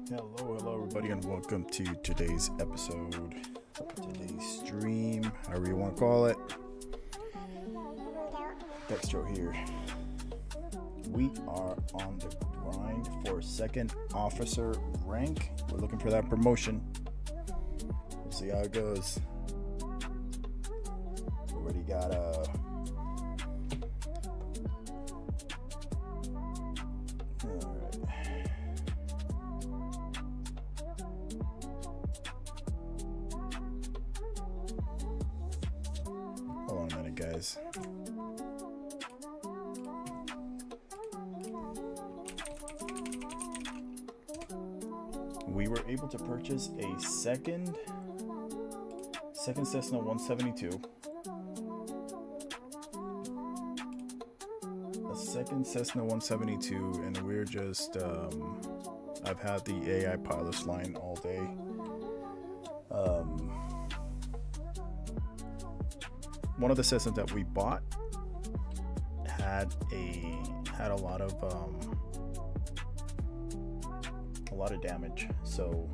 Hello everybody, and welcome to today's episode, today's stream, however you want to call it. Dextro here. We are on the grind for second officer rank. We're looking for that promotion. We'll see how it goes. Already got hold on a minute, guys. We were able to purchase a second Cessna 172. A second Cessna 172, and we're just I've had the AI pilots line all day. One of the Cessnas that we bought had a lot of damage, so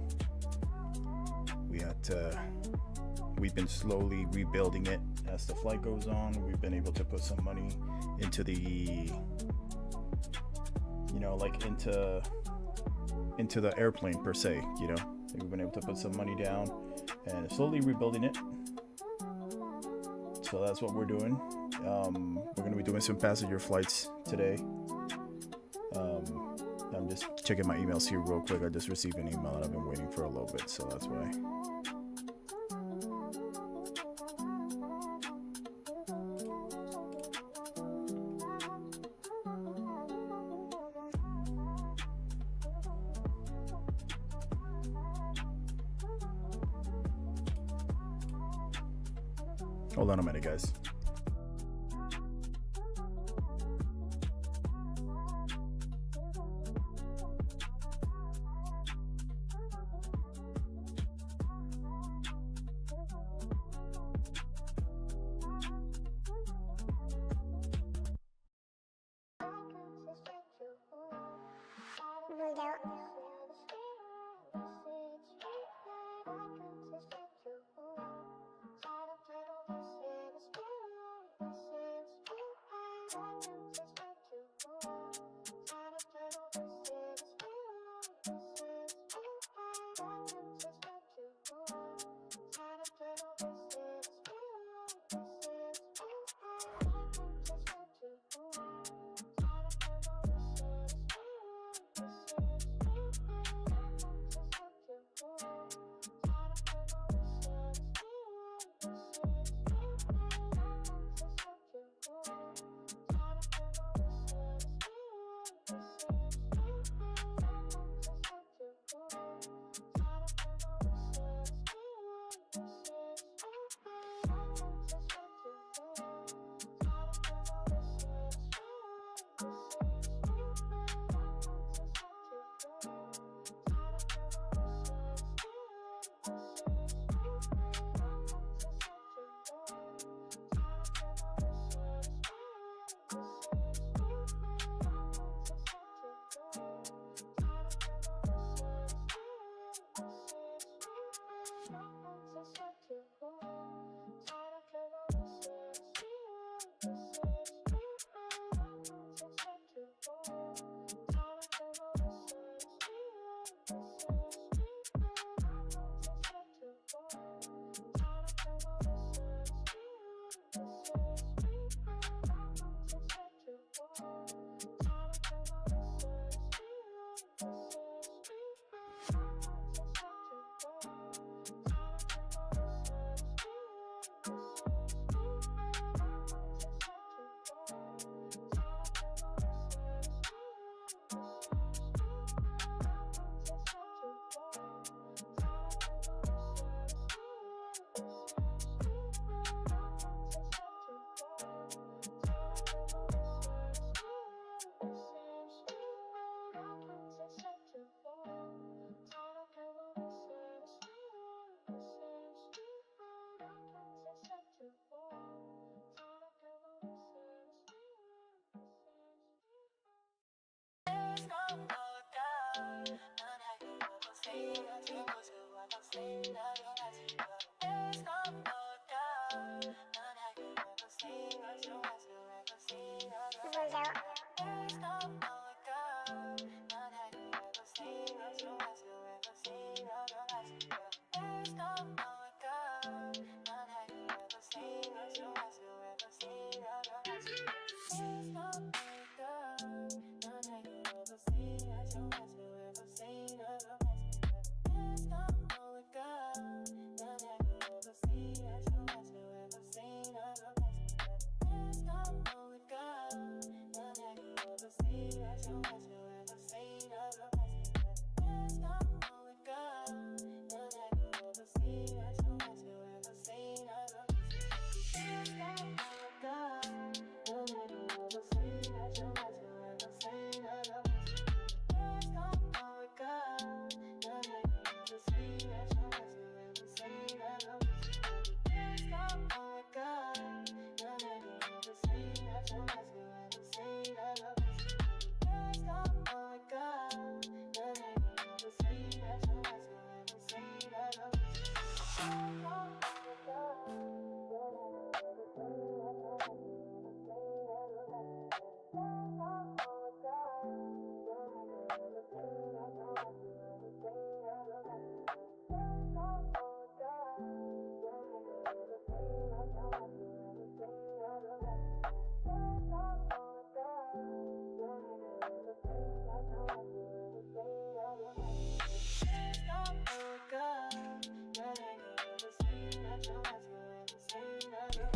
we've been slowly rebuilding it as the flight goes on. We've been able to put some money into the into the airplane per se. We've been able to put some money down and slowly rebuilding it. So that's what we're doing. We're going to be doing some passenger flights today. I'm just checking my emails here real quick. I just received an email and I've been waiting for a little bit, so that's why. Hold on a minute, guys.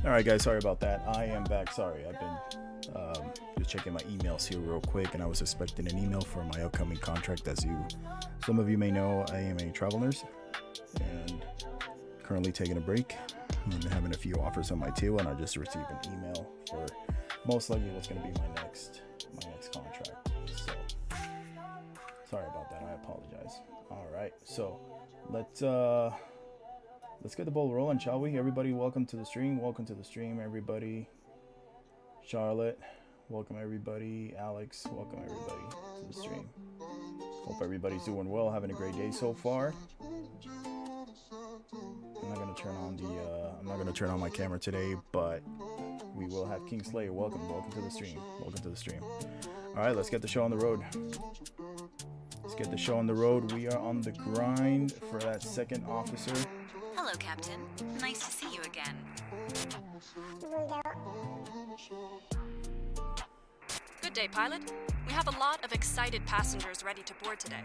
All right, guys, sorry about that. I am back. Sorry, I've been just checking my emails here real quick, and I was expecting an email for my upcoming contract. As some of you may know, I am a travel nurse and currently taking a break. I'm having a few offers on my tail, and I just received an email for most likely what's going to be my next contract. So sorry about that. I apologize. All right, so let's get the ball rolling, shall we? Everybody, welcome to the stream. Welcome to the stream, everybody. Charlotte, welcome everybody. Alex, welcome everybody to the stream. Hope everybody's doing well, having a great day so far. I'm not gonna turn on my camera today, but we will have Kingsley. Welcome to the stream. Welcome to the stream. All right, let's get the show on the road. Let's get the show on the road. We are on the grind for that second officer. Hello, Captain. Nice to see you again. Good day, pilot. We have a lot of excited passengers ready to board today.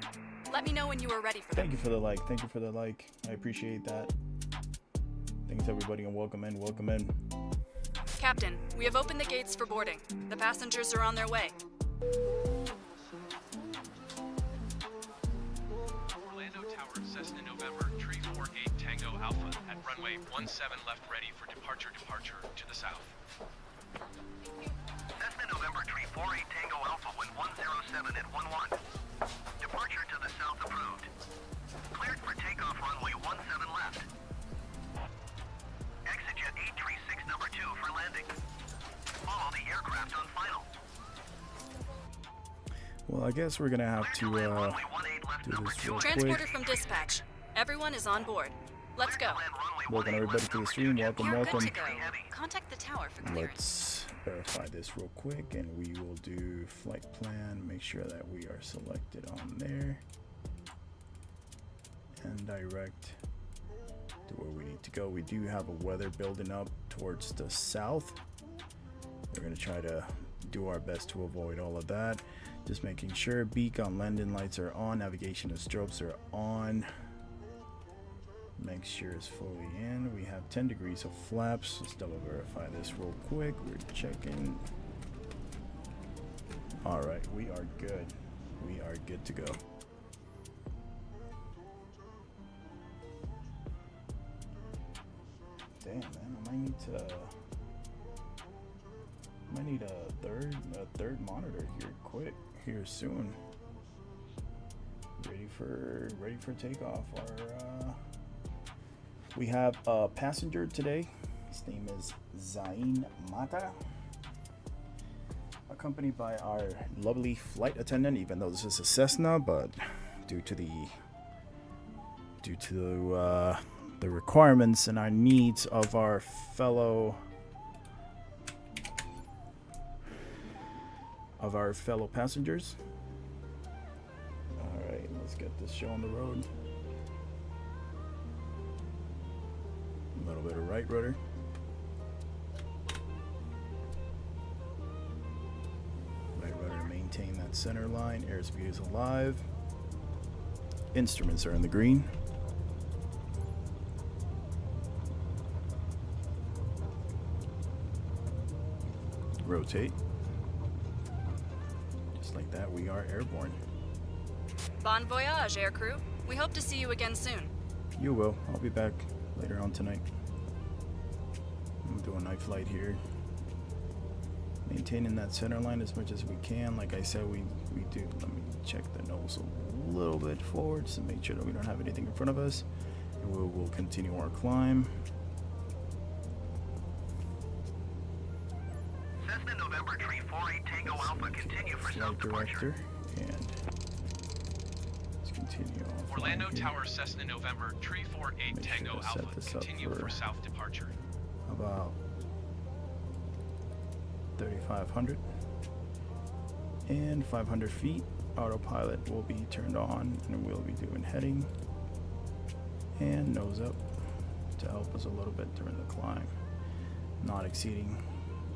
Let me know when you are ready for them. Thank you for the like. Thank you for the like. I appreciate that. Thanks, everybody, and welcome in. Welcome in. Captain, we have opened the gates for boarding. The passengers are on their way. Orlando Tower, Cessna November, Tree 48 Tango Alpha at runway 17 left, ready for departure to the south. Cessna November, Tree 48 Tango Alpha, wind 107 at 11. Departure to the south approved. Cleared for takeoff, runway 17 left. Exit 836 number 2 for landing. Follow the aircraft on final. Well, I guess we're gonna have to do this real Transporter quick. from dispatch. Everyone is on board. Let's go. Welcome everybody to the stream. Welcome, You're welcome. good to go. Contact the tower for clearance. Let's verify this real quick, and we will do flight plan. Make sure that we are selected on there, and direct to where we need to go. We do have a weather building up towards the south. We're gonna try to do our best to avoid all of that. Just making sure beacon landing lights are on, navigation and strobes are on. Make sure it's fully in. We have 10 degrees of flaps. Let's double verify this real quick. We're checking. All right, we are good. We are good to go. Damn, man, I might need a third monitor here soon. Ready for takeoff. We have a passenger today. His name is Zain Mata, accompanied by our lovely flight attendant. Even though this is a Cessna, but due to the requirements and our needs of our fellow passengers. All right, let's get this show on the road. A little bit of right rudder. Right rudder to maintain that center line. Airspeed is alive. Instruments are in the green. Rotate. Just like that, we are airborne. Bon voyage, aircrew. We hope to see you again soon. You will. I'll be back later on tonight. I'm doing night flight here. Maintaining that center line as much as we can. Like I said, we do. Let me check the nose a little bit forward to make sure that we don't have anything in front of us. And we'll continue our climb. Cessna November Tree 48 Tango Alpha, continue for south departure. And let's continue on. Orlando flying here. Tower Cessna November Tree 48 Make sure Tango to set Alpha, this up continue for- for south departure. About 3,500 and 500 feet. Autopilot will be turned on and we'll be doing heading and nose up to help us a little bit during the climb, not exceeding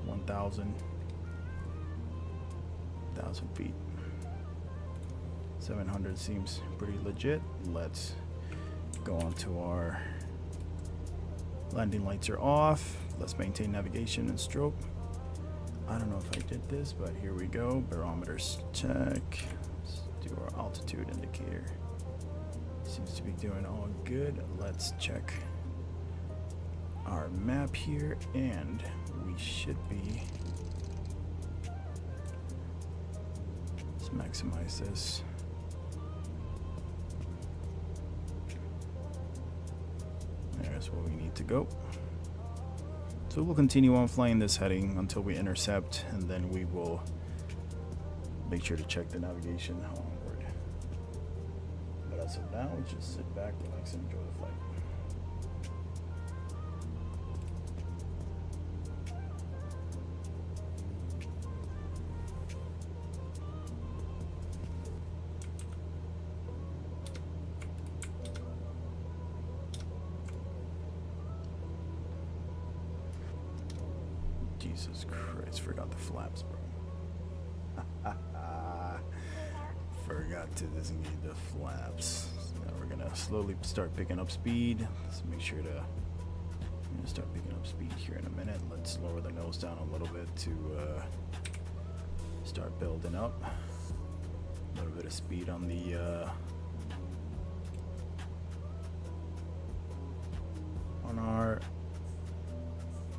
1,000 feet. 700 seems pretty legit. Let's go on to our landing lights are off. Let's maintain navigation and strobe. I don't know if I did this, but here we go. Barometers check. Let's do our altitude indicator. Seems to be doing all good. Let's check our map here, and we should be. Let's maximize this. There's where we need to go. So we'll continue on flying this heading until we intercept, and then we will make sure to check the navigation onward. But as of now, just sit back, relax, and enjoy the flight. Jesus Christ, forgot the flaps, bro. Forgot to designate the flaps. So now we're gonna slowly start picking up speed. Let's make sure to start picking up speed here in a minute. Let's lower the nose down a little bit to start building up. A little bit of speed on the on our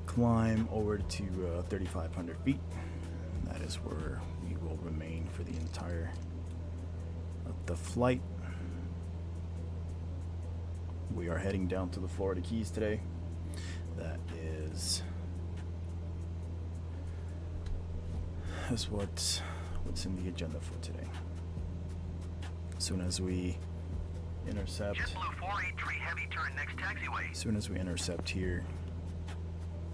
climb over to 3,500 feet. That is where we will remain for the entire of the flight. We are heading down to the Florida Keys today. That is what's in the agenda for today. As soon as we intercept, JetBlue 483 heavy turn next taxiway. as soon as we intercept here,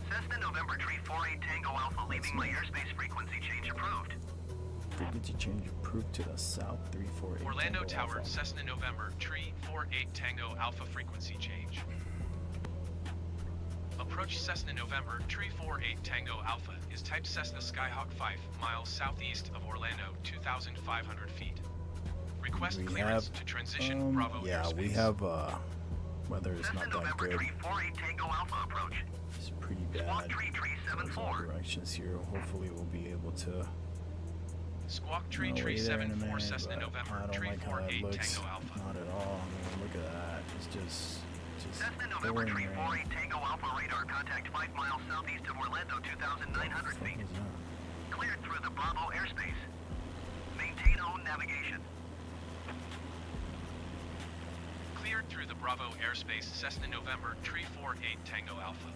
Cessna November Tree 48 Tango Alpha, leaving my airspace frequency change approved. frequency change approved to the south 348. Orlando Tango Tower Alpha. Cessna November Tree 48 Tango Alpha frequency change. Approach Cessna November Tree 48 Tango Alpha is type Cessna Skyhawk 5 miles southeast of Orlando, 2,500 feet. Request We clearance have, to transition Bravo yeah, airspace. we have weather is Cessna not that November good. Tree 48 Tango Alpha approach. It's pretty Squawk bad. Tree Tree There's all 74. directions here. Hopefully we'll be able to Squawk Tree know, Tree wait there in a 74 minute, Cessna but November I don't Tree like how that 48 looks. Tango Alpha. Not at all. I mean, look at that. It's just Cessna November boring Tree rain. 48 Tango Alpha radar contact 5 miles southeast of Orlando, 2,900 What the feet. fuck is that? Cleared through the Bravo airspace. Maintain own navigation. Cleared through the Bravo airspace, Cessna November Tree 48 Tango Alpha.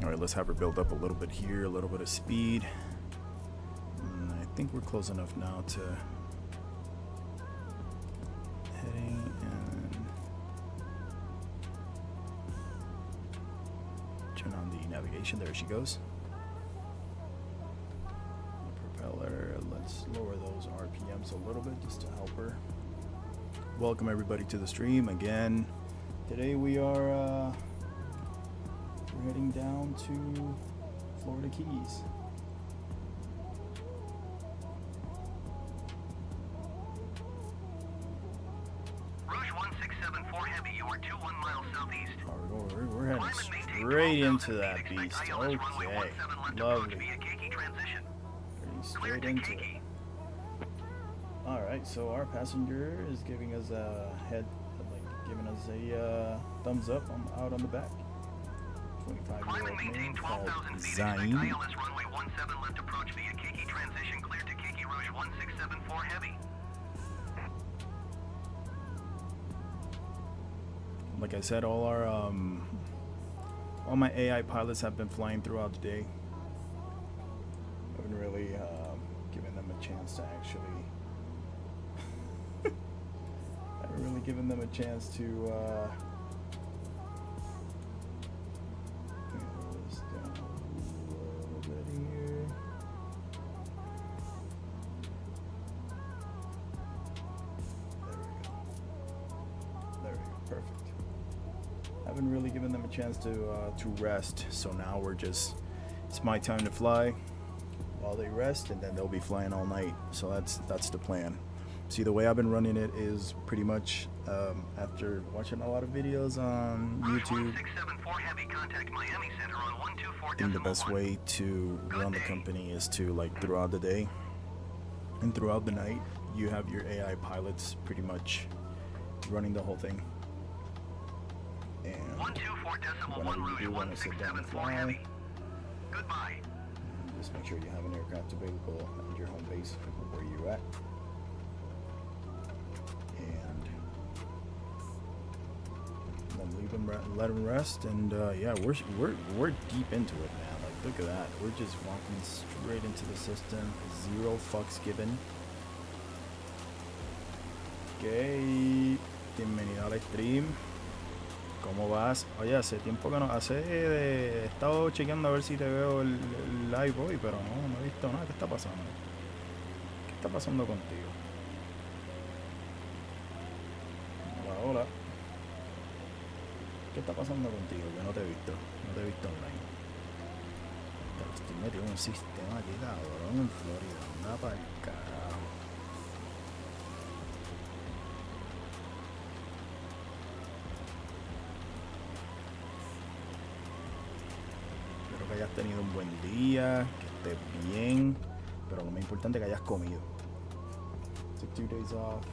All right, let's have her build up a little bit here, a little bit of speed. And I think we're close enough now to heading and turn on the navigation. There she goes. Propeller. Let's lower those RPMs a little bit just to help her. Welcome everybody to the stream again. Today we are we're heading down to Florida Keys. Rouge 1674 Heavy, you are 21 miles southeast. We're heading straight into that beast. Okay, lovely. Heading straight into it. Alright, so our passenger is giving us a giving us a thumbs up out on the back. 25-year-old male called Zayn. ILS runway 17 left approach via Kiki transition clear to Kiki Rouge 1674 Heavy. Like I said, all my AI pilots have been flying throughout the day. I haven't really given them a chance to actually. I haven't really given them a chance to. This down a little bit here. There we go. Perfect. Haven't really given them a chance to rest, so now it's my time to fly while they rest, and then they'll be flying all night. So that's the plan. See, the way I've been running it is pretty much after watching a lot of videos on YouTube. I think the best way to run the company is to, like, throughout the day and throughout the night, you have your AI pilots pretty much running the whole thing. And whenever you do want to sit down and fly, just make sure you have an aircraft available at your home base where you're at. And then leave them, let them rest, and yeah, we're deep into it, man. Like, look at that. We're just walking straight into the system. 0 fucks given. Okay, bienvenido al stream. ¿Cómo vas? Oye, hace tiempo que no... He estado chequeando a ver si te veo el live hoy, pero no he visto nada. ¿Qué está pasando? ¿Qué está pasando contigo? Hola, hola. ¿Qué está pasando contigo? Que no te he visto. No te he visto online. Pero estoy metido en un sistema aquí, cabrón, en Florida. Anda para el carajo. Espero que hayas tenido un buen día, que estés bien, pero lo más importante es que hayas comido. Took 2 days off.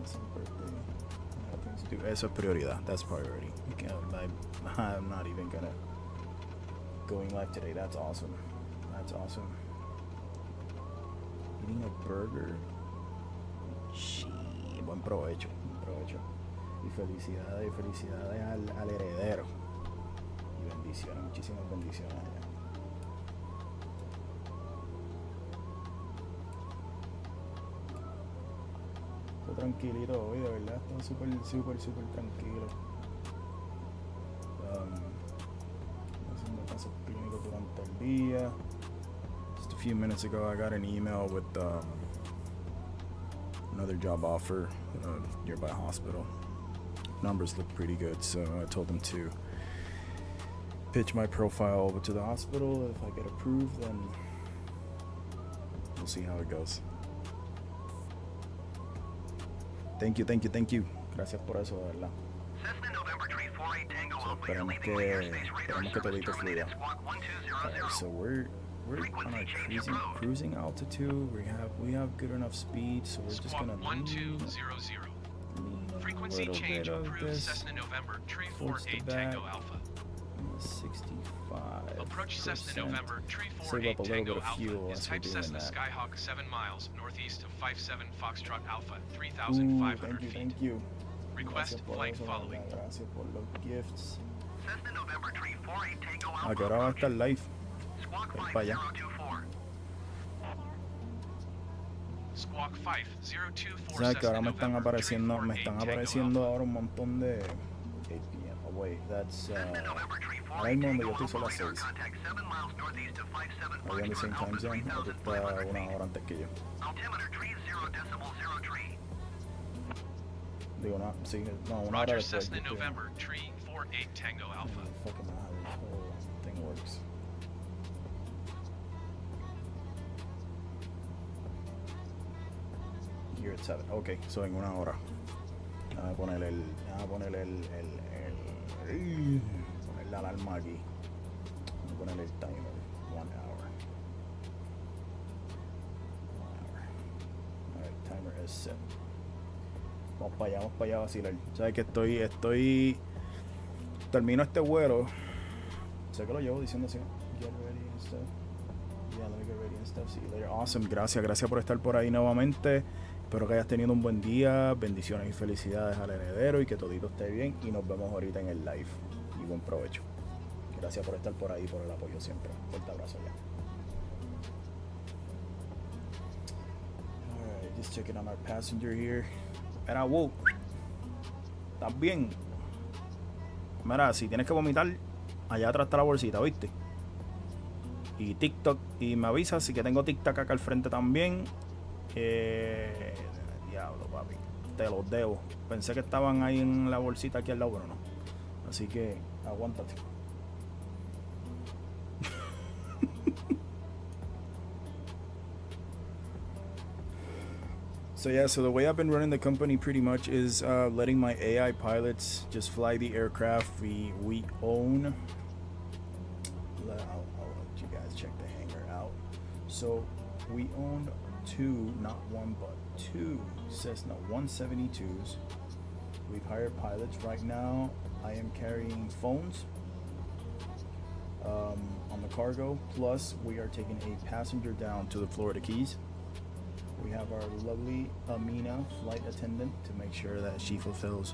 Some birthday. I have things to do. Eso es prioridad. That's priority. I'm not even gonna going live today. That's awesome. That's awesome. Eating a burger. Sí, buen provecho. Buen provecho. Y felicidades al heredero. Y bendiciones, muchísimas bendiciones allá. Todo tranquilito hoy, de verdad, todo súper tranquilo. Haciendo casos clínicos durante el día. Just a few minutes ago I got an email with another job offer, nearby hospital. Numbers look pretty good, so I told them to pitch my profile over to the hospital. If I get approved, then we'll see how it goes. Thank you. Gracias por eso, de verdad. So, esperemos que todito fluya. So we're on a cruising altitude. We have good enough speed, so we're just gonna lean Frequency change approved Cessna November Tree 48 Tango Alpha. 65. Approach Cessna November Tree 48 Tango Alpha is type Cessna Skyhawk 7 miles northeast of 57 Foxtrot Alpha 3,500 feet. Thank you. Request flight following. Gracias por los gifts. Cessna November Tree 48 Tango ¿A Alpha. qué hora va a estar live? Squawk Voy para allá. 5024. Squawk 5024 ¿Sabes que ahora Cessna me están November apareciendo, 348 Tango apareciendo Alpha. ahora un montón de 8 p.m. Oh, wait, that's Cessna November Tree ahora 48 mismo donde yo Tango estoy son Alpha. las Radar 6. contact 7 miles northeast of 57 Are we on the same time Foxtrot zone? Alpha O tú estás 3500 una feet. hora antes que yo. Altimeter 30.03. Digo, no, sí, no, una hora Roger, después. Cessna yo estoy- November Tree 48 Tango Alpha. Fucking how this whole thing works. Here at 7. Ok, so en una hora. Voy a poner poner la alarma aquí. Voy a poner el timer. 1 hour. 1 hour. Alright, timer is set. Vamos para allá a vacilar. Sabes que estoy termino este vuelo. Sé que lo llevo diciendo así. Get ready and stuff. Yeah, let me get ready and stuff. See you later. Awesome. Gracias por estar por ahí nuevamente. Espero que hayas tenido un buen día. Bendiciones y felicidades al heredero y que todito esté bien. Y nos vemos ahorita en el live. Y buen provecho. Gracias por estar por ahí, por el apoyo siempre. Fuerte abrazo ya. Alright, just checking on our passenger here. Mira, wow. ¿Estás bien? Mira, si tienes que vomitar, allá atrás está la bolsita, ¿viste? Y TikTok, y me avisas si que tengo TikTok acá al frente también. Diablo, papi. Te los debo. Pensé que estaban ahí en la bolsita aquí al lado, pero no. Así que aguántate. So yeah, so the way I've been running the company pretty much is letting my AI pilots just fly the aircraft we own. I'll let you guys check the hangar out. So we own two, not one, but two Cessna 172s. We've hired pilots. Right now, I am carrying phones on the cargo. Plus, we are taking a passenger down to the Florida Keys. We have our lovely Amina, flight attendant, to make sure that she fulfills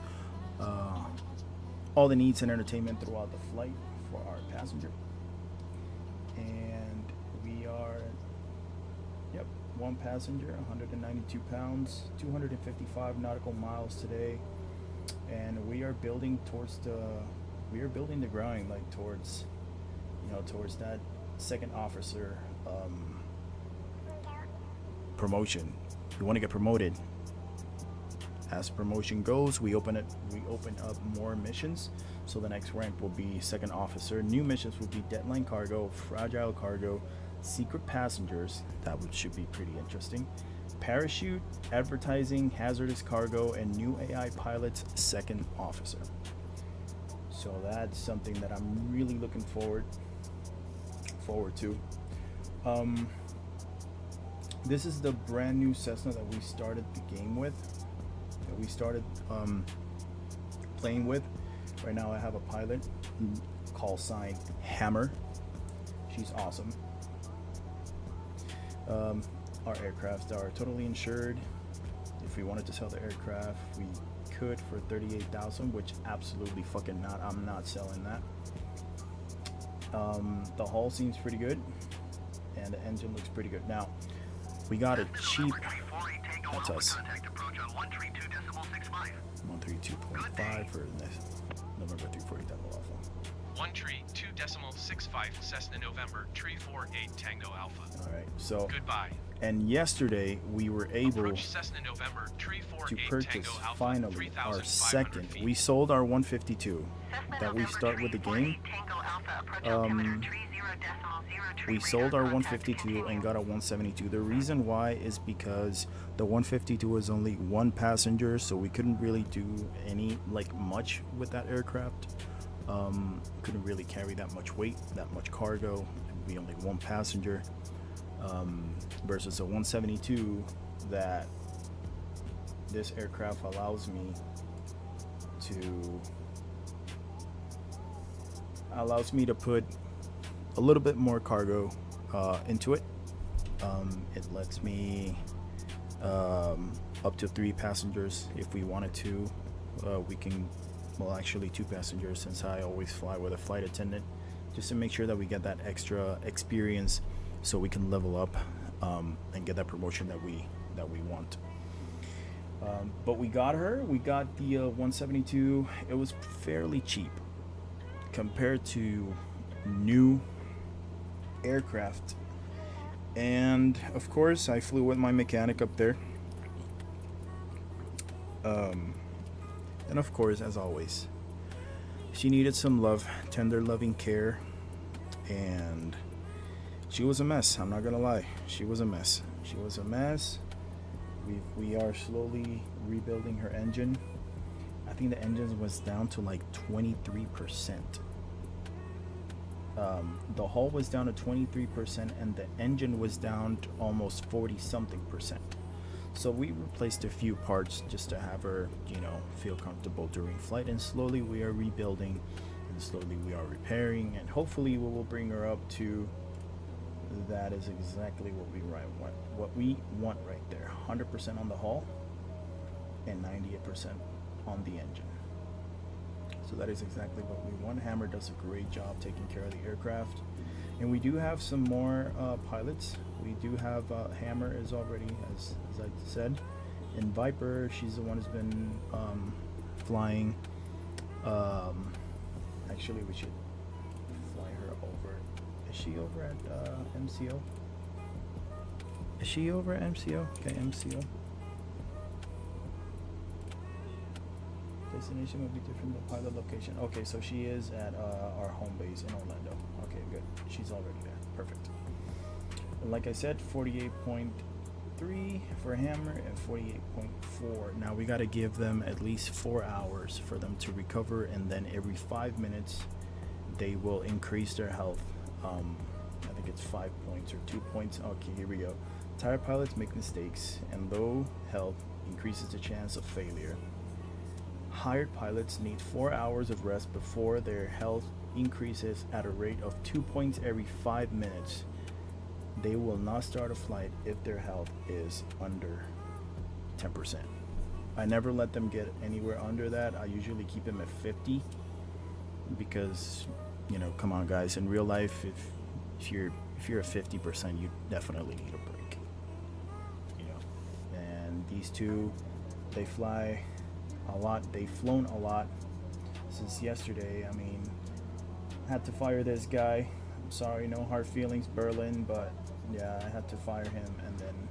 all the needs and entertainment throughout the flight for our passenger. And we are, yep, one passenger, 192 pounds, 255 nautical miles today. And we are building the grind, like towards that second officer promotion. We want to get promoted. As promotion goes, we open up more missions. So the next rank will be second officer. New missions will be deadline cargo, fragile cargo, secret passengers. Should be pretty interesting. Parachute, advertising, hazardous cargo, and new AI pilots, second officer. So that's something that I'm really looking forward to. This is the brand new Cessna that we started the game with, that we started playing with. Right now I have a pilot, call sign Hammer. She's awesome. Our aircrafts are totally insured. If we wanted to sell the aircraft, we could for $38,000, which absolutely fucking not. I'm not selling that. The hull seems pretty good, and the engine looks pretty good. Now, we got it cheap. That's us. 132.5 for this November 340 Tango Alpha. 132.65 Cessna November 348 Tango Alpha. All right. So, Goodbye. and yesterday we were able Approach Cessna November to 348 purchase Tango Alpha, finally our 3,500 second. feet. We sold our 152 that we start with the game. We sold our 152 and got a 172. The reason why is because the 152 was only one passenger, so we couldn't really do much with that aircraft. Couldn't really carry that much weight, that much cargo. It'd be only one passenger, versus a 172 that this aircraft allows me to put a little bit more cargo into it. It lets me up to 3 passengers if we wanted to. We can well, actually 2 passengers, since I always fly with a flight attendant, just to make sure that we get that extra experience so we can level up and get that promotion that we want. But we got the 172. It was fairly cheap compared to new aircraft. And of course, I flew with my mechanic up there. And of course, as always, she needed some love, tender loving care, and she was a mess. I'm not gonna lie, she was a mess. We are slowly rebuilding her engine. I think the engine was down to like 23%. The hull was down to 23%, and the engine was down to almost 40 something percent. So we replaced a few parts just to have her, feel comfortable during flight. And slowly we are rebuilding, and slowly we are repairing, and hopefully we will bring her up to. That is exactly what we want. What we want right there: 100% on the hull and 98% on the engine. So that is exactly what we want. Hammer does a great job taking care of the aircraft, and we do have some more pilots. We do have Hammer is already, as I said, and Viper. She's the one who's been flying. Actually, we should fly her over. Is she over at MCO? Is she over at MCO? Okay, MCO. Destination will be different than pilot location. Okay, so she is at our home base in Orlando. Okay, good. She's already there. Perfect. And like I said, 48.3 for Hammer and 48.4. Now we got to give them at least 4 hours for them to recover, and then every 5 minutes they will increase their health. I think it's 5 points or 2 points. Okay, here we go. Tired pilots make mistakes, and low health increases the chance of failure. Hired pilots need 4 hours of rest before their health increases at a rate of 2 points every 5 minutes. They will not start a flight if their health is under 10%. I never let them get anywhere under that. I usually keep them at 50 because, come on guys, in real life, if you're at 50%, you definitely need a break. And these two, they fly a lot. They've flown a lot since yesterday. I mean, had to fire this guy. I'm sorry, no hard feelings, Berlin, but yeah, I had to fire him. And then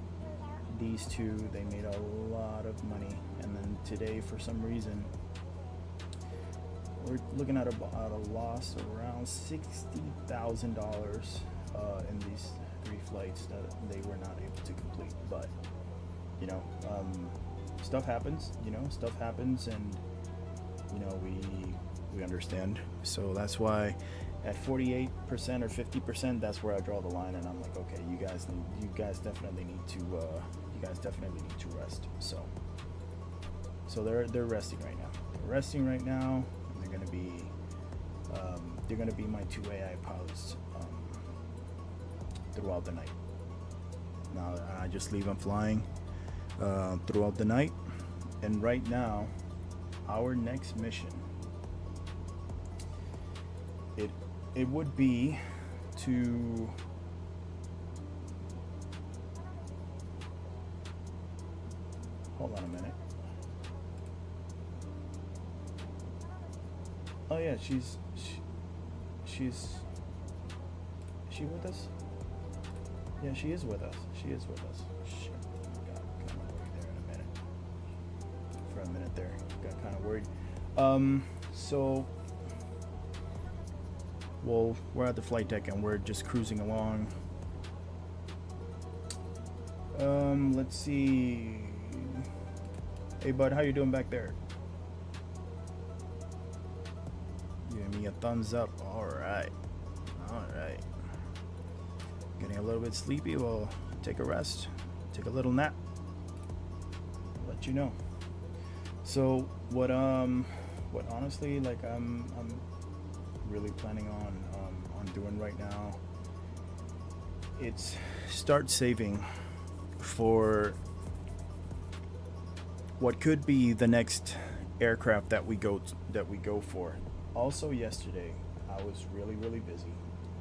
these two, they made a lot of money. And then today, for some reason, we're looking at a loss of around $60,000 in these 3 flights that they were not able to complete. But stuff happens, and we understand. So that's why at 48% or 50%, that's where I draw the line, and I'm like, okay, you guys definitely need to rest. So they're resting right now. And they're gonna be my 2 AI pilots throughout the night. Now I just leave them flying throughout the night. And right now, our next mission, it would be to hold on a minute. Oh yeah, is she with us? Yeah, she is with us. Shit. Got kind of worried there in a minute. For a minute there, got kind of worried. So, well, we're at the flight deck and we're just cruising along. Let's see. Hey, bud, how you doing back there? Giving me a thumbs up. All right. Getting a little bit sleepy. Well, take a rest. Take a little nap. I'll let you know. So what honestly, like I'm really planning on doing right now, it's start saving for what could be the next aircraft that we go for. Also, yesterday I was really busy,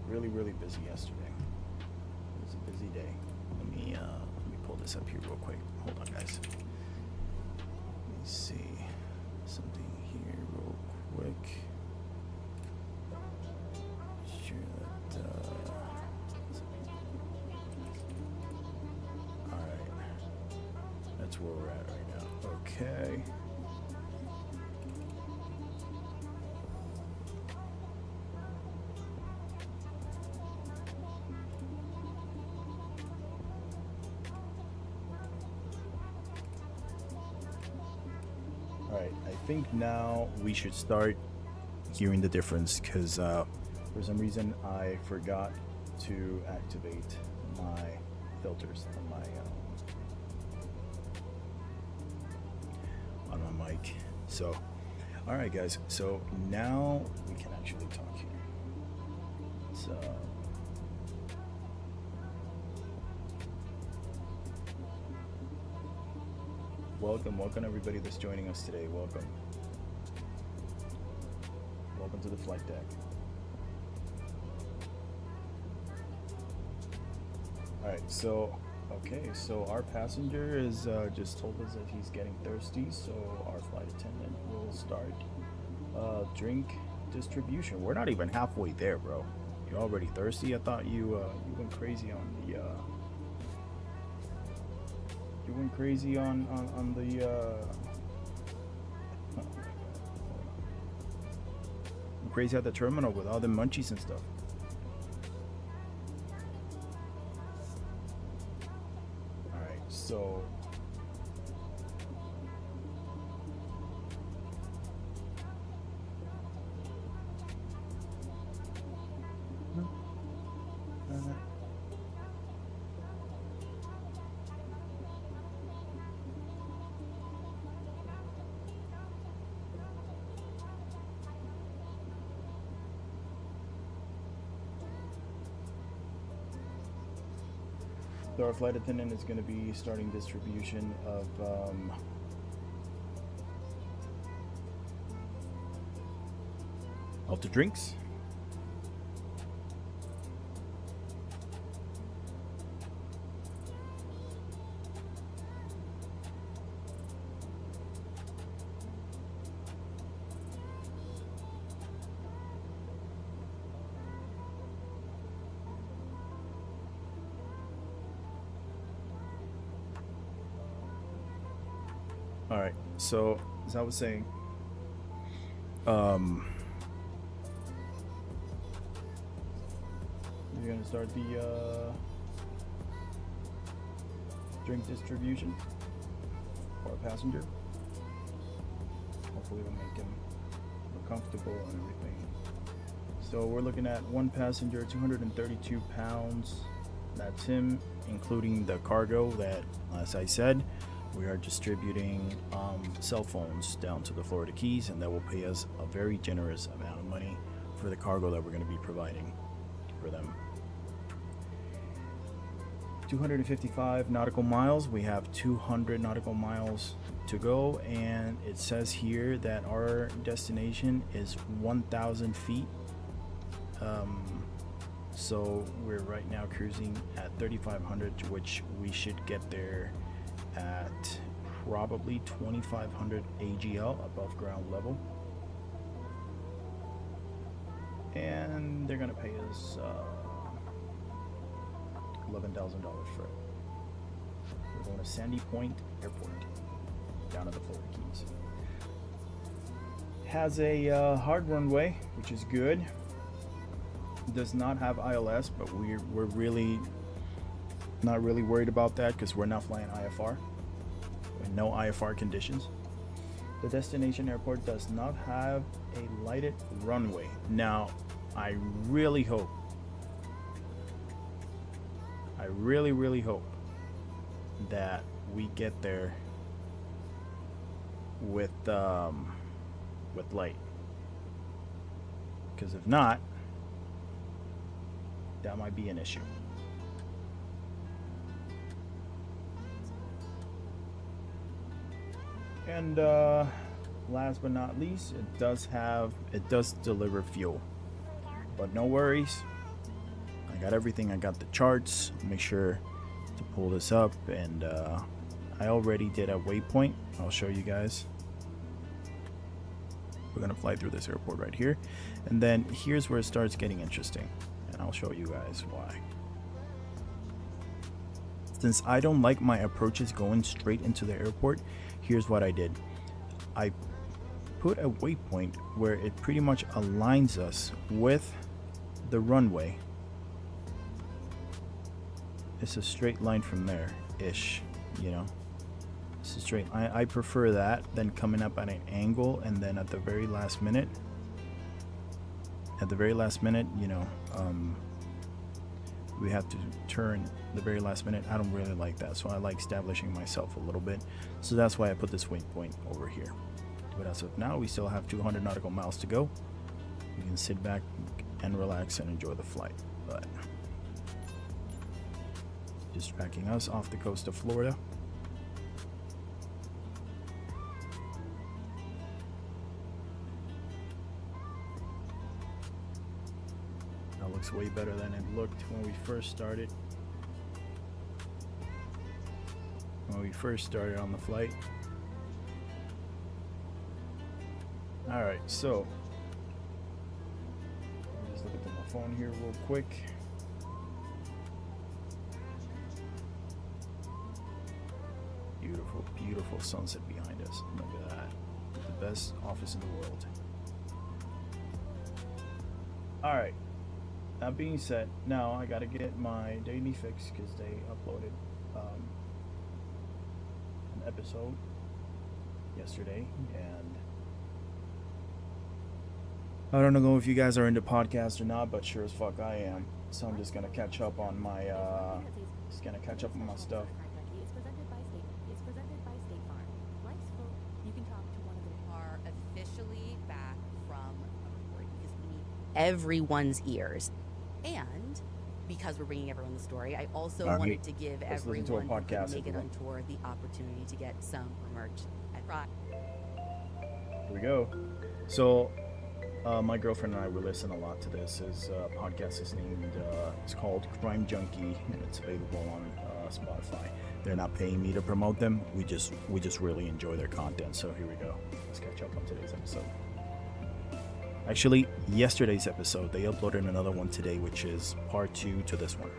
really busy yesterday. It was a busy day. Let me pull this up here real quick. Hold on, guys. Let me see something here real quick. Sure that. All right, that's where we're at right now. Okay. Alright, I think now we should start hearing the difference because for some reason I forgot to activate my filters on my mic. So, alright guys, so now we can actually talk here. So, welcome everybody that's joining us today. Welcome to the flight deck. All right, so our passenger is just told us that he's getting thirsty, so our flight attendant will start drink distribution. We're not even halfway there, bro. You're already thirsty? I thought you went crazy on the You went crazy on the oh my God. Went crazy at the terminal with all the munchies and stuff. Alright, so our flight attendant is going to be starting distribution of the drinks. All right, so as I was saying, you're gonna start the drink distribution for a passenger. Hopefully we'll make him more comfortable and everything. So we're looking at one passenger, 232 pounds. That's him, including the cargo that, as I said, we are distributing cell phones down to the Florida Keys, and that will pay us a very generous amount of money for the cargo that we're going to be providing for them. 255 nautical miles. We have 200 nautical miles to go, and it says here that our destination is 1,000 feet. So we're right now cruising at 3,500, which we should get there at probably 2,500 AGL, above ground level, and they're gonna pay us $11,000 for it. We're going to Sandy Point Airport down at the Florida Keys. Has a hard runway, which is good. Does not have ILS, but we're really not really worried about that because we're not flying IFR. No IFR conditions. The destination airport does not have a lighted runway. Now, I really hope, I really hope that we get there with light. Because if not, that might be an issue. And last but not least, it does deliver fuel. But no worries. I got everything. I got the charts. Make sure to pull this up, and I already did a waypoint. I'll show you guys. We're gonna fly through this airport right here, and then here's where it starts getting interesting, and I'll show you guys why. Since I don't like my approaches going straight into the airport, here's what I did. I put a waypoint where it pretty much aligns us with the runway. It's a straight line from there ish, you know. It's a straight. I prefer that than coming up at an angle, and then at the very last minute, you know, we have to turn the very last minute. I don't really like that, so I like establishing myself a little bit. So that's why I put this waypoint over here. But as of now, we still have 200 nautical miles to go. We can sit back and relax and enjoy the flight. But just tracking us off the coast of Florida. That looks way better than it looked when we first started. On the flight. Alright, so let me just look at my phone here real quick. Beautiful, beautiful sunset behind us. Look at that. The best office in the world. Alright. That being said, now I gotta get my daily fix because they uploaded an episode yesterday, and I don't know if you guys are into podcasts or not, but sure as fuck I am. So I'm just gonna catch up on my stuff. Officially back from because we need everyone's ears, and because we're bringing everyone the story, I also wanted to give everyone who couldn't make it on tour the opportunity to get some merch at Rock. Here we go. So my girlfriend and I, we listen a lot to this. His podcast is named it's called Crime Junkie, and it's available on Spotify. They're not paying me to promote them. We just really enjoy their content. So here we go. Let's catch up on today's episode. Actually, yesterday's episode, they uploaded another one today, which is part 2 to this one.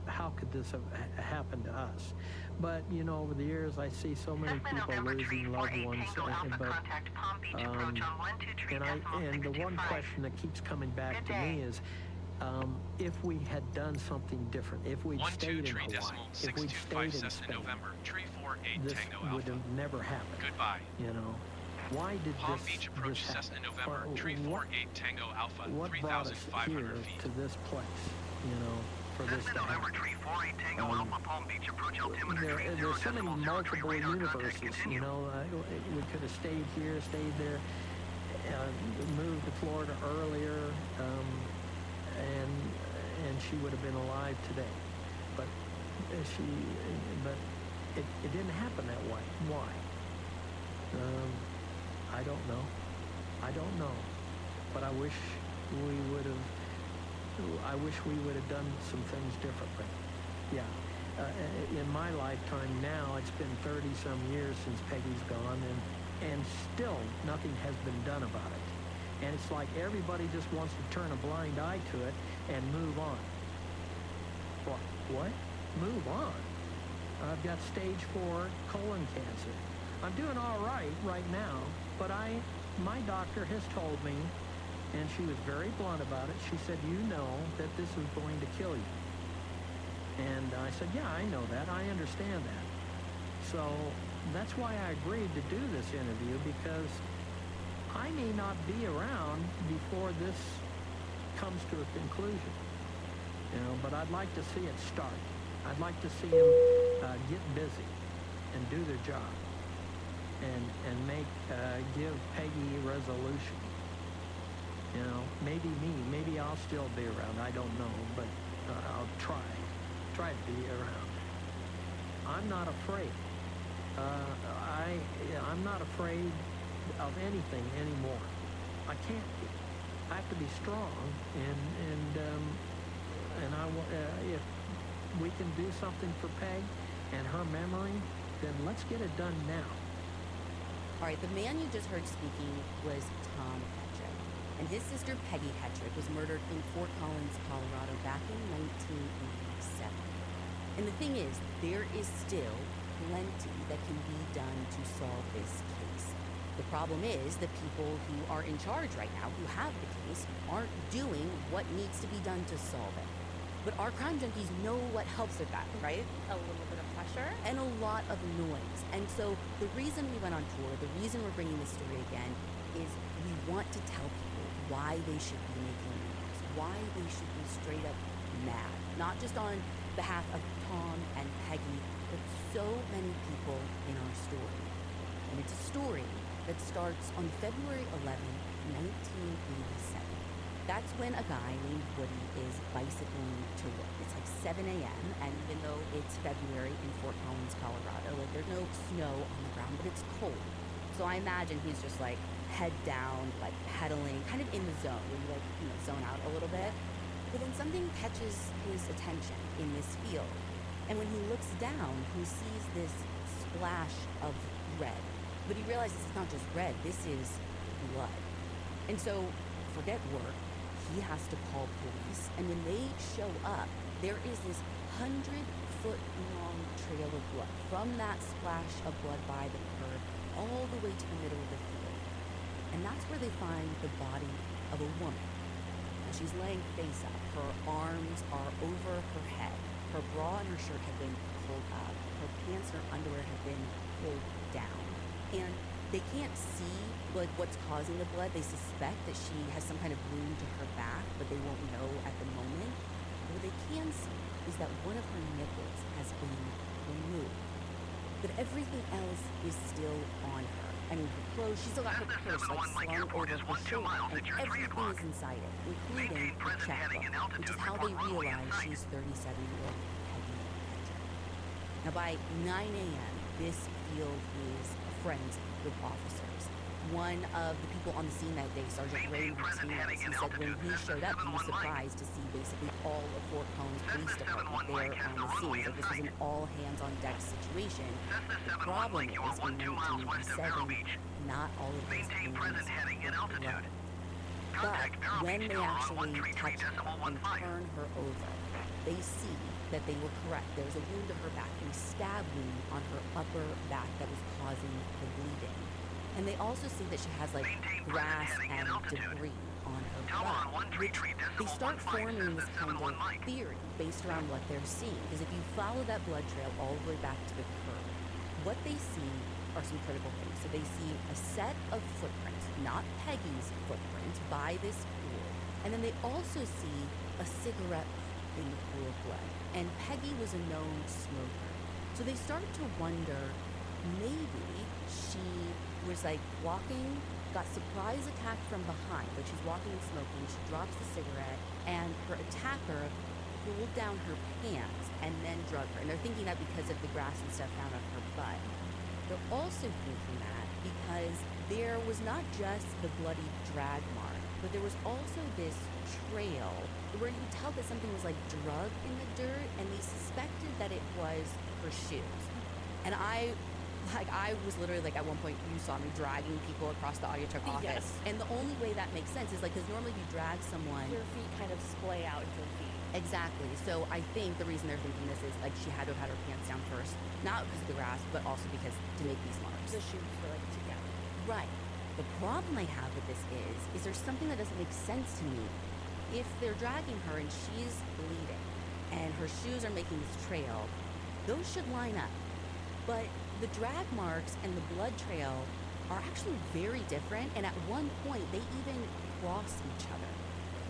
How could this have happened to us? But you know, over the years, I see so many people losing loved ones. And the one question that keeps coming back to me is, if we had done something different, if we'd stayed in Hawaii, if we'd stayed in Spain, this would have never happened. Goodbye. You know, why did Palm this Beach approach happen? Cessna November, tree 48 Tango Alpha, What brought us 3,500 here feet. to this place? You know, for this to November happen. tree 48 Tango Alpha, Palm Beach approach altimeter There's so many multiple universes, you know. We could have stayed here, stayed there, moved to Florida earlier, and she would have been alive today. But it didn't happen that way. Why? I don't know. But I wish we would have done some things differently. Yeah. In my lifetime now, it's been 30-some years since Peggy's gone, and still nothing has been done about it. And it's like everybody just wants to turn a blind eye to it and move on. What? Move on? I've got stage 4 colon cancer. I'm doing all right now, but my doctor has told me, and she was very blunt about it, she said, you know that this is going to kill you. And I said, yeah, I know that. I understand that. So that's why I agreed to do this interview, because I may not be around before this comes to a conclusion. You know, but I'd like to see it start. I'd like to see them get busy and do their job and give Peggy a resolution. You know, maybe I'll still be around. I don't know, but I'll try try to be around. I'm not afraid. I'm not afraid of anything anymore. I can't be. I have to be strong, and if we can do something for Peg and her memory, then let's get it done now. All right, the man you just heard speaking was Tom Hetrick, and his sister Peggy Hetrick was murdered in Fort Collins, Colorado back in 1987. And the thing is, there is still plenty that can be done to solve this case. The problem is the people who are in charge right now, who have the case, aren't doing what needs to be done to solve it. But our crime junkies know what helps with that, right? A little bit of pressure. And a lot of noise. And so the reason we went on tour, the reason we're bringing this story again, is we want to tell people why they should be making news, why they should be straight up mad. Not just on behalf of Tom and Peggy, but so many people in our story. And it's a story that starts on February 11th, 1987. That's when a guy named Woody is bicycling to work. It's like 7 a.m., and even though it's February in Fort Collins, Colorado, like there's no snow on the ground, but it's cold. So I imagine he's just like head down, like pedaling, kind of in the zone, where you like, zone out a little bit. But then something catches his attention in this field. And when he looks down, he sees this splash of red. But he realizes it's not just red, this is blood. And so, forget work, he has to call police. And when they show up, there is this 100-foot-long trail of blood from that splash of blood by the curb all the way to the middle of the field. And that's where they find the body of a woman. And she's laying face up. Her arms are over her head. Her bra and her shirt have been pulled up. Her pants and her underwear have been pulled down. And they can't see what's causing the blood. They suspect that she has some kind of wound to her back, but they won't know at the moment. What they can see is that one of her nipples has been removed. But everything else is still on her. I mean, her clothes, she's still got her purse slung over her shoulder, and everything is inside it, including her checkbook, which is how they realize she's 37-year-old Peggy Hetrick. Now, by 9 a.m., this field is frenzy with officers. One of the people on the scene that day, Sergeant Ray Martinez, he said when he showed up, he was surprised to see basically all of Fort Collins Police Department there on the scene. Like, this was an all-hands-on-deck situation. The problem is, in 1987, not all of these things were blood. But when they actually touch her and turn her over, they see that they were correct. There was a wound to her back, a stab wound on her upper back that was causing the bleeding. And they also see that she has like grass and debris on her butt, which they start forming this kind of theory based around what they're seeing. Because if you follow that blood trail all the way back to the curb, what they see are some critical things. So they see a set of footprints, not Peggy's footprints, by this pool. And then they also see a cigarette in the pool of blood. And Peggy was a known smoker. So they start to wonder, maybe she was like walking, got surprise attacked from behind, but she's walking and smoking, she drops the cigarette, and her attacker pulled down her pants and then drugged her. And they're thinking that because of the grass and stuff found on her butt. They're also thinking that because there was not just the bloody drag mark, but there was also this trail where you could tell that something was like drugged in the dirt, and they suspected that it was her shoes. And I was literally like, at one point you saw me dragging people across the audio truck office. Yes. And the only way that makes sense is like, because normally if you drag someone, Your feet kind of splay out into your feet. exactly. So I think the reason they're thinking this is like she had to have had her pants down first, not because of the grass, but also because to make these marks. The shoes were like together. Right. The problem I have with this is there's something that doesn't make sense to me. If they're dragging her and she's bleeding and her shoes are making this trail, those should line up. But the drag marks and the blood trail are actually very different, and at one point they even cross each other,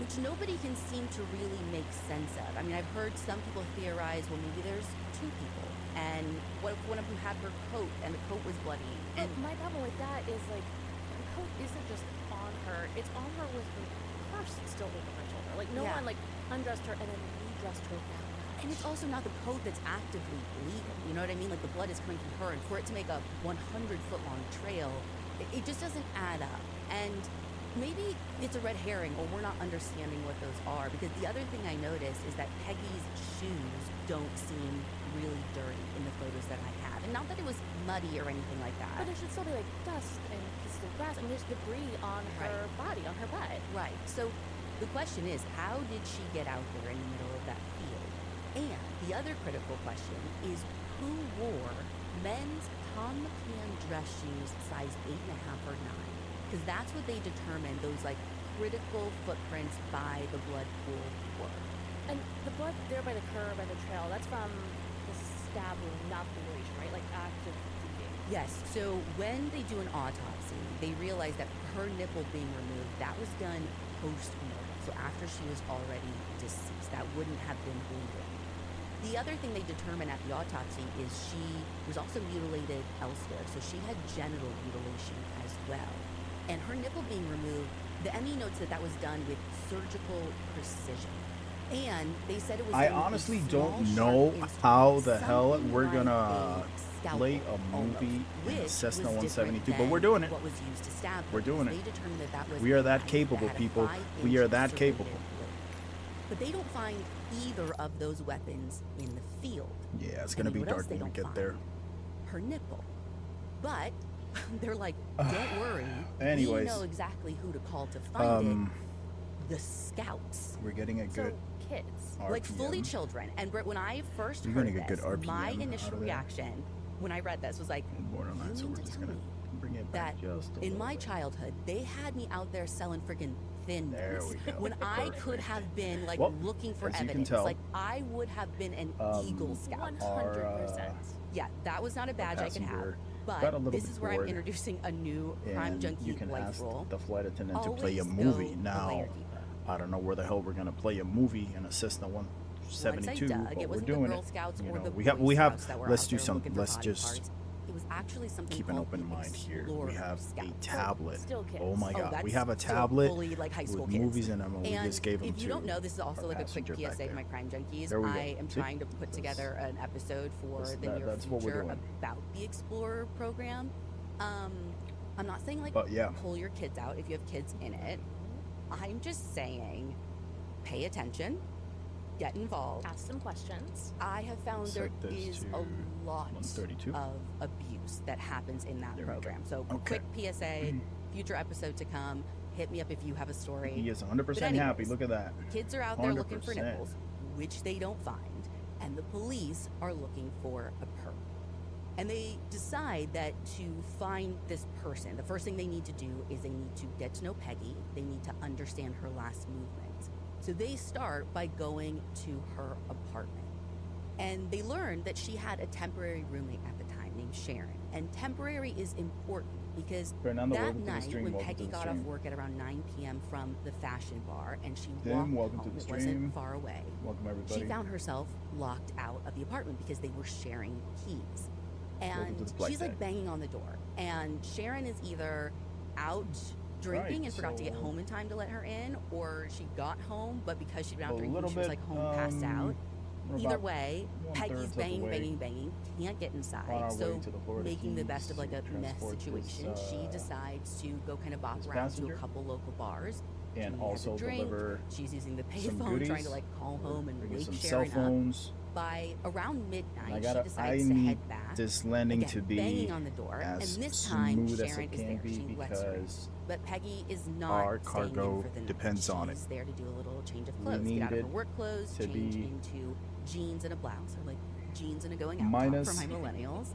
which nobody can seem to really make sense of. I mean, I've heard some people theorize, well, maybe there's two people, and what if one of them had her coat and the coat was bloody? And my problem with that is like, the coat isn't just on her; it's on her with her purse still over her shoulder. Like no Yeah. one like undressed her and then redressed her around her. And it's also not the coat that's actively bleeding. You know what I mean? Like the blood is coming from her, and for it to make a 100-foot-long trail, it just doesn't add up. And maybe it's a red herring, or we're not understanding what those are. Because the other thing I noticed is that Peggy's shoes don't seem really dirty in the photos that I have. And not that it was muddy or anything like that. But there should still be like dust and pieces of grass. I mean, there's debris on her body, on her butt. Right. So the question is, how did she get out there in the middle of that field? And the other critical question is, who wore men's Tom McCann dress shoes size 8.5 or 9? Because that's what they determined those like critical footprints by the blood pool were. And the blood there by the curb and the trail, that's from the stab wound, not the mutilation, right? Like active bleeding. Yes, so when they do an autopsy, they realize that her nipple being removed, that was done post-mortem. So after she was already deceased, that wouldn't have been bleeding. The other thing they determine at the autopsy is she was also mutilated elsewhere. So she had genital mutilation as well. And her nipple being removed, the ME notes that that was done with surgical precision. And they said it was. I honestly don't know how the hell we're gonna play a movie in a Cessna 172, but we're doing it. What was used to stab we're doing they it. Determined that that was we are that capable, people. We are that capable. But they don't find either of those weapons in the field. Yeah, it's gonna be dark when we get there. Her nipple. But they're like, don't worry. Anyways, we know exactly who to call to find it. The Scouts. We're getting a good kids. RPM. Like fully children. And Britt, when I first You're heard gonna get this, good RPM my out initial of that. reaction when I read this was like, More than that, so you we're mean just to gonna tell me bring it that back just a in little my bit. childhood, they had me out there selling friggin' thin There mints we go. when I could Perfect. have been like Well, looking for as you can evidence. tell, Like I would have been an Eagle Scout. 100%. Yeah, that was not a badge I could have. passenger got a But little this bit is where I'm bored, introducing a new crime and junkie you can life ask rule. the flight attendant to play a Always movie. go a Now, layer deeper. I don't know where the hell we're gonna play a movie in a Cessna 172, Once I dug, but it we're wasn't doing the Girl it. Scouts You or know, the we Boy have. Scouts that were Let's out do there some. looking for Let's body just parts. It was actually something keep an called open the mind here. We Explorer have Scouts. a tablet. Still kids. Oh my Oh, god, we that's have a still tablet fully, like, high school with kids. movies in them, and we And just gave them if you to don't know, this is also our like a quick passenger back PSA to there. my crime junkies. There we go. I am See? trying to put together an episode for the near that's what we're future doing. about the Explorer program. I'm not saying like But yeah. pull your kids out if you have kids in it. I'm just saying pay attention, get involved. Ask some questions. I have found there Set this is to a lot 132. of abuse that happens in that There we go. program. So Okay. quick PSA, future episode to come. Hit me up if you have a story. He is 100% But happy. anyways, Look at that. Kids are out there looking for 100%. nipples, which they don't find, and the police are looking for a perp. And they decide that to find this person, the first thing they need to do is they need to get to know Peggy. They need to understand her last movements. So they start by going to her apartment. And they learn that she had a temporary roommate at the time named Sharon. And temporary is important because Fernando, that welcome to the night stream, when welcome Peggy to the got off stream. work at around 9 p.m. from the fashion bar and she Tim, walked welcome to home, the it stream. wasn't far away. Welcome everybody. She found herself locked out of the apartment because they were sharing keys. Welcome And to the flight she's like deck. banging on the door. And Sharon is either out drinking Right, and forgot to get so- home in time to let her in, or she got home, but because she'd been out A drinking, little she was bit, like home passed out. we're Either about way, 1/3 Peggy's of the banging, way banging, can't get on inside. our So, way to the Florida making the Keys best of like a to mess transport situation, this, she decides to go kind of bop this around to passenger. a couple local bars. and She has also a drink. deliver She's using the some payphone, goodies. trying to like call home and bring in wake some cell Sharon up. phones. By around And midnight, I she decides to need head back. this landing Again, to be banging on the door, as and this time smooth as Sharon it is can there. be She lets her in. because But Peggy is not our staying in cargo for the night. depends on it. She's there to do a little change of We clothes, get out of her needed work clothes, to change be into jeans and a blouse, or like jeans and a going out minus- top for my millennials.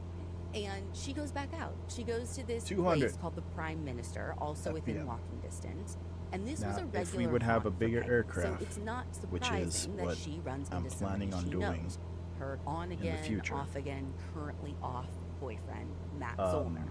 And she goes back out. She goes to this 200 place called the Prime Minister, also within FPM. walking distance. And this was Now, a if regular we would have a haunt for bigger Peggy. aircraft, so it's not which surprising is that what she runs I'm into planning somebody on she doing knows. Her on the again, future. off again, currently off boyfriend, Matt Um, Zollner.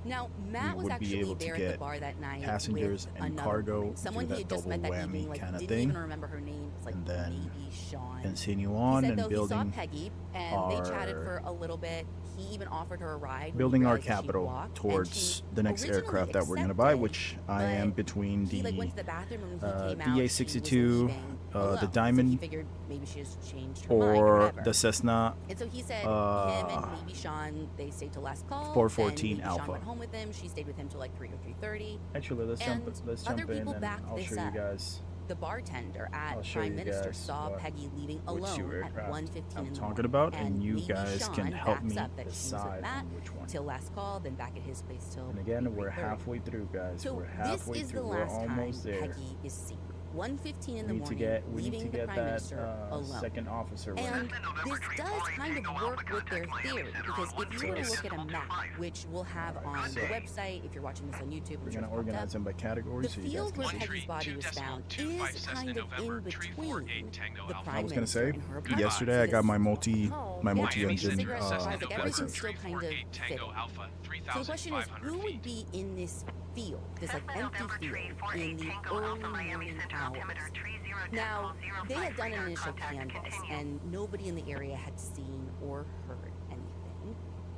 Now, Matt was would be actually able to there at the get bar that night passengers with and another cargo woman. to Someone do he that had just met double that evening, whammy like kinda didn't thing, even remember her name. It's like and then maybe Sean. continue He on said and though he saw building Peggy and they chatted our- for a little bit. He even offered her a ride. when he building our realized that she capital walked, and towards she the next originally aircraft that we're going to buy, accepted, which I am but between he like the went to the bathroom and when he came out, she was VA-62, leaving the alone. So he Diamond, figured maybe she just changed her mind or or whatever. the Cessna And so he said him and maybe Sean, they stayed till last call. 414 then maybe Alpha. Sean went home with him. She stayed with him till like 3 or 3:30. Actually, let's And jump other in people and backed I'll this show you up. guys. The bartender I'll at show Prime you Minister guys saw what- Peggy leaving which two alone at aircraft 1:15 I'm in the talking morning. about, and you maybe guys Sean can help backs me up that she was with decide Matt on which one. till last call, then back at his place till And again, we're 3:30. halfway through, guys. So We're this halfway is through. the We're last time almost there. Peggy is seen. 1:15 in the We need to morning, get we need leaving to the get Prime that Minister alone. second officer ready. And this does kind of work with their theory, because if you were to look at a map, which we'll have on the website, if you're watching this on YouTube, We're I'm sure gonna it's popped organize up, them by category the so you guys field can where see. Peggy's body was found is 2.25 kind of in November, tree between 48 Tango the Alpha. Prime I was gonna Minister say, and her apartment. yesterday I So got this my multi Miami engine City Cigarette Supplies, like November, everything's license. still kind of 348 Tango fitting. Alpha, So the question is, 3,500 who would feet. be in this field, this like Cessna empty November field, tree in 48 the Tango early Alpha Miami morning Center hours? altimeter 30 Now, they had done an radar initial contact canvass, continue. and nobody in the area had seen or heard anything.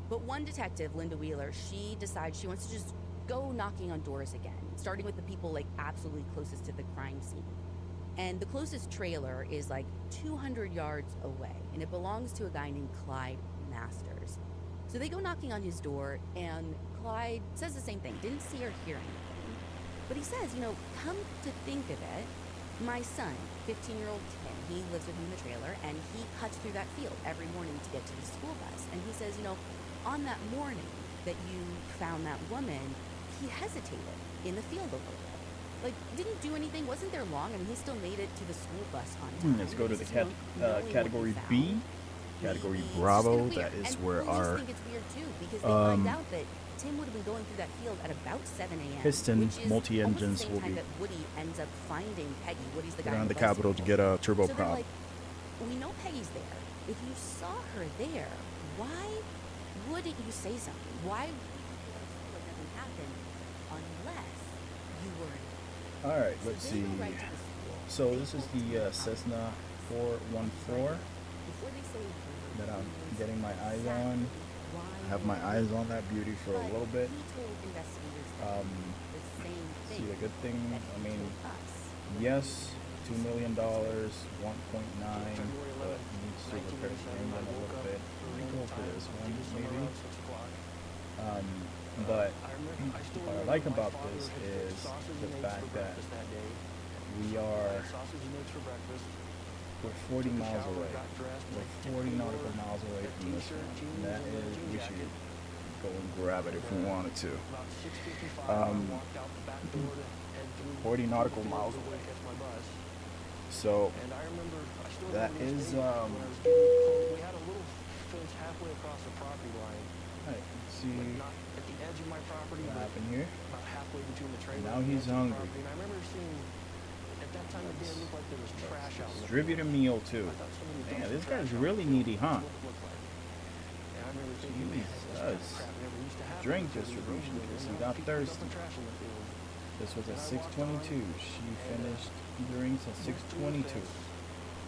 But one detective, Linda Wheeler, she decides she wants to just go knocking on doors again, starting with the people like absolutely closest to the crime scene. And the closest trailer is like 200 yards away, and it belongs to a guy named Clyde Masters. So they go knocking on his door, and Clyde says the same thing, didn't see or hear anything. But he says, come to think of it, my son, 15-year-old Tim, he lives with him in the trailer, and he cuts through that field every morning to get to the school bus. And he says, on that morning that you found that woman, he hesitated in the field a little bit. Like, didn't do anything, wasn't there long. I mean, he still made it to the school bus on time. Let's go to the This is, knowing what he category found. B. Category Maybe it's just Bravo, kinda weird. that is And where police our think it's weird too, because they find out that Tim would have been going through that field at about 7 a.m. piston which is multi-engines almost the same will time be that Woody ends up finding Peggy. Woody's the guy around on the the Capitol to bicycle. get a So they're turboprop. like, we know Peggy's there. If you saw her there, why wouldn't you say something? Why would it doesn't happen unless you were there? All right, So let's they see. go right to the school. So this is the Cessna 414 Before they say that I'm getting my eyes on. I have my eyes on that beauty for a little bit. He told investigators the same thing. See the good thing. that I he mean, told us. yes, $2 million, 1.9, but needs to repair the engine a little bit. Go for this one, maybe. But what I like about this is the fact that we're 40 miles away. We're 40 nautical miles away from this one. And that is, we should go and grab it if we wanted to. 40 nautical miles away. So that is we had a little fence halfway across the property line. Alright, let's see Not at the edge of my property, what but happened here. about halfway between the trailer Now and the he's edge of the hungry. property. And I remember seeing, at that time of day, it looked like there was trash out in the Distribute a meal too. I thought somebody dumped Man, some this trash guy's out really in the needy, field. huh? That's what it looked like. And I remember thinking, man, this kind of Jesus. crap never used to happen Drink because of the distribution, erosion because there, he you know, got people thirsty. dumping trash in the field. This was at 6:22. She finished drinks at 6:22.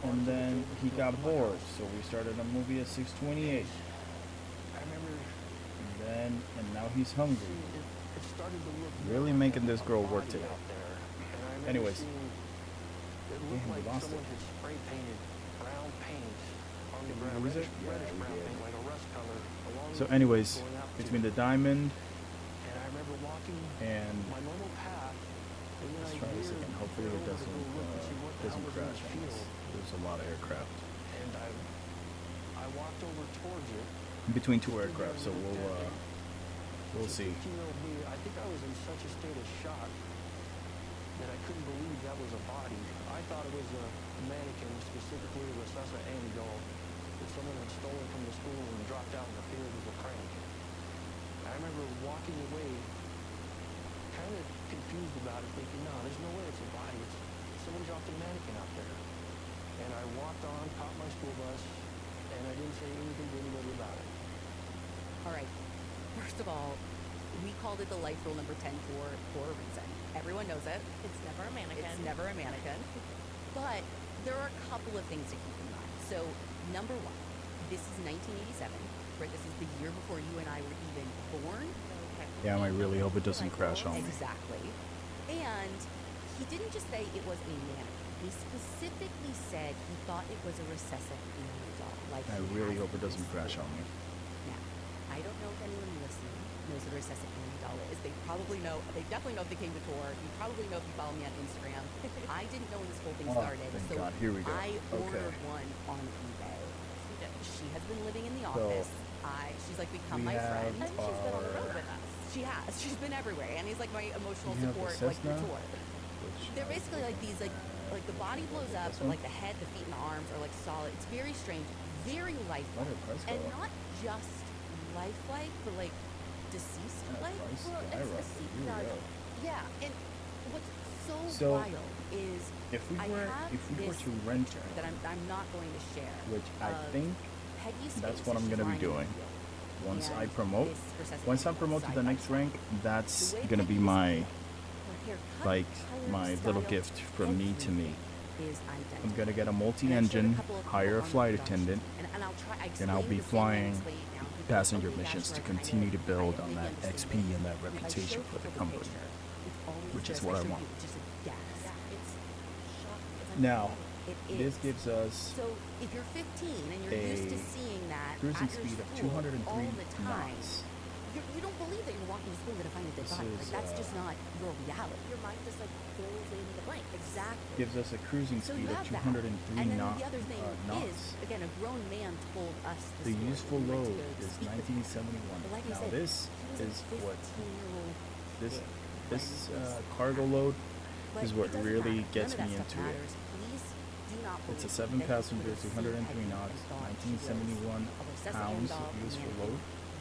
And then he got bored, so we started a movie at 6:28. I remember And now he's hungry. it started to look Really more making like this girl a work body today. out there. And I remember Anyways. seeing, it Yeah, looked we like lost someone it. had spray painted brown paint on the Did we ground, lose it? reddish, Yeah, reddish we brown did. paint, like a rust color. Along So the anyways, going out to between it. the diamond And I remember walking and my normal path, and then let's I try this veered again. Hopefully it over to doesn't go look and see what the hell was in crash this on us. field. There's a lot of aircraft And I walked over towards it. between two aircraft, so we'll see. 15-year-old me, I think I was in such a state of shock that I couldn't believe that was a body. I thought it was a mannequin, specifically a Rosessa Annie doll, that someone had stolen from the school and dropped out in the field as a prank. I remember walking away, kind of confused about it, thinking, no, there's no way it's a body. Someone dropped a mannequin out there. And I walked on, caught my school bus, and I didn't say anything to anybody about it. All right. First of all, we called it the life rule number 10 for a reason. Everyone knows it. It's never a mannequin. It's never a mannequin. But there are a couple of things to keep in mind. So, number one, this is 1987. Right? This is the year before you and I were even born. Okay. Damn, I really hope it doesn't crash on me. Exactly. And he didn't just say it was a mannequin. He specifically said he thought it was a recessive alien doll. Like I he really has hope it doesn't this crash doll. on me. Now, I don't know if anyone listening knows what a recessive alien doll is. They probably know. They definitely know if they came to tour. You probably know if you follow me on Instagram. I didn't know when this whole thing Oh, started. thank So God. Here we go. I Okay. ordered one on eBay. She has been living in the So, office. She's like become we my have friend. And she's been on the road our- with us. She has. She's been everywhere. And he's like my emotional You have the support, like the Cessna, tour. which They're I basically like these, like the body blows up, This but one? like the head, the feet, and the arms are like solid. It's very strange, very Why lifelike, did price go and up? not just lifelike, but like deceased like. Price Well, it's a skyrocketed. secret. Here we No, go. Yeah, and what's So, wild is If we I were have if we were this to rent picture that I'm not going to share. which I of think Peggy's that's face what as I'm she's gonna be lying in the doing. field, once I and promote this recessive once I alien promote to side the by next side. rank, that's The way gonna be Peggy's my her hair cut, like color, my little style, gift from me to me. everything is identical. I'm gonna get a And I showed multi-engine, couple of people hire a on flight the production, attendant, and I'll try, I and I'll explained be this then, I flying explain it now. People passenger don't missions to bachelor, continue to build I on think that they XP understand and that If I reputation show for the people company, picture, it's always which is just what I show want. you just a gas. Yeah, it's shocking. It's Now, It this is. gives us So if you're 15 and you're used to a seeing that cruising at your speed of school 203 all the time, knots. you don't believe that you're walking to school and gonna find a dead This body. is, Like that's just not your reality. your mind just like fills in the blank. Exactly. Gives us a cruising So speed you of have that. 203 And then knots. the other thing is, again, a grown man told us The story. useful We went to load go is speak with him. 1971. But like I Now said, this he was is a what 15-year-old this kid this when this cargo load But is what it doesn't really matter. gets None of me that stuff into it. matters. Please do not It's a believe 7 that you passenger, could have seen 203 Peggy knots, and thought she was 1971 a recessive pounds doll, of useful mannequin, load.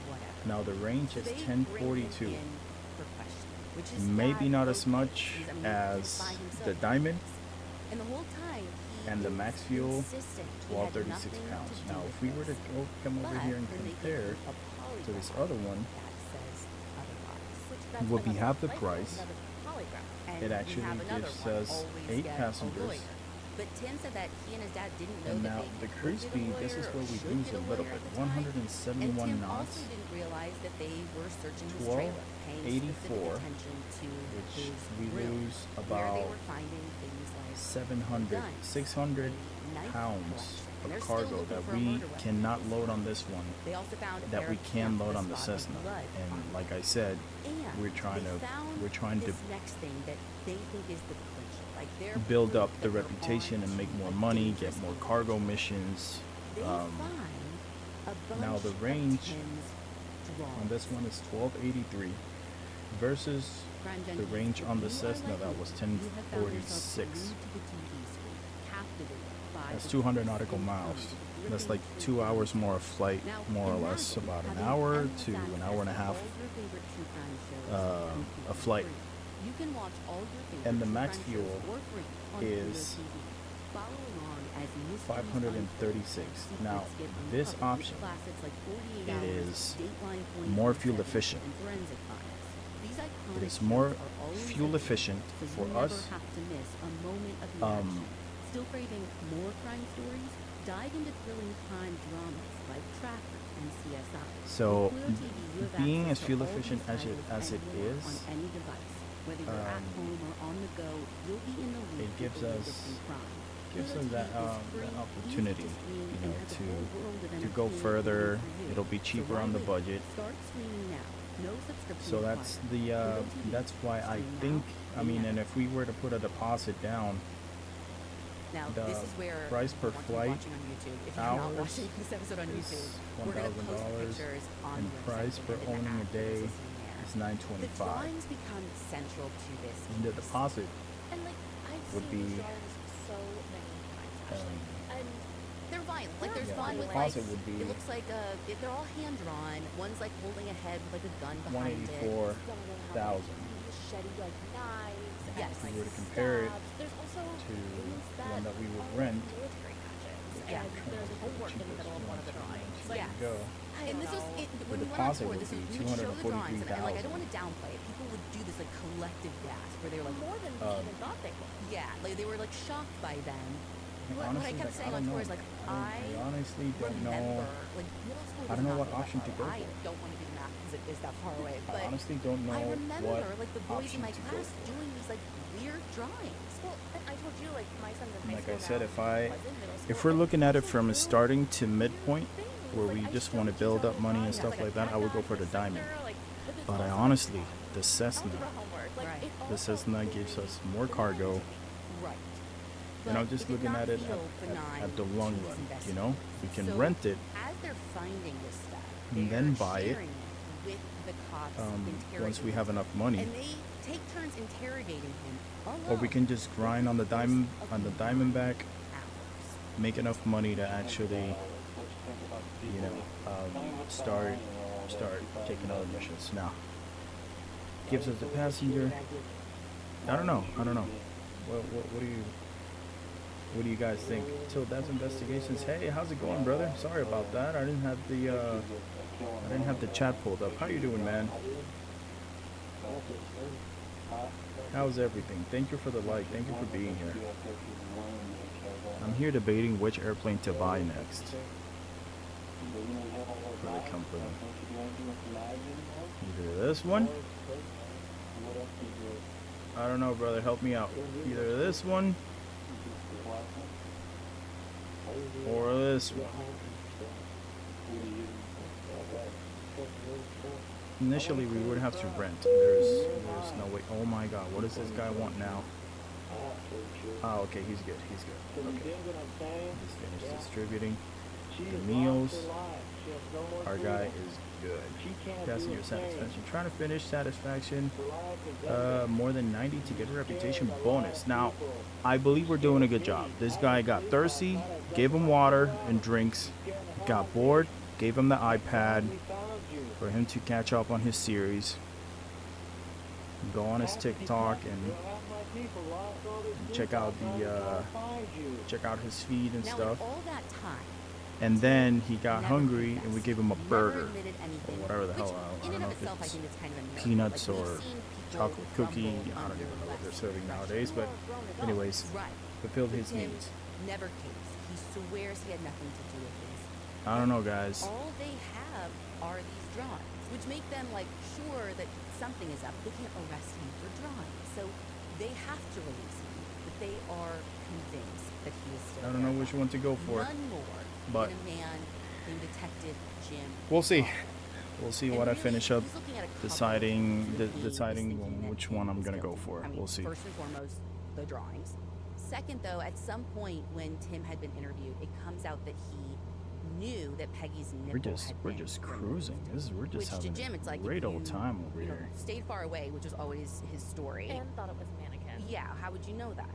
whatever. Now the range So is they bring him 1042. in for questioning, which is Maybe not as okay. much He's- I mean, he as can find himself the in Diamond this. And the whole time he and the is Max Fuel insistent he had 1236 nothing pounds. to do Now with if we were to this. come over But here and when they give compare you a to this polygraph, other one, that says otherwise. Which that's would be another half the life price. another polygraph. And It we actually have another gives one, us always 8 get a passengers. lawyer. But Tim said that he and his dad didn't know and that now they the could cruise get a speed, this lawyer is or where we should lose get a little lawyer bit. at the time. And 171 Tim knots, also didn't realize that they were searching his 12, trailer, paying specific 84, attention to which his we room, lose where they about were finding things like 700, guns, 600 a knife pounds collection. And of they're still cargo looking that for a we murder weapon. cannot load on this one, They also found a that pair we of can pants load with on the spots of Cessna. blood And on them. like I said, And we're trying they to found we're trying to this next thing that they think is the clincher. Like they're build proof up the that they're reputation on and make to more a money, get dangerous more mission. cargo missions. They Um, find a bunch now the of range Tim's on this one is 1283 versus Crime the Junkies, range if on the you are Cessna like that me, was you have found yourself 1046. glued to the TV screen, captivated by That's the 200 twists nautical and miles. turns, That's gripping like 2 hours truth. more of flight, Now, more or less, imagine about an having hour endless to an hour and a access half. to all your favorite true crime shows a completely flight. free. You can watch all your favorite And the true Max crime Fuel shows for free on is Pluto TV. Follow along as mysteries 536. unfold, Now, secrets get this uncovered, option classics like 48 is Hours, Dateline more 24/7, fuel efficient. and Forensic Files. These iconic It is shows more are always fuel on efficient demand, so for you us. never have to miss a moment of the Um, action. Still craving more crime stories? Dive into thrilling crime dramas like Tracker and CSI. So, With Pluto TV, you have being access as to fuel all efficient these as it titles and more is, on any device. Whether you're at home or on the go, you'll be in the loop it gives with the us- latest in crime. gives Pluto us that, TV is that free, easy opportunity, to stream, you and know, has a whole world of to go entertainment further. waiting for you. It'll be So cheaper why on the wait? budget. Start streaming now. No subscription So that's required. the Pluto TV. that's why I Stream think now, I mean, pay and now. if we were to put a deposit down, Now, the this is where price per I want you flight, watching on YouTube. If you're not hours watching this episode on is YouTube, we're going to post $1,000 pictures on and the website. price We're for gonna owning a add day photos in there. is The 925. drawings become central to this And the case. deposit And like I've would seen these be, drawings so many times actually. And They're violent. Like there's yeah, one the with like deposit would be it looks like they're all hand drawn. One's like holding a head with like a gun behind it. 184,000. some of them have like machete like knives Yes. and If like we were to compare it stabs. There's also to things the one that we would are rent, military gadgets. Yeah. and there's like homework in the middle of one of the drawings. Like, Yes. Go. And this was when we went on deposit tour. would This was, be we would show the drawings, and like I don't $243,000. want to downplay it. People would do this like collective gasp where they were like, more than we even thought they would. yeah, like they were like shocked by them. What I Honestly, kept like, saying I on don't tour know. is like I honestly don't remember know. like middle school. I don't was know not what that option far. to go I for. don't want to do the math because it is that far away. I But honestly don't know I remember what like the boys option in my to go class for. doing these like weird drawings. Well, and I told you, like, my son's in high Like school I said, now. if I Was in middle if school, we're and looking at it he's from doing starting to weird midpoint, things. where Like, we I just showed want to you build some up of the money and drawings, stuff like that, I would go for the diamond. But I honestly, the Cessna, Algebra homework, like, Right. it all the felt Cessna really gives us familiar more to cargo, me. Right. and I'm But just it did looking not at it feel benign at the to long these run. You investors. know, we can So rent it as they're finding this stuff, and they're then buy it sharing with the cops once we interrogating have him. enough money, And they take turns interrogating him alone. or we can just grind on the Diamondback, hours. make enough money to actually, start taking other missions. Now, gives us the passenger. I don't know. What do you guys think? Till Death Investigations. Hey, how's it going, brother? Sorry about that. I didn't have the chat pulled up. How you doing, man? How's everything? Thank you for the like. Thank you for being here. I'm here debating which airplane to buy next for the company. Either this one. I don't know, brother. Help me out. Either this one or this one. Initially, we would have to rent. There's no way. Oh my God, what does this guy want now? Oh, okay, he's good. Okay. He's finished distributing the meals. Our guy is good. Passenger satisfaction. Trying to finish satisfaction. More than 90 to get a reputation bonus. Now, I believe we're doing a good job. This guy got thirsty, gave him water and drinks, got bored, gave him the iPad for him to catch up on his series, go on his TikTok and check out his feed and Now, stuff. in all that time, And then he got never hungry and we confessed, gave him a never burger admitted anything, or whatever the which hell. I in don't and know of if itself, I it's think it's kind of a miracle. peanuts Like, we've or seen people chocolate cookie. crumble I don't even know what under they're serving less nowadays, but anyways, Right. fulfilled But his Tim needs. never case. He swears he had nothing to do with this. I don't know, guys. All they have are these drawings, which make them like sure that something is up. They can't arrest him for drawings, so they have to release him. But they are convinced that he is still. I don't know there. which one to go for, None more but than a man named Detective Jim. we'll see. Crawford. We'll see And what I really, finish up he's looking at a couple deciding things that he was thinking that which he one I'm was gonna go guilty. for. I mean, We'll see. First and foremost, the drawings. Second, though, at some point when Tim had been interviewed, it comes out that he knew that Peggy's nipple We're had just been cruising. We're just which to having Jim, it's a like great if old you, time over you know, here. stayed far away, which was always his story. And thought it was a mannequin. Yeah, how would you know that?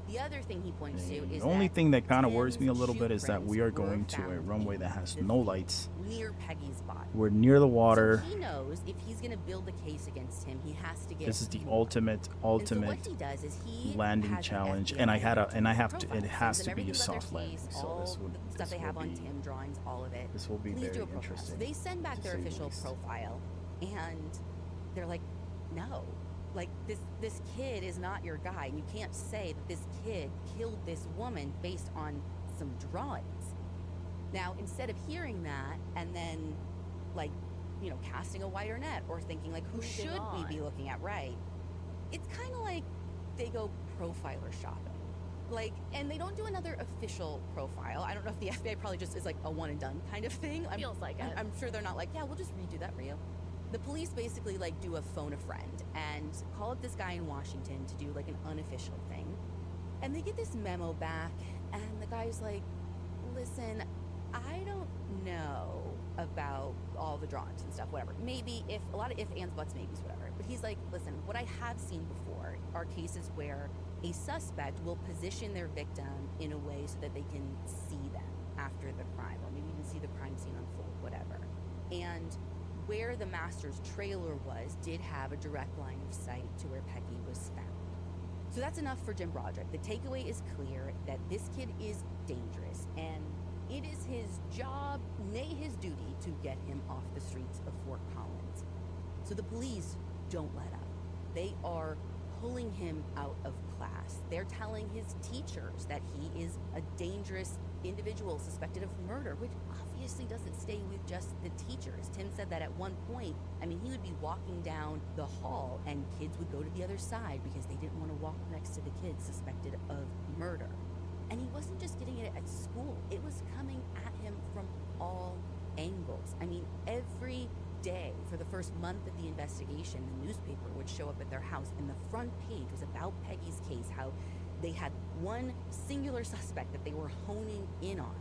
The other thing he points to The is only that thing that kind of worries me a Tim's little shoe bit is that we prints are going were to a found runway in that has the no field lights. near Peggy's body. We're near the water. So he knows if he's going to build a case against him, he has to get. This is the more. ultimate And so what he does is he landing has an challenge, FBI and I have agent to. It profile, has sends to him be a everything about soft their landing. case, So all this would the stuff this they have will on be Tim, drawings, all of it. this will be Please very do a profile. interesting. So they send back to their say the official least. profile, and they're like, no, like this kid is not your guy, and you can't say that this kid killed this woman based on some drawings. Now, instead of hearing that and then, like, you know, casting a wider net or thinking like, who Moving should we on. be looking at? Right. It's kind of like they go profiler shopping. Like, and they don't do another official profile. I don't know if the FBI probably just is like a one and done kind of thing. Feels like it. I'm sure they're not like, yeah, we'll just redo that for you. The police basically like do a phone a friend and call up this guy in Washington to do like an unofficial thing. And they get this memo back, and the guy's like, listen, I don't know about all the drawings and stuff, whatever. Maybe if a lot of if, ands, buts, maybes, whatever. But he's like, listen, what I have seen before are cases where a suspect will position their victim in a way so that they can see them after the crime, or maybe even see the crime scene unfold, whatever. And where the master's trailer was did have a direct line of sight to where Peggy was found. So that's enough for Jim Broderick. The takeaway is clear that this kid is dangerous, and it is his job, nay his duty, to get him off the streets of Fort Collins. So the police don't let up. They are pulling him out of class. They're telling his teachers that he is a dangerous individual suspected of murder, which obviously doesn't stay with just the teachers. Tim said that at one point, he would be walking down the hall and kids would go to the other side because they didn't want to walk next to the kids suspected of murder. And he wasn't just getting it at school, it was coming at him from all angles. Every day for the first month of the investigation, the newspaper would show up at their house and the front page was about Peggy's case, how they had one singular suspect that they were honing in on.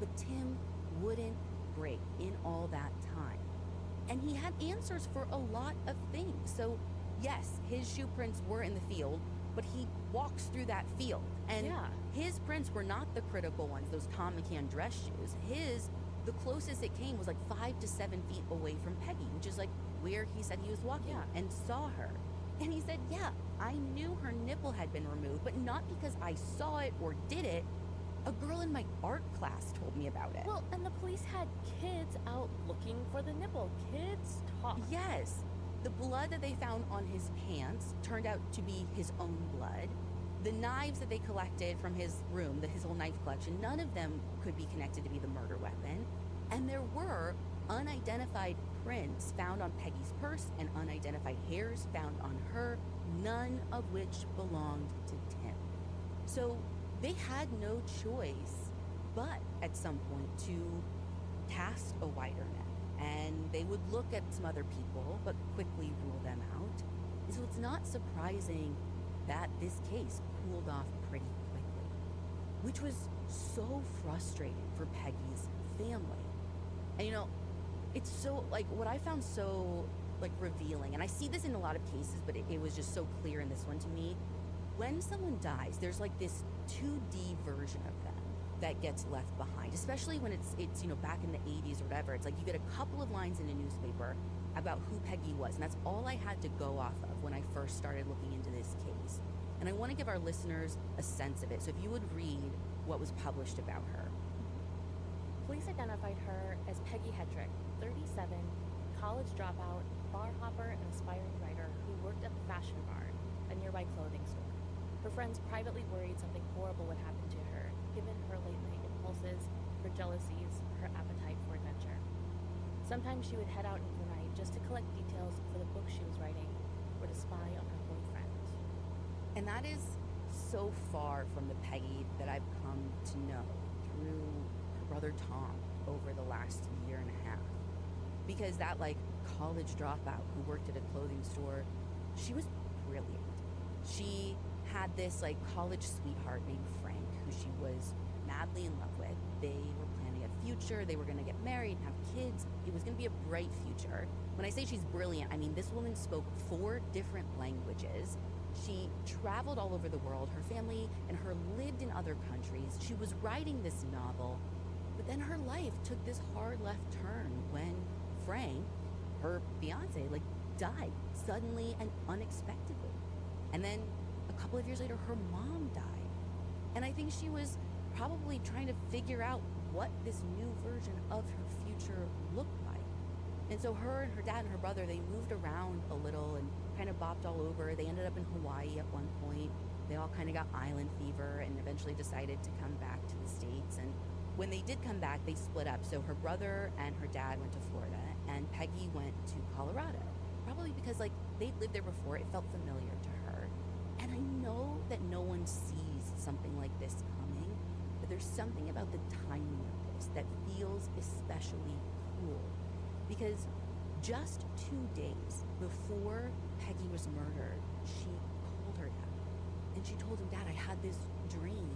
But Tim wouldn't break in all that time. And he had answers for a lot of things. So yes, his shoe prints were in the field, but he walks through that field. And his prints were not the critical ones, those Tom McCann dress shoes. The closest it came was like 5 to 7 feet away from Peggy, which is like where he said he was walking and saw her. And he said, I knew her nipple had been removed, but not because I saw it or did it. A girl in my art class told me about it. Well, and the police had kids out looking for the nipple. Kids talk. Yes. The blood that they found on his pants turned out to be his own blood. The knives that they collected from his room, his whole knife collection, none of them could be connected to be the murder weapon. And there were unidentified prints found on Peggy's purse and unidentified hairs found on her, none of which belonged to Tim. So they had no choice but at some point to cast a wider net. And they would look at some other people, but quickly rule them out. So it's not surprising that this case cooled off pretty quickly, which was so frustrating for Peggy's family. And it's so, what I found so, revealing, and I see this in a lot of cases, but it was just so clear in this one to me. When someone dies, there's this 2D version of them that gets left behind, especially when it's back in the 80s or whatever. It's like you get a couple of lines in a newspaper about who Peggy was, and that's all I had to go off of when I first started looking into this case. And I want to give our listeners a sense of it. So if you would read what was published about her. Police identified her as Peggy Hedrick, 37, college dropout, bar hopper, and aspiring writer who worked at the Fashion Barn, a nearby clothing store. Her friends privately worried something horrible would happen to her, given her late-night impulses, her jealousies, her appetite for adventure. Sometimes she would head out into the night just to collect details for the book she was writing, or to spy on her boyfriend. And that is so far from the Peggy that I've come to know through her brother Tom over the last year and a half. Because that college dropout who worked at a clothing store, she was brilliant. She had this college sweetheart named Frank who she was madly in love with. They were planning a future, they were going to get married and have kids. It was going to be a bright future. When I say she's brilliant, I mean this woman spoke 4 different languages. She traveled all over the world. Her family and her lived in other countries. She was writing this novel, but then her life took this hard left turn when Frank, her fiance, died suddenly and unexpectedly. And then a couple of years later, her mom died. And I think she was probably trying to figure out what this new version of her future looked like. And so her and her dad and her brother, they moved around a little and kind of bopped all over. They ended up in Hawaii at one point. They all kind of got island fever and eventually decided to come back to the States. And when they did come back, they split up. So her brother and her dad went to Florida and Peggy went to Colorado. Probably because they'd lived there before, it felt familiar to her. And I know that no one sees something like this coming, but there's something about the timing of this that feels especially cool. Because just 2 days before Peggy was murdered, she called her dad. And she told him, Dad, I had this dream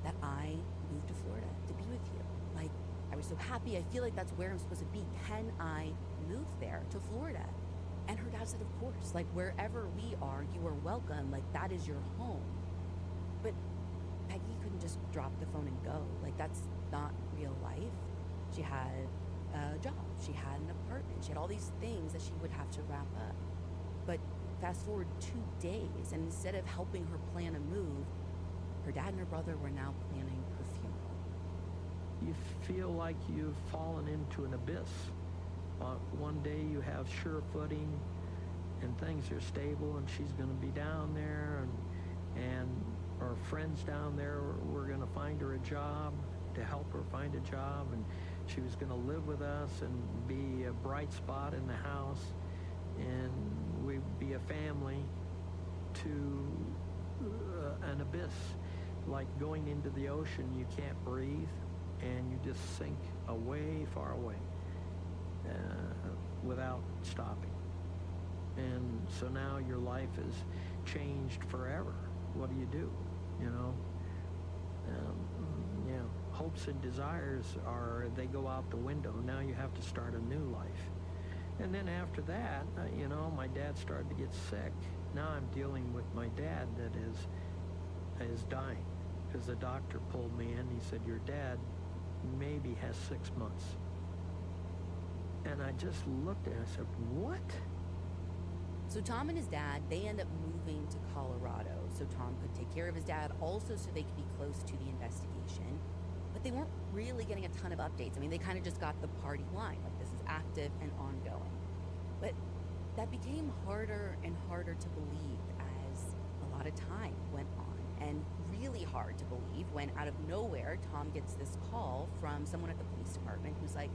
that I moved to Florida to be with you. I was so happy. I feel like that's where I'm supposed to be. Can I move there to Florida? And her dad said, of course. Wherever we are, you are welcome. That is your home. But Peggy couldn't just drop the phone and go. That's not real life. She had a job. She had an apartment. She had all these things that she would have to wrap up. But Fast forward 2 days, and instead of helping her plan a move, her dad and her brother were now planning her funeral. You feel like you've fallen into an abyss. One day you have sure footing and things are stable and she's going to be down there and our friends down there were going to find her a job, to help her find a job, and she was going to live with us and be a bright spot in the house, and we'd be a family, to an abyss, like going into the ocean. You can't breathe and you just sink away, far away, without stopping. And so now your life is changed forever. What do you do? You know, hopes and desires they go out the window. Now you have to start a new life. And then after that, my dad started to get sick. Now I'm dealing with my dad that is dying, because the doctor pulled me in. He said, your dad maybe has 6 months. And I just looked at it and I said, what? So Tom and his dad, they end up moving to Colorado so Tom could take care of his dad, also so they could be close to the investigation. But they weren't really getting a ton of updates. I mean, they kind of just got the party line, like this is active and ongoing. But that became harder and harder to believe as a lot of time went on, and really hard to believe when out of nowhere Tom gets this call from someone at the police department who's like,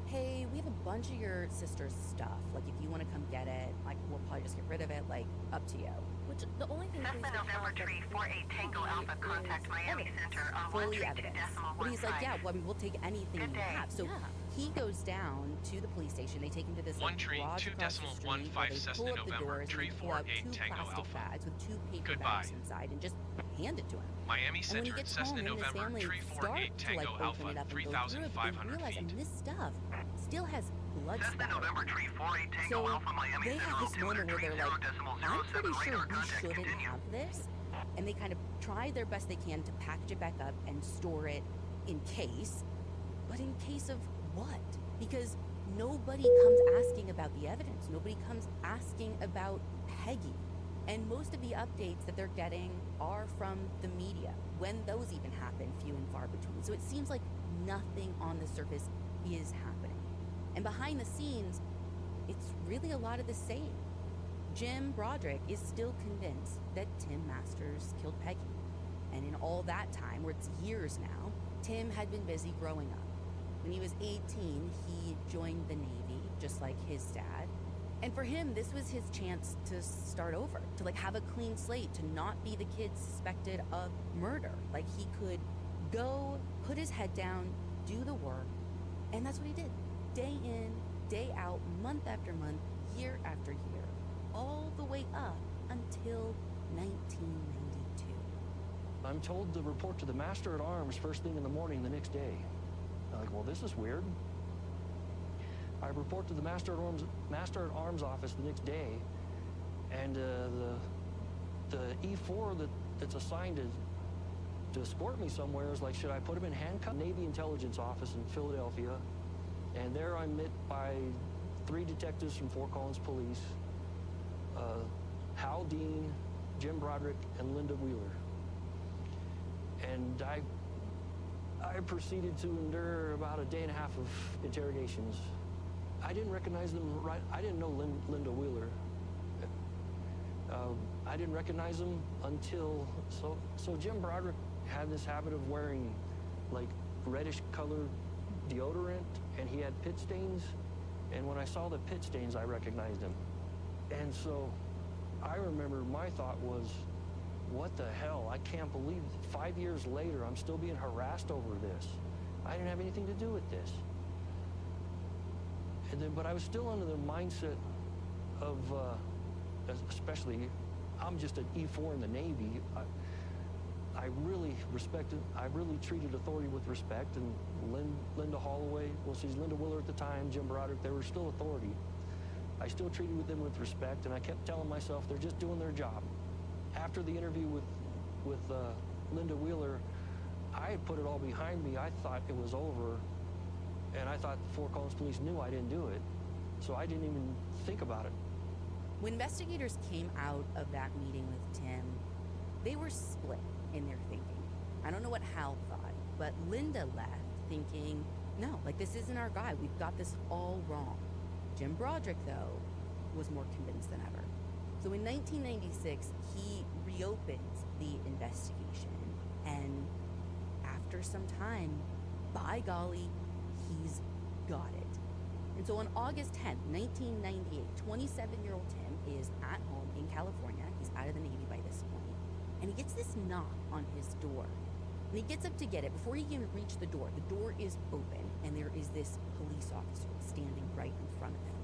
hey, we have a bunch of your sister's stuff. Like, if you want to come get it, like, we'll probably just get rid of it. Like, up to you. Which, the only thing Cessna November Tree 48 Tango Alpha, contact Miami Center on fully 132 evidence. decimal But he's like, yeah, well, I mean, we'll take anything Good you day. have. So he goes down to the police station. They take him to this One like, tree, garage 2 across the decimal street 15 where they Cessna pull up the November, doors and tree they pull out 48 2 Tango plastic Alpha. bags with 2 paper Goodbye. bags inside and just hand it to him. Miami And when he Center, gets Cessna home, him and his November, family tree start 48 to Tango like open Alpha, it up and go through it, but they 3,500 realize, feet. and this stuff still has blood Cessna spatter. November Tree 48 Tango So Alpha, Miami they Center have this moment where they're like, I'm pretty sure radar we contact shouldn't continue. have this. And they kind of try their best they can to package it back up and store it in case. But in case of what? Because nobody comes asking about the evidence. Nobody comes asking about Peggy. And most of the updates that they're getting are from the media, when those even happen, few and far between. So it seems like nothing on the surface is happening. And behind the scenes, it's really a lot of the same. Jim Broderick is still convinced that Tim Masters killed Peggy. And in all that time, where it's years now, Tim had been busy growing up. When he was 18, he joined the Navy, just like his dad. And for him, this was his chance to start over, to like have a clean slate, to not be the kid suspected of murder. Like he could go, put his head down, do the work, and that's what he did. Day in, day out, month after month, year after year, all the way up until 1992. I'm told to report to the Master at Arms first thing in the morning the next day. I'm like, well, this is weird. I report to the Master at Arms office the next day, and the E4 that's assigned to escort me somewhere is like, should I put him in handcuffs? Navy Intelligence Office in Philadelphia, and there I'm met by 3 detectives from Fort Collins Police, Hal Dean, Jim Broderick, and Linda Wheeler. And I proceeded to endure about a day and a half of interrogations. I didn't recognize them right. I didn't know Linda Wheeler. I didn't recognize them until, so Jim Broderick had this habit of wearing like reddish colored deodorant, and he had pit stains. And when I saw the pit stains, I recognized him. And so I remember my thought was, what the hell? I can't believe 5 years later, I'm still being harassed over this. I didn't have anything to do with this. And then, but I was still under the mindset of, especially, I'm just an E4 in the Navy. I really respected, I really treated authority with respect, and Linda Holloway, well, she's Linda Wheeler at the time, Jim Broderick, they were still authority. I still treated them with respect, and I kept telling myself they're just doing their job. After the interview with Linda Wheeler, I had put it all behind me. I thought it was over, and I thought Fort Collins Police knew I didn't do it, so I didn't even think about it. When investigators came out of that meeting with Tim, they were split in their thinking. I don't know what Hal thought, but Linda left thinking, no, like this isn't our guy. We've got this all wrong. Jim Broderick, though, was more convinced than ever. So in 1996, he reopens the investigation, and after some time, by golly, he's got it. And so on August 10th, 1998, 27-year-old Tim is at home in California. He's out of the Navy by this point, and he gets this knock on his door. And he gets up to get it. Before he can reach the door is open, and there is this police officer standing right in front of him.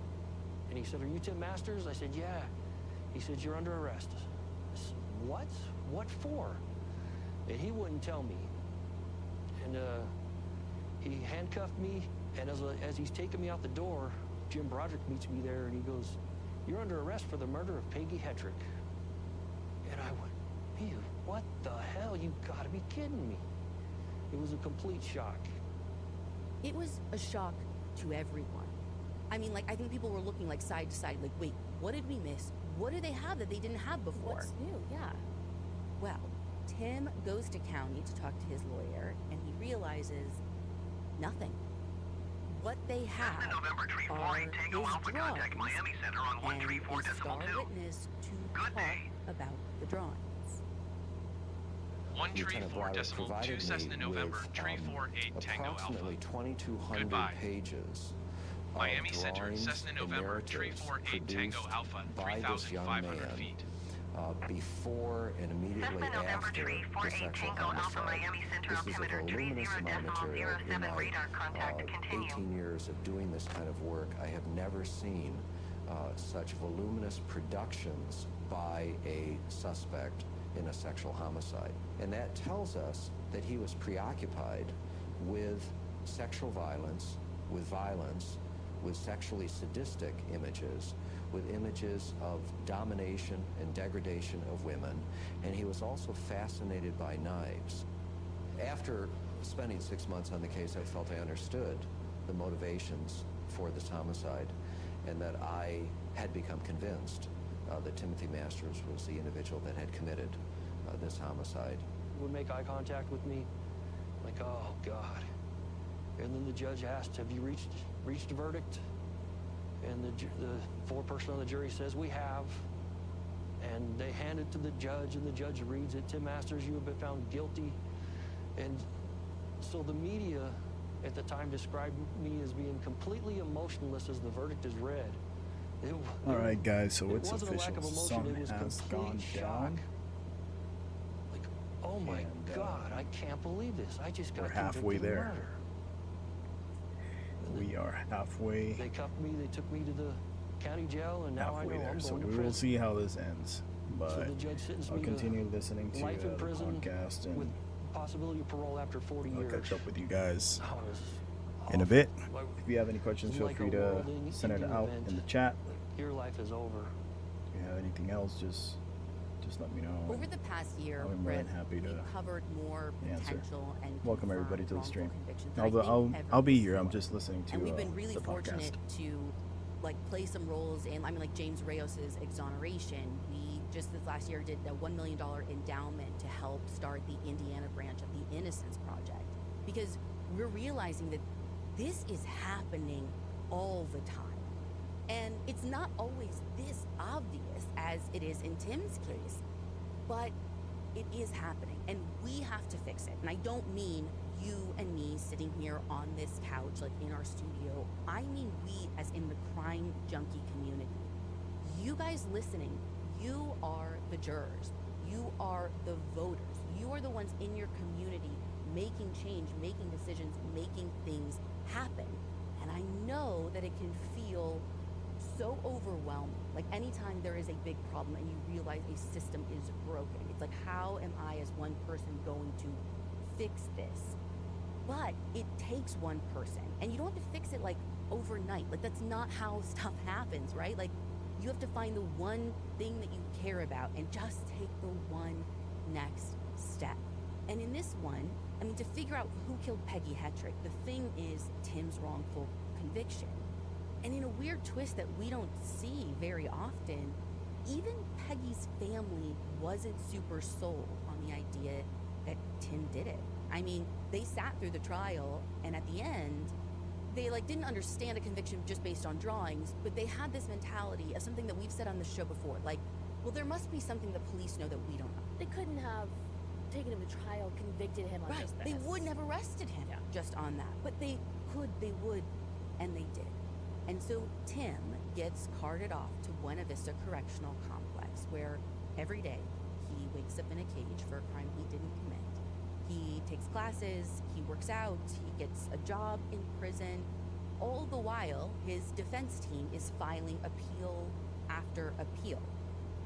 And he said, "Are you Tim Masters?" I said, "Yeah." He said, "You're under arrest." I said, "What? What for?" And he wouldn't tell me. And he handcuffed me, and as he's taking me out the door, Jim Broderick meets me there, and he goes, "You're under arrest for the murder of Peggy Hetrick." And I went, "You, what the hell? You gotta be kidding me." It was a complete shock. It was a shock to everyone. I mean, like, I think people were looking like side to side, like, wait, what did we miss? What do they have that they didn't have before? What's new? Yeah. Well, Tim goes to county to talk to his lawyer, and he realizes nothing. What they have Cessna November Tree are 48 Tango his Alpha contact drawings Miami Center on and a 134.2. star witness to Good talk day. about the drawings. One tree Lieutenant 4 Blauer decimal 2 provided Cessna me November with Tree 48 Tango Alpha. approximately 2,200 Goodbye. pages Miami of Center, drawings Cessna and November Tree narratives 48 Tango produced Alpha, by this young 3,500 man feet. before and immediately Cessna November after Tree the 48 sexual Tango Alpha homicide. Miami Center This is a altimeter voluminous amount of material. In 30.07 my radar contact continue. 18 years of doing this kind of work, I have never seen such voluminous productions by a suspect in a sexual homicide. And that tells us that he was preoccupied with sexual violence, with sexually sadistic images, with images of domination and degradation of women, and he was also fascinated by knives. After spending 6 months on the case, I felt I understood the motivations for this homicide, and that I had become convinced that Timothy Masters was the individual that had committed this homicide. He would make eye contact with me, like, oh God. And then the judge asked, "Have you reached a verdict?" And the foreperson on the jury says, "We have." And they hand it to the judge, and the judge reads it. "Tim Masters, you have been found guilty." And so the media at the time described me as being completely emotionless as the verdict is read. All right, guys, so it's wasn't a lack official. of emotion, Sun it was has complete gone shock. down. Oh my And, God, I can't believe this. I just got we're halfway convicted of there. murder. We are halfway They cuffed me, they took me to the county jail, and now I know there. I'm So going to we prison. will see how this ends. So the But judge sentenced I'll me continue to listening to life in the prison podcast, with and possibility of parole after 40 I'll years. catch up with you guys Oh, it was in a awful. bit. Like, If you have any questions, it's feel like free a to world-ending send it out event. in the chat. Your life is over. If you have anything else, just let me know. Over the past year, I'll be more than Brett, happy to we've covered more answer. potential and Welcome confirmed everybody to the wrongful stream. convictions than I I'll think ever be here. I'm before. just listening to And we've been really the fortunate podcast. to like play some roles in, I mean, like James Reyes's exoneration. We just this last year did a $1 million endowment to help start the Indiana branch of the Innocence Project, because we're realizing that this is happening all the time. And it's not always this obvious as it is in Tim's case, but it is happening, and we have to fix it. And I don't mean you and me sitting here on this couch, like in our studio. I mean we, as in the crime junkie community. You guys listening, you are the jurors. You are the voters. You are the ones in your community making change, making decisions, making things happen. And I know that it can feel so overwhelming. Like anytime there is a big problem and you realize a system is broken, it's like, how am I as one person going to fix this? But it takes one person, and you don't have to fix it like overnight. Like that's not how stuff happens, right? Like you have to find the one thing that you care about and just take the one next step. And in this one, I mean, to figure out who killed Peggy Hetrick, the thing is Tim's wrongful conviction. And in a weird twist that we don't see very often, even Peggy's family wasn't super sold on the idea that Tim did it. I mean, they sat through the trial, and at the end, they didn't understand a conviction just based on drawings, but they had this mentality of something that we've said on the show before, well, there must be something the police know that we don't know. They couldn't have taken him to trial, convicted him on just this. They wouldn't have arrested him just on that, but they could, they would, and they did. And so Tim gets carted off to Buena Vista Correctional Complex, where every day he wakes up in a cage for a crime he didn't commit. He takes classes, he works out, he gets a job in prison. All the while, his defense team is filing appeal after appeal.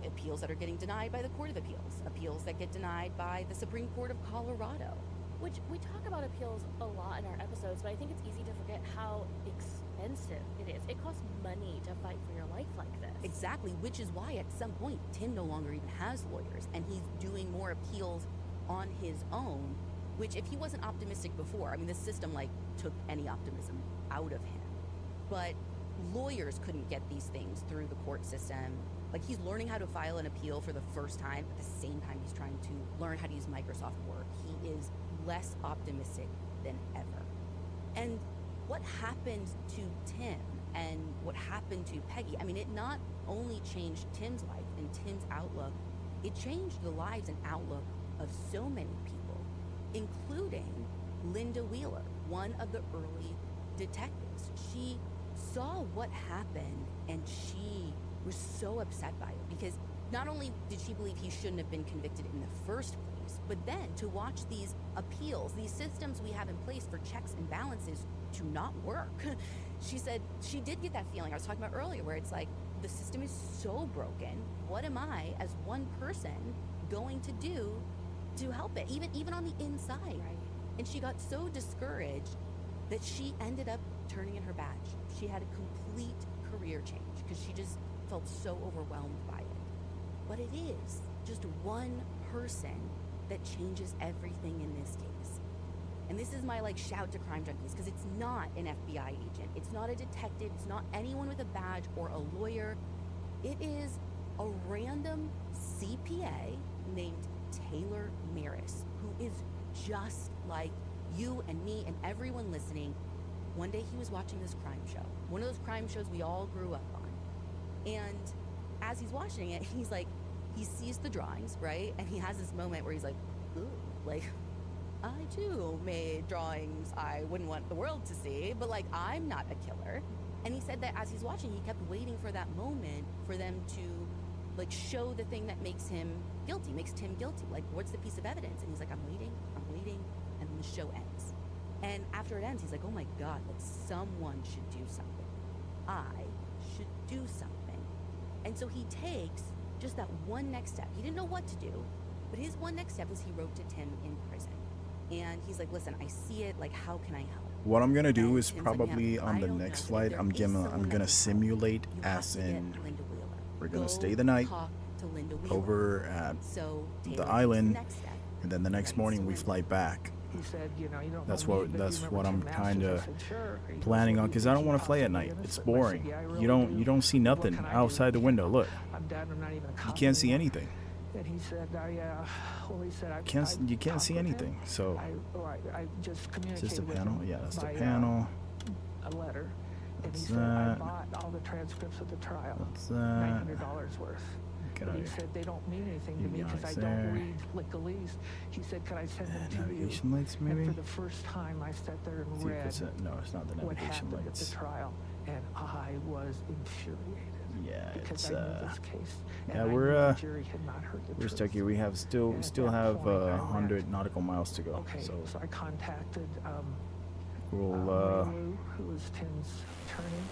Appeals that are getting denied by the Court of Appeals, appeals that get denied by the Supreme Court of Colorado. Which we talk about appeals a lot in our episodes, but I think it's easy to forget how expensive it is. It costs money to fight for your life like this. Exactly, which is why at some point Tim no longer even has lawyers, and he's doing more appeals on his own, which if he wasn't optimistic before, I mean, this system took any optimism out of him. But lawyers couldn't get these things through the court system. He's learning how to file an appeal for the first time at the same time he's trying to learn how to use Microsoft Word. He is less optimistic than ever. And what happened to Tim and what happened to Peggy, I mean, it not only changed Tim's life and Tim's outlook, it changed the lives and outlook of so many people, including Linda Wheeler, one of the early detectives. She saw what happened and she was so upset by it, because not only did she believe he shouldn't have been convicted in the first place, but then to watch these appeals, these systems we have in place for checks and balances to not work. She said she did get that feeling I was talking about earlier, where it's the system is so broken. What am I, as one person, going to do to help it, even on the inside? Right. And she got so discouraged that she ended up turning in her badge. She had a complete career change because she just felt so overwhelmed by it. But it is just one person that changes everything in this case. And this is my shout to crime junkies, because it's not an FBI agent, it's not a detective, it's not anyone with a badge or a lawyer. It is a random CPA named Taylor Maris, who is just like you and me and everyone listening. One day he was watching this crime show, one of those crime shows we all grew up on. And as he's watching it, he sees the drawings, right? And he has this moment where he's ooh, I too made drawings I wouldn't want the world to see, but I'm not a killer. And he said that as he's watching, he kept waiting for that moment for them to show the thing that makes him guilty, makes Tim guilty. What's the piece of evidence? And he's I'm waiting, and then the show ends. And after it ends, he's oh my God, someone should do something. I should do something. And so he takes just that one next step. He didn't know what to do, but his one next step was he wrote to Tim in prison. And he's listen, I see it, how can I help? What I'm gonna do is probably on the next flight, I'm gonna simulate as in we're gonna stay the night over at the island, and then the next morning we fly back. He said, That's what I'm kind of planning on, because I don't want to fly at night. It's boring. You don't see nothing outside the window. Look, you can't see anything. And he said, you can't see anything. So I just communicated is this the with panel? him Yeah, that's the by, panel. A letter. And he That's said, I that. bought all the transcripts of the trial. That's that. $900 worth. Get But out he of here. said they don't mean anything to me because I there. don't read legalese. He said, could I send them to you? Navigation lights, maybe? And for the first time, I sat there and See if read it's no, it's not the what navigation happened lights. at the trial, and I was infuriated. Yeah, Because it's I knew this case, and yeah, I knew we're the jury had not heard the we're truth. stuck here. We have still And at still that have point, I 100 read. nautical miles to go. Okay, So so I contacted we'll Lou, who was Tim's attorney,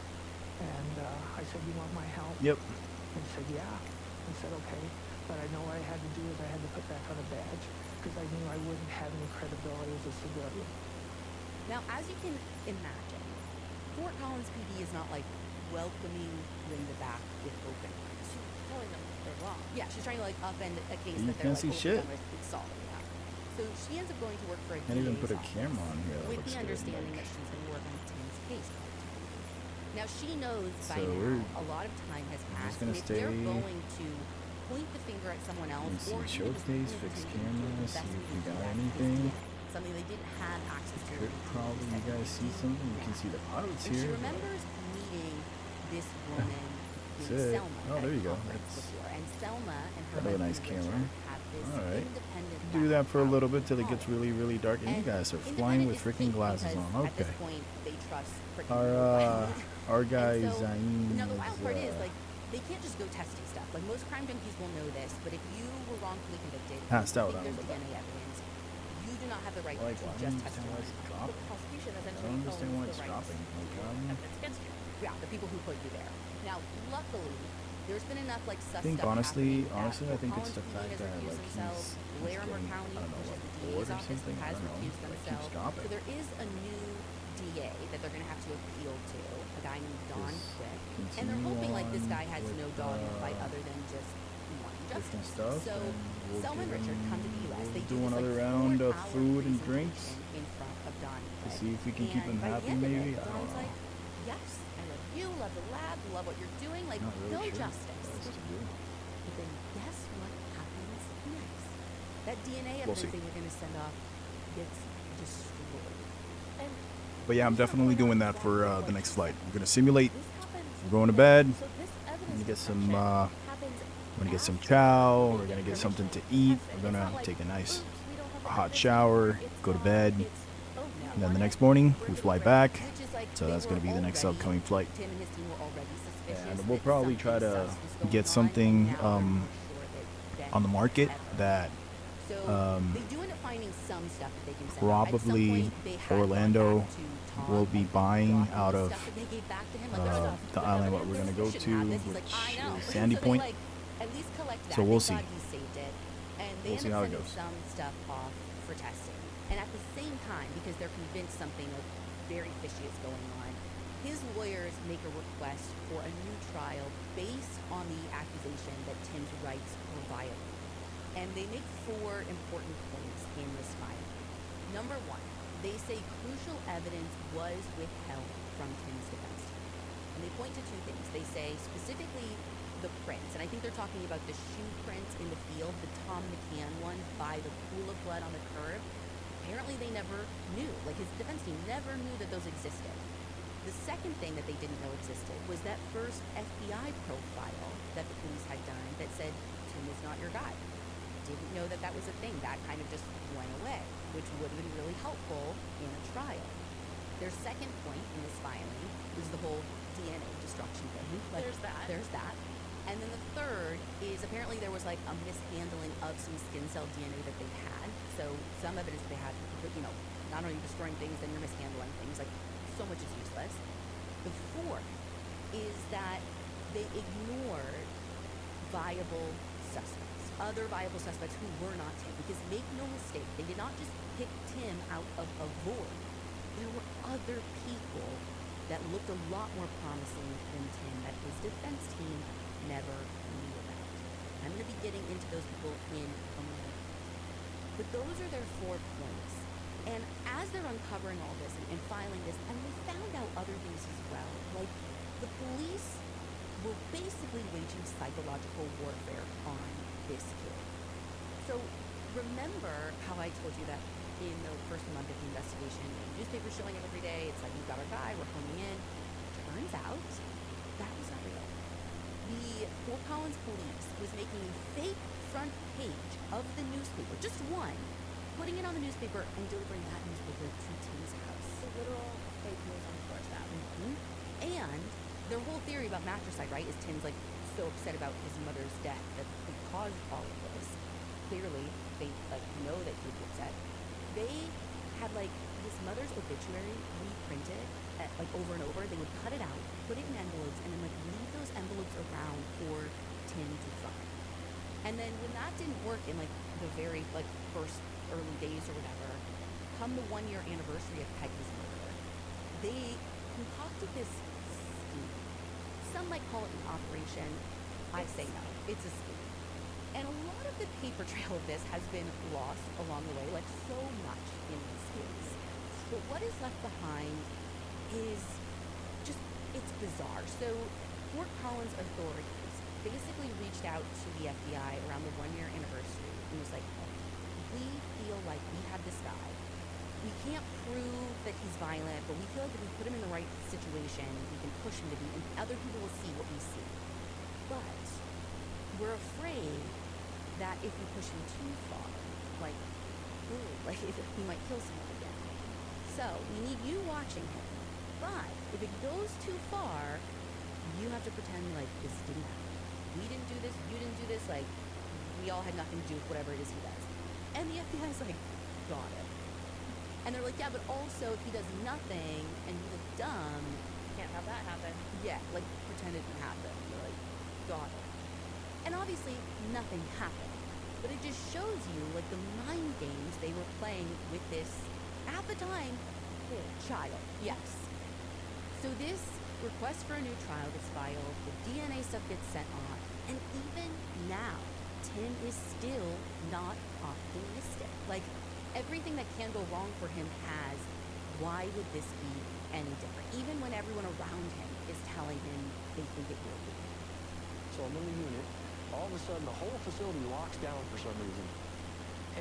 and I said, "You want my help?" yep. And he said, "Yeah." I said, "Okay," but I know what I had to do is I had to put back on a badge because I knew I wouldn't have any credibility as a civilian. Now, as you can imagine, Fort Collins PD is not welcoming Linda back with open arms. She's telling them they're wrong. Yeah, she's trying to upend a case You that they're can't see over shit. done with. It's solid. Yeah. So she ends up going to work for a Can't even DA's put a office camera on here. That with looks the good. understanding that she's going to work on Tim's case. Now she knows by So now a lot of time has just passed, gonna and if they're stay- going to point the finger at someone else, Let's see, or even just showcase, point fix the finger camera, to see if we investigate got that anything. is something they didn't have access to. Could probably, you guys see something? You can see the pilots And she here. remembers meeting this woman That's named it. Selma Oh, at there a you go. conference That's before. And Selma and her another nice husband camera. Richard have this All right. independent Do that for a lab little out bit till it in gets college. really, really dark. And you guys are flying with freaking glasses on. At this Okay. point, they trust freaking Our guy and so, Zayn now the wild part is, is like, they can't just go testing stuff. Like, most crime junkies will know this, but if you were wrongfully convicted, Passed you out think on there's him, but DNA evidence, you do not have the right like, to why just don't you test tell one. us to The drop it? prosecution I essentially don't understand why owns it's the rights dropping. Like, evidence against you. Yeah, the people who put you there. Now, luckily, there's been enough, like, sus I think stuff honestly, happening that I think it's Collins the PD fact has that recused like themselves, he's Larimer getting, County, I don't know, which like is the bored DA's or office, something. I has don't know. recused But it keeps themselves. dropping. So there is a new DA that they're going to have to appeal to, a guy named Don Just Quick. And continue they're hoping, like, this on guy has no with, dog in the fight other than just wanting different justice. stuff. So And we'll Selma and give Richard come to the him- U.S. we'll They do this, another like, round of 4-hour food and drinks presentation in front of Don to Quick. see if we can keep him And by the happy. end of Maybe it, I don't Don's know. like, yes, I love you, love the lab, love what you're doing, like, Not really no sure justice. what else to do. But then guess what happens next? That DNA We'll evidence see. they were going to send off gets destroyed. And But yeah, I'm definitely doing that for the next flight. I'm gonna simulate. this happens. I'm going to bed. So this I'm evidence gonna get some. destruction I'm happens gonna get some after chow. you We're gonna get get something to permission eat. test it. We're It's gonna not like, take a nice "Oops, we don't have the hot evidence shower, anymore. go to It's bed, gone. It's, oh, no. and then the One next morning we regular fly rate, back. Which is like So they that's gonna were be the next already- upcoming flight. Tim and his team were already suspicious And that we'll probably try something to sus was going get on, something and now they're not sure that on the market ever. that So they do end up finding some stuff that they can send off. At some probably point, they had gone Orlando back to Tom will be and buying brought him out the of stuff that they gave back to him. Like, there's stuff the that island they what we're gonna go shouldn't to, have this. He's like, which I know. is Sandy So they, Point. like, at least collect that. So we'll Thank see. God he saved it. And they We'll end see up how it sending goes. some stuff off for testing. And at the same time, because they're convinced something like very fishy is going on, his lawyers make a request for a new trial based on the accusation that Tim's rights were violated. And they make 4 important points in this filing. Number 1, they say crucial evidence was withheld from Tim's defense team. And they point to 2 things. They say specifically the prints, and I think they're talking about the shoe prints in the field, the Tom McCann one by the pool of blood on the curb. Apparently they never knew, like his defense team never knew that those existed. The second thing that they didn't know existed was that first FBI profile that the police had done that said Tim is not your guy. Didn't know that that was a thing. That kind of just went away, which would have been really helpful in a trial. Their second point in this filing was the whole DNA destruction thing. Like, There's that. There's that. And then the third is apparently there was like a mishandling of some skin cell DNA that they had. So some evidence they had, but, you know, not only destroying things, then you're mishandling things. Like, so much is useless. The fourth is that they ignored viable suspects, other viable suspects who were not Tim. Because make no mistake, they did not just pick Tim out of a void. There were other people that looked a lot more promising than Tim that his defense team never knew about. I'm going to be getting into those people in a moment. But those are their 4 points. And as they're uncovering all this and filing this, and they found out other things as well. Like, the police were basically waging psychological warfare on this kid. So remember how I told you that in the first month of the investigation, newspapers showing up every day, it's like, we've got our guy, we're homing in. Turns out, that was not real. The Fort Collins police was making a fake front page of the newspaper, just one, putting it on the newspaper and delivering that newspaper to Tim's house. The literal fake news on the doorstep. And their whole theory about matricide, right, is Tim's like so upset about his mother's death that it caused all of this. Clearly, they like know that he was upset. They had like his mother's obituary reprinted like over and over. They would cut it out, put it in envelopes, and then like leave those envelopes around for Tim to find. And then when that didn't work in like the very like first early days or whatever, come the 1-year anniversary of Peggy's murder, they concocted this scheme. Some might call it an operation. I say no. It's a scheme. And a lot of the paper trail of this has been lost along the way, like so much in this case. But what is left behind is just It's bizarre. So, Fort Collins authorities basically reached out to the FBI around the 1-year anniversary and was like, we feel like we have this guy. We can't prove that he's violent, but we feel like if we put him in the right situation, we can push him to be, and other people will see what we see. But we're afraid that if we push him too far, like he might kill someone again. So we need you watching him. But if it goes too far, you have to pretend like this didn't happen. We didn't do this, you didn't do this, like we all had nothing to do with whatever it is he does. And the FBI's like, got it. And they're like, yeah, but also if he does nothing and you look dumb, Can't have that happen. yeah, like pretend it didn't happen. You're like, got it. And obviously nothing happened. But it just shows you like the mind games they were playing with this, at the time, child. Yes. So this request for a new trial gets filed, the DNA stuff gets sent off, and even now, Tim is still not optimistic. Like, everything that can go wrong for him has. Why would this be any different? Even when everyone around him is telling him they think it will be. So I'm in the unit. All of a sudden, the whole facility locks down for some reason.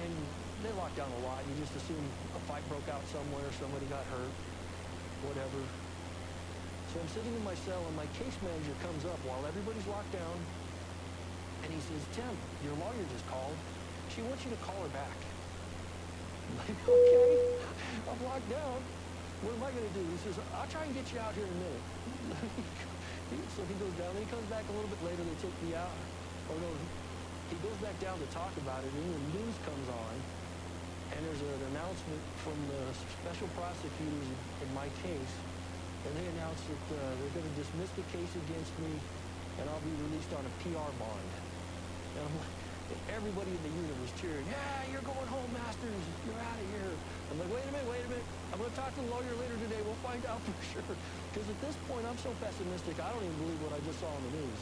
And they lock down a lot. You just assume a fight broke out somewhere, somebody got hurt, whatever. So I'm sitting in my cell, and my case manager comes up while everybody's locked down, and he says, Tim, your lawyer just called. She wants you to call her back. I'm like, okay, I'm locked down. What am I going to do? He says, I'll try and get you out here in a minute. So he goes down, and he comes back a little bit later. They take me out. Or no, he goes back down to talk about it, and then the news comes on, and there's an announcement from the special prosecutors in my case, and they announce that they're going to dismiss the case against me, and I'll be released on a PR bond. And I'm like, everybody in the unit was cheering, yeah, you're going home, Masters, you're out of here. I'm like, wait a minute. I'm going to talk to the lawyer later today. We'll find out for sure. Because at this point, I'm so pessimistic, I don't even believe what I just saw on the news.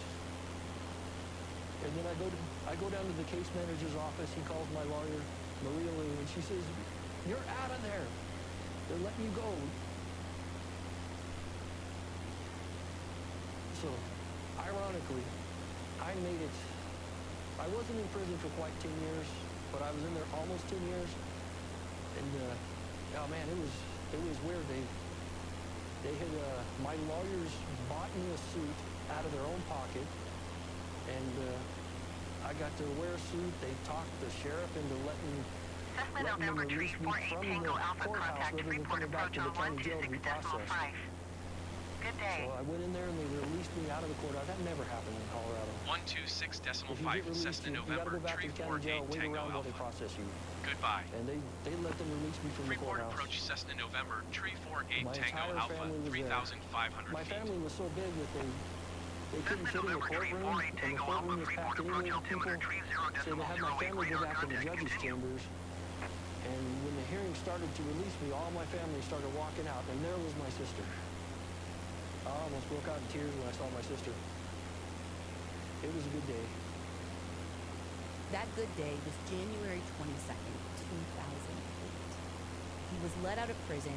And then I go down to the case manager's office. He calls my lawyer, Maria Lou, and she says, you're out of there. They're letting you go. So, ironically, I made it. I wasn't in prison for quite 10 years, but I was in there almost 10 years. And, oh man, it was weird. They had, my lawyers bought me a suit out of their own pocket. And I got to wear a suit. They talked the sheriff into letting them release me from the courthouse rather than coming back to the county jail to be processed. Good day. So I went in there and they released me out of the courthouse. That never happened in Colorado. 126.5 If you get released, Cessna you gotta November go back to the county jail, 348 wait Tango around while they Alpha. process you. Goodbye. And they let them release me from the Report courthouse. approach Cessna November 348 My Tango entire Alpha, family was there. 3,500 My feet. family was so big that they couldn't fit in the courtroom, and the Tango courtroom Alpha, was packed in approach with people. altimeter 30 So they had my family go back to the contact judge's continue. chambers. And when the hearing started to release me, all my family started walking out, and there was my sister. I almost broke out in tears when I saw my sister. It was a good day. That good day was January 22nd, 2008. He was let out of prison.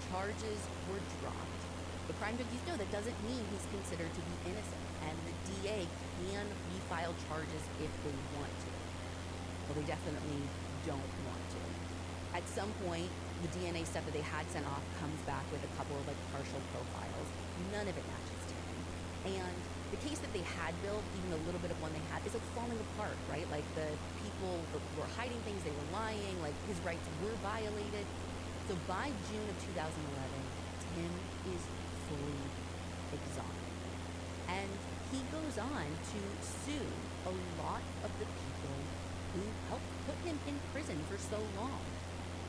Charges were dropped. The crime junkies know that doesn't mean he's considered to be innocent, and the DA can refile charges if they want to. Well, they definitely don't want to. At some point, the DNA stuff that they had sent off comes back with a couple of partial profiles. None of it matches to him. And the case that they had built, even the little bit of one they had, is falling apart, right? Like the people were hiding things, they were lying, like his rights were violated. So by June of 2011, Tim is fully exhausted. And he goes on to sue a lot of the people who helped put him in prison for so long,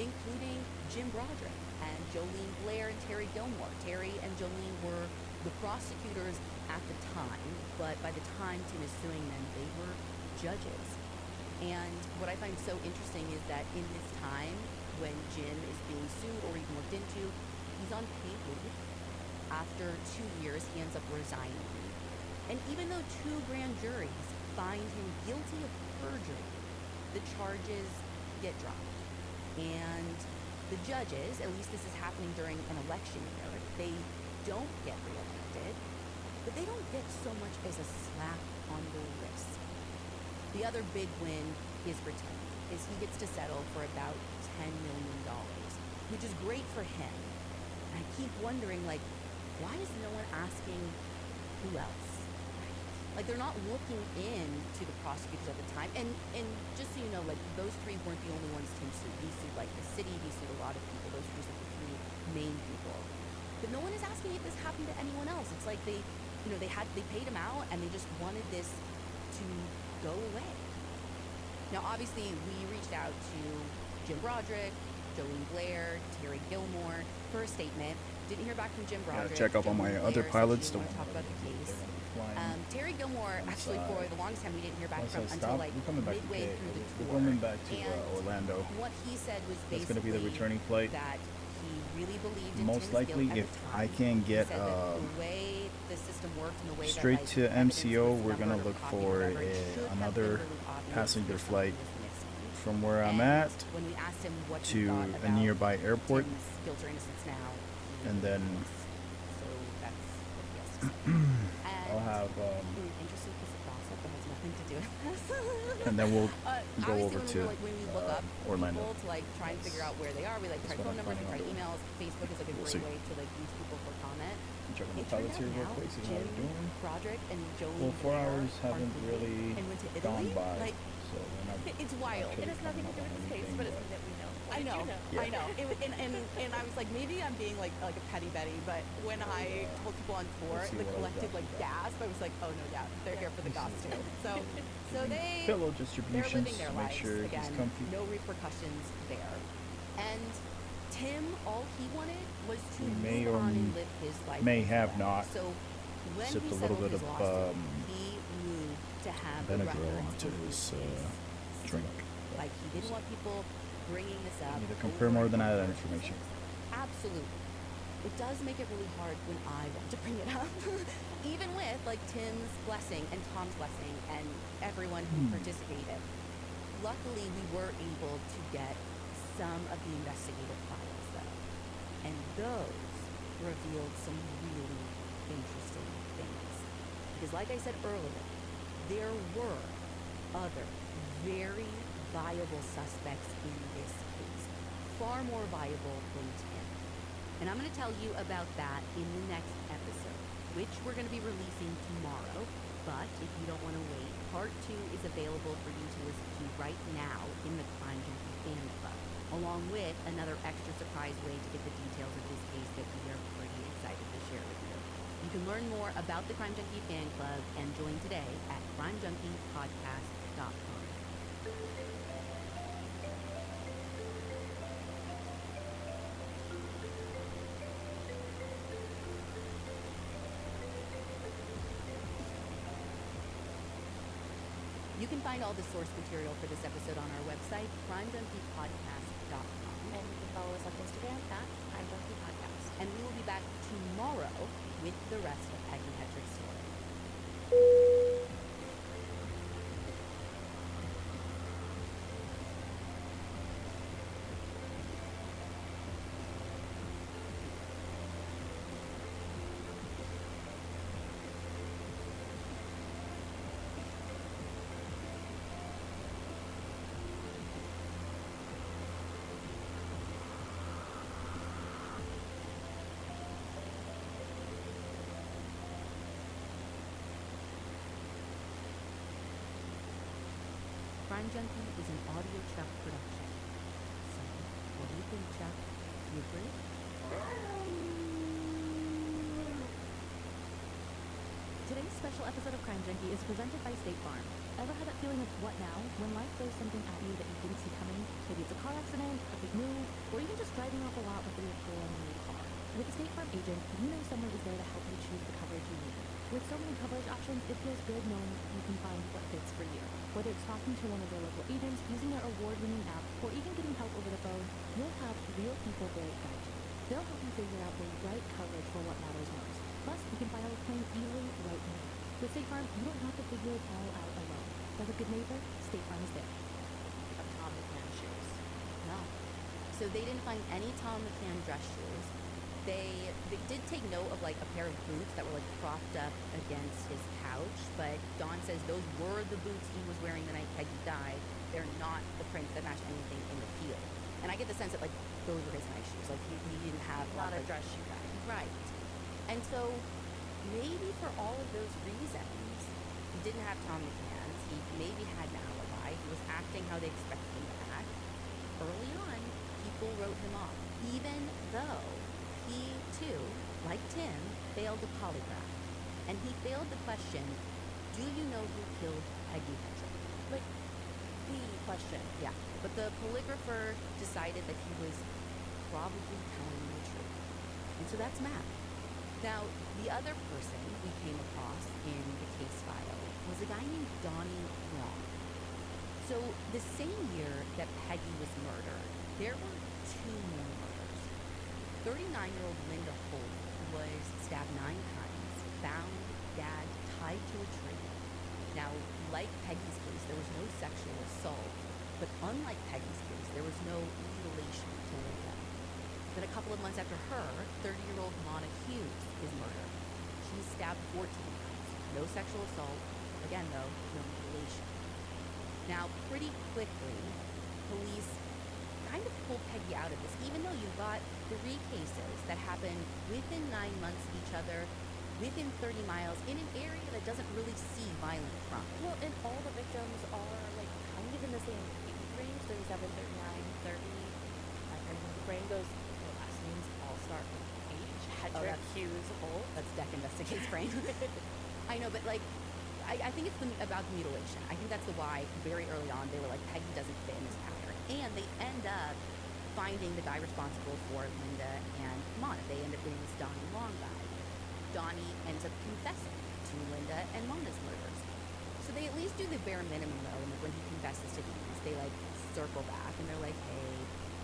including Jim Broderick and Jolene Blair and Terry Gilmore. Terry and Jolene were the prosecutors at the time, but by the time Tim is suing them, they were judges. And what I find so interesting is that in this time, when Jim is being sued or even looked into, he's on paid leave. After 2 years, he ends up resigning. And even though 2 grand juries find him guilty of perjury, the charges get dropped. And the judges, at least this is happening during an election year, they don't get reelected, but they don't get so much as a slap on the wrist. The other big win is for Tim, is he gets to settle for about $10 million, which is great for him. And I keep wondering, like, why is no one asking who else? Like, they're not looking into the prosecutors at the time. And just so you know, like, those three weren't the only ones Tim sued. He sued, like, the city. He sued a lot of people. Those were just, like, the three main people. But no one is asking if this happened to anyone else. It's like they paid him out, and they just wanted this to go away. Now, obviously, we reached out to Jim Broderick, Jolene Blair, Terry Gilmore for a statement. Didn't hear back from Jim Broderick. Check up on my other pilots. To talk about the case. Terry Gilmore, actually, for the longest time, we didn't hear back from until like midway through the tour. We're coming back to Orlando. What he said was basically that's going to be the returning flight. That he really believed in most Tim's likely, guilt if I can get the way the system worked and the way straight that, like, to MCO, we're going to look for another passenger flight from where I'm at when we asked him what to a nearby airport, guilt or innocence now, and then so that's what he has to say. I'll have interesting piece of gossip that has nothing to do with this. and then we'll go over to when we look up Orlando people to like try and figure out where they are. We like try phone numbers, we try emails. Facebook is like a great way to like use people for comment. Check on the pilots here real quick, see how they're doing. Broderick and Jolene. Well, 4 hours haven't really and went to Italy. gone by, like, so we're not. It's wild. It has nothing to do with this case, but it's something that we know. I know, Yeah. I know. And I was like, maybe I'm being like a petty Betty, but when I told people on tour, Let's see the what I've collective got. like gasp, I was like, oh no doubt, they're here for the costume. So they Pillow they're distributions living their to make lives sure again. he's comfy. No repercussions there. And Tim, all he wanted was to He may move or on and live his life. may as have well. not So when sipped he a little settled bit his of lawsuit, he moved to have the vinegar records onto of his case. drink. Like, he didn't want people bringing this up. Need to confirm over or deny and that over information. again. Absolutely. It does make it really hard when I want to bring it up. Even with, like, Tim's blessing and Tom's blessing and everyone who participated. Luckily, we were able to get some of the investigative files, though. And those revealed some really interesting things. Because like I said earlier, there were other very viable suspects in this case. Far more viable than Tim. And I'm going to tell you about that in the next episode, which we're going to be releasing tomorrow. But if you don't want to wait, part 2 is available for you to listen to right now in the Crime Junkie Fan Club, along with another extra surprise way to get the details of this case that we are pretty excited to share with you. You can learn more about the Crime Junkie Fan Club and join today at crimejunkiepodcast.com. You can find all the source material for this episode on our website, crimejunkiepodcast.com. And you can follow us on Instagram at Crime Junkie Podcast. And we will be back tomorrow with the rest of Peggy Hedrick's story. Crime Junkie is an audio Chuck production. So, what do you think, Chuck? You agree? Today's special episode of Crime Junkie is presented by State Farm. Ever had that feeling of what now when life throws something at you that you didn't see coming? Maybe it's a car accident, a big move, or even just driving off a lot with your brand new car. With a State Farm agent, you know someone is there to help you choose the coverage you need. With so many coverage options, it feels good knowing you can find what fits for you. Whether it's talking to one of their local agents, using their award-winning app, or even getting help over the phone, you'll have real people there to guide you. They'll help you figure out the right coverage for what matters most. Plus, you can file a claim easily right now. With State Farm, you don't have to figure it all out alone. Like a good neighbor, State Farm is there. Of Tom McMahon shoes. No. So they didn't find any Tom McCann dress shoes. They did take note of like a pair of boots that were like propped up against his couch, but Don says those were the boots he was wearing the night Peggy died. They're not the prints that match anything in the field. And I get the sense that like those were his night shoes. Like he didn't have Not a like, dress shoe guy. right. And so maybe for all of those reasons, he didn't have Tom McCann's. He maybe had an alibi. He was acting how they expected him to act. Early on, people wrote him off, even though he, too, like Tim, failed the polygraph. And he failed the question, do you know who killed Peggy Hettrick? Like, the question. Yeah, but the polygrapher decided that he was probably telling the truth. And so that's Matt. Now, the other person we came across in the case file was a guy named Donnie Long. So the same year that Peggy was murdered, there were 2 more murders. 39-year-old Linda Holt was stabbed 9 times, found dead, tied to a tree. Now, like Peggy's case, there was no sexual assault, but unlike Peggy's case, there was no mutilation to Linda. Then a couple of months after her, 30-year-old Mona Hughes is murdered. She's stabbed 14 times. No sexual assault. Again, though, no mutilation. Now, pretty quickly, police kind of pulled Peggy out of this, even though you've got 3 cases that happened within 9 months of each other, within 30 miles, in an area that doesn't really see violent crime. Well, and all the victims are like kind of in the same age range, 37, 39, 30. And the brain goes, their last names all start with H. Hettrick, Hughes, Holt. Let's deck investigates brain. I know, but like, I think it's about the mutilation. I think that's the why very early on they were like, Peggy doesn't fit in this pattern. And they end up finding the guy responsible for Linda and Mona. They end up getting this Donnie Long guy. Donnie ends up confessing to Linda and Mona's murders. So they at least do the bare minimum though, and when he confesses to these, they like circle back and they're like, hey,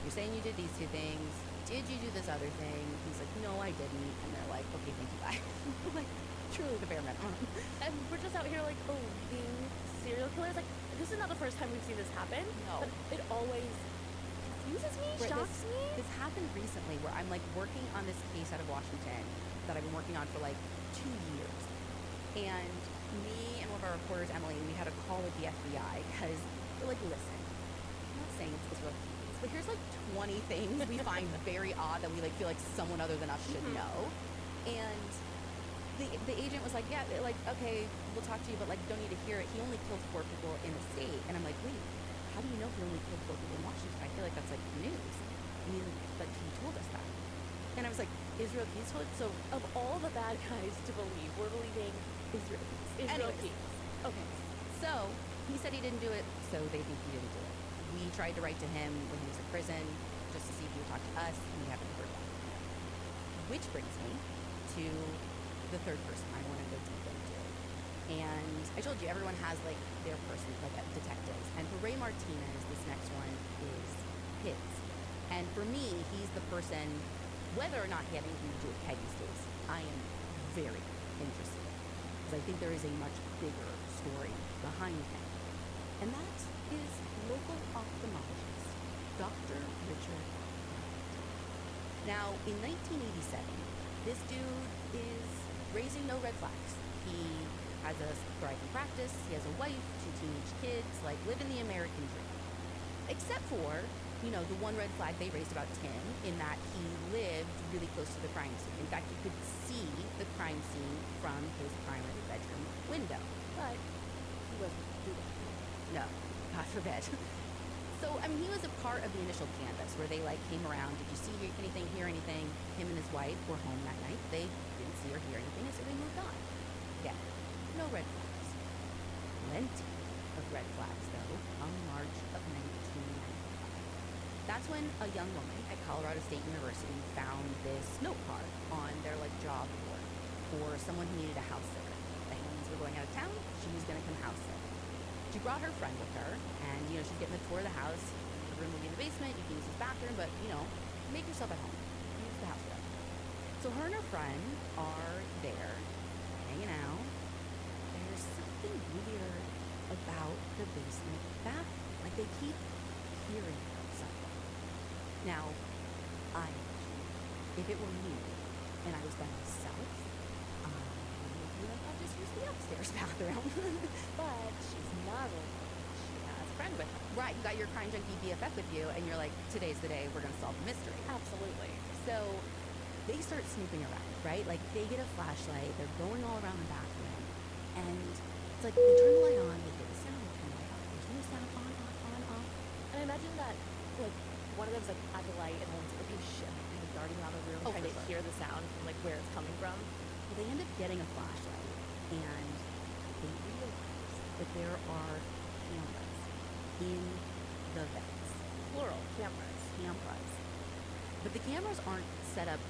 you're saying you did these 2 things. Did you do this other thing? He's like, no, I didn't. And they're like, okay, thank you, bye. Like, truly the bare minimum. And we're just out here like, oh, being serial killers. Like, this is not the first time we've seen this happen. No. But it always confuses me, shocks me. This happened recently where I'm like working on this case out of Washington that I've been working on for like 2 years. And me and one of our reporters, Emily, we had a call with the FBI because they're like, listen, I'm not saying it's Israel Keys, but here's like 20 things we find very odd that we like feel like someone other than us should know. And the agent was like, yeah, like, okay, we'll talk to you, but like, don't need to hear it. He only killed 4 people in the state. And I'm like, wait, how do you know he only killed 4 people in Washington? I feel like that's like news. And he's like, but he told us that. And I was like, Israel Keys told it? So of all the bad guys to believe, we're believing Israel Keys. Israel Keys. Okay. So he said he didn't do it, so they think he didn't do it. We tried to write to him when he was in prison just to see if he would talk to us, and we haven't heard back from him. Which brings me to the third person I want to go deep into. And I told you, everyone has like their person, like detectives. And for Ray Martinez, this next one is his. And for me, he's the person, whether or not he had anything to do with Peggy's case, I am very interested in. Because I think there is a much bigger story behind him. And that is local ophthalmologist, Dr. Richard Knight. Now, in 1987, this dude is raising no red flags. He has a thriving practice, he has a wife, 2 teenage kids, like living the American dream. Except for, you know, the one red flag they raised about Tim, in that he lived really close to the crime scene. In fact, you could see the crime scene from his primary bedroom window. But he wasn't doing it. No, God forbid. So, I mean, he was a part of the initial canvass where they like came around. Did you see anything, hear anything? Him and his wife were home that night. They didn't see or hear anything, so they moved on. Yeah, no red flags. Plenty of red flags, though, on March of 1995. That's when a young woman at Colorado State University found this note card on their like job board for someone who needed a house sitter. The Hammonds were going out of town. She was going to come house sit. She brought her friend with her, and, you know, she's getting the tour of the house. The room will be in the basement. You can use this bathroom, but, you know, make yourself at home. Use the house for that. So her and her friend are there, hanging out. There's something weird about the basement bathroom. Like, they keep hearing something. Now, I if it were me and I was by myself, I would be like, I'll just use the upstairs bathroom. But she's not alone. She has a friend with her. Right, you got your crime junkie BFF with you, and you're like, today's the day we're gonna solve the mystery. Absolutely. So they start snooping around, right? Like they get a flashlight, they're going all around the bathroom, and it's like they turn the light on, they hear the sound, they turn the light off, they turn the sound on. And I imagine that, like, one of them's like at the light and one's like, okay, shit, kind of darting around the room, Oh, trying for to sure. hear the sound from like where it's coming from. Well, they end up getting a flashlight, and they realize that there are cameras in the vents. Plural, cameras. Cameras. But the cameras aren't set up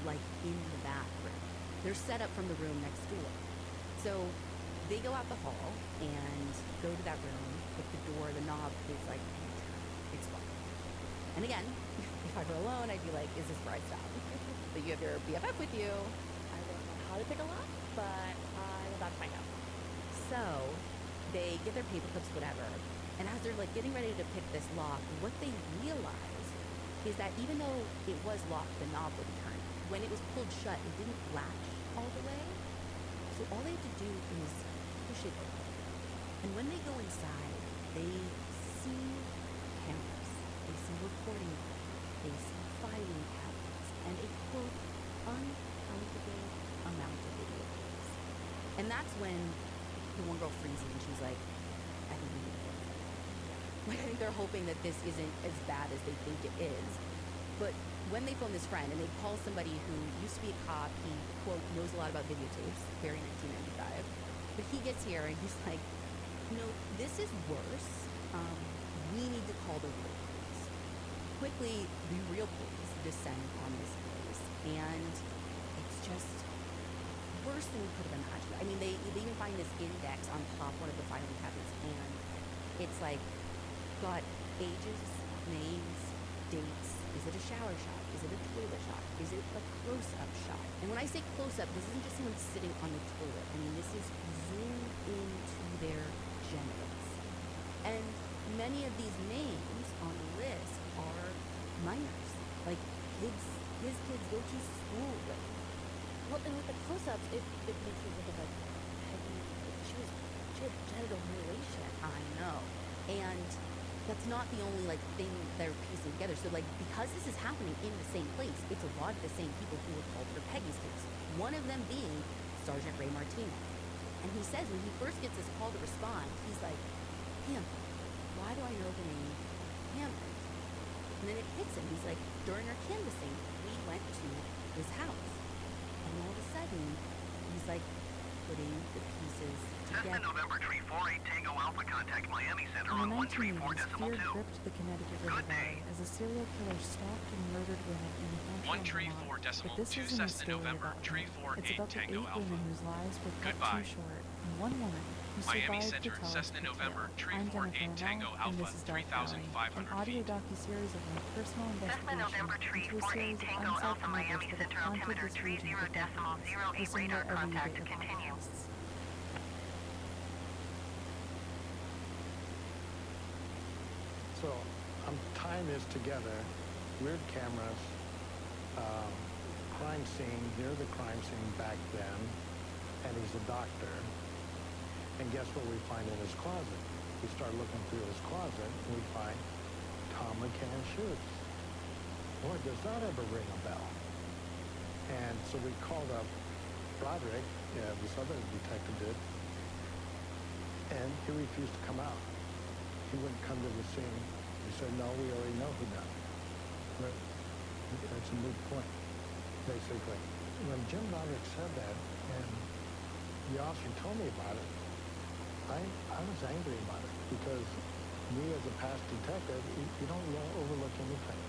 like in the bathroom. They're set up from the room next door. So they go out the hall and go to that room, but the door, the knob is like, it's locked. And again, if I were alone, I'd be like, is this where I stop? But you have your BFF with you. I don't know how to pick a lock, but I'm about to find out. So they get their paper clips, whatever. And as they're like getting ready to pick this lock, what they realize is that even though it was locked, the knob would turn. When it was pulled shut, it didn't latch all the way. So all they have to do is push it open. And when they go inside, they see cameras. They see recording equipment. They see filing cabinets. And a, quote, uncountable amount of videos. And that's when the one girl freezes and she's like, I think we need to go inside. Like, I think they're hoping that this isn't as bad as they think it is. But when they phone this friend and they call somebody who used to be a cop, he, quote, knows a lot about videotapes, very 1995. But he gets here and he's like, no, this is worse. We need to call the real police. Quickly, the real police descend on this place, and it's just worse than we could have imagined. I mean, they even find this index on top one of the filing cabinets, and it's like got ages, names, dates. Is it a shower shot? Is it a toilet shot? Is it a close-up shot? And when I say close-up, this isn't just someone sitting on the toilet. I mean, this is zoomed into their genitals. And many of these names on the list are minors, like kids his kids go to school with. Well, and with the close-ups, it makes me think of like Peggy. She had genital mutilation. I know, and that's not the only like thing they're piecing together. So like because this is happening in the same place, it's a lot of the same people who were called for Peggy's case. One of them being Sergeant Ray Martinez. And he says when he first gets this call to respond, he's like, Hampton. Why do I know the name Hampton? And then it hits him. He's like, during our canvassing, we went to his house. And all of a sudden, he's like putting the pieces Cessna together. November Tree 48 Tango Alpha contact Miami Center In on the 1980s, 134.2. fear gripped the Connecticut River Valley as a serial killer stalked and murdered women in New Hampshire One and tree Vermont. 4 decimal But this 2 isn't a Cessna story November about Tree one. 4 It's 8 about the 8 Tango Alpha. women whose lives were cut Goodbye. too short, and one woman who Miami survived Center, to tell Cessna us the November, tale. Tree I'm 48 Jennifer Tango Amell, and Alpha, this is Dark Valley, an 3,500 audio feet. docuseries of my personal Cessna investigation November Tree into a 48 series of Tango unsolved Alpha murders Miami that have Center haunted altimeter this region for 30.08 decades. Listen radar wherever you contact get your continue. podcasts. So I'm tying this together. Weird cameras, crime scene, near the crime scene back then, and he's a doctor. And guess what we find in his closet? We start looking through his closet, and we find Tom McCann's shoes. Boy, does that ever ring a bell? And so we called up Broderick, this other detective did, and he refused to come out. He wouldn't come to the scene. He said, no, we already know who done it. But that's a moot point, basically. When Jim Broderick said that, and the officer told me about it, I was angry about it, because me as a past detective, you don't overlook anything.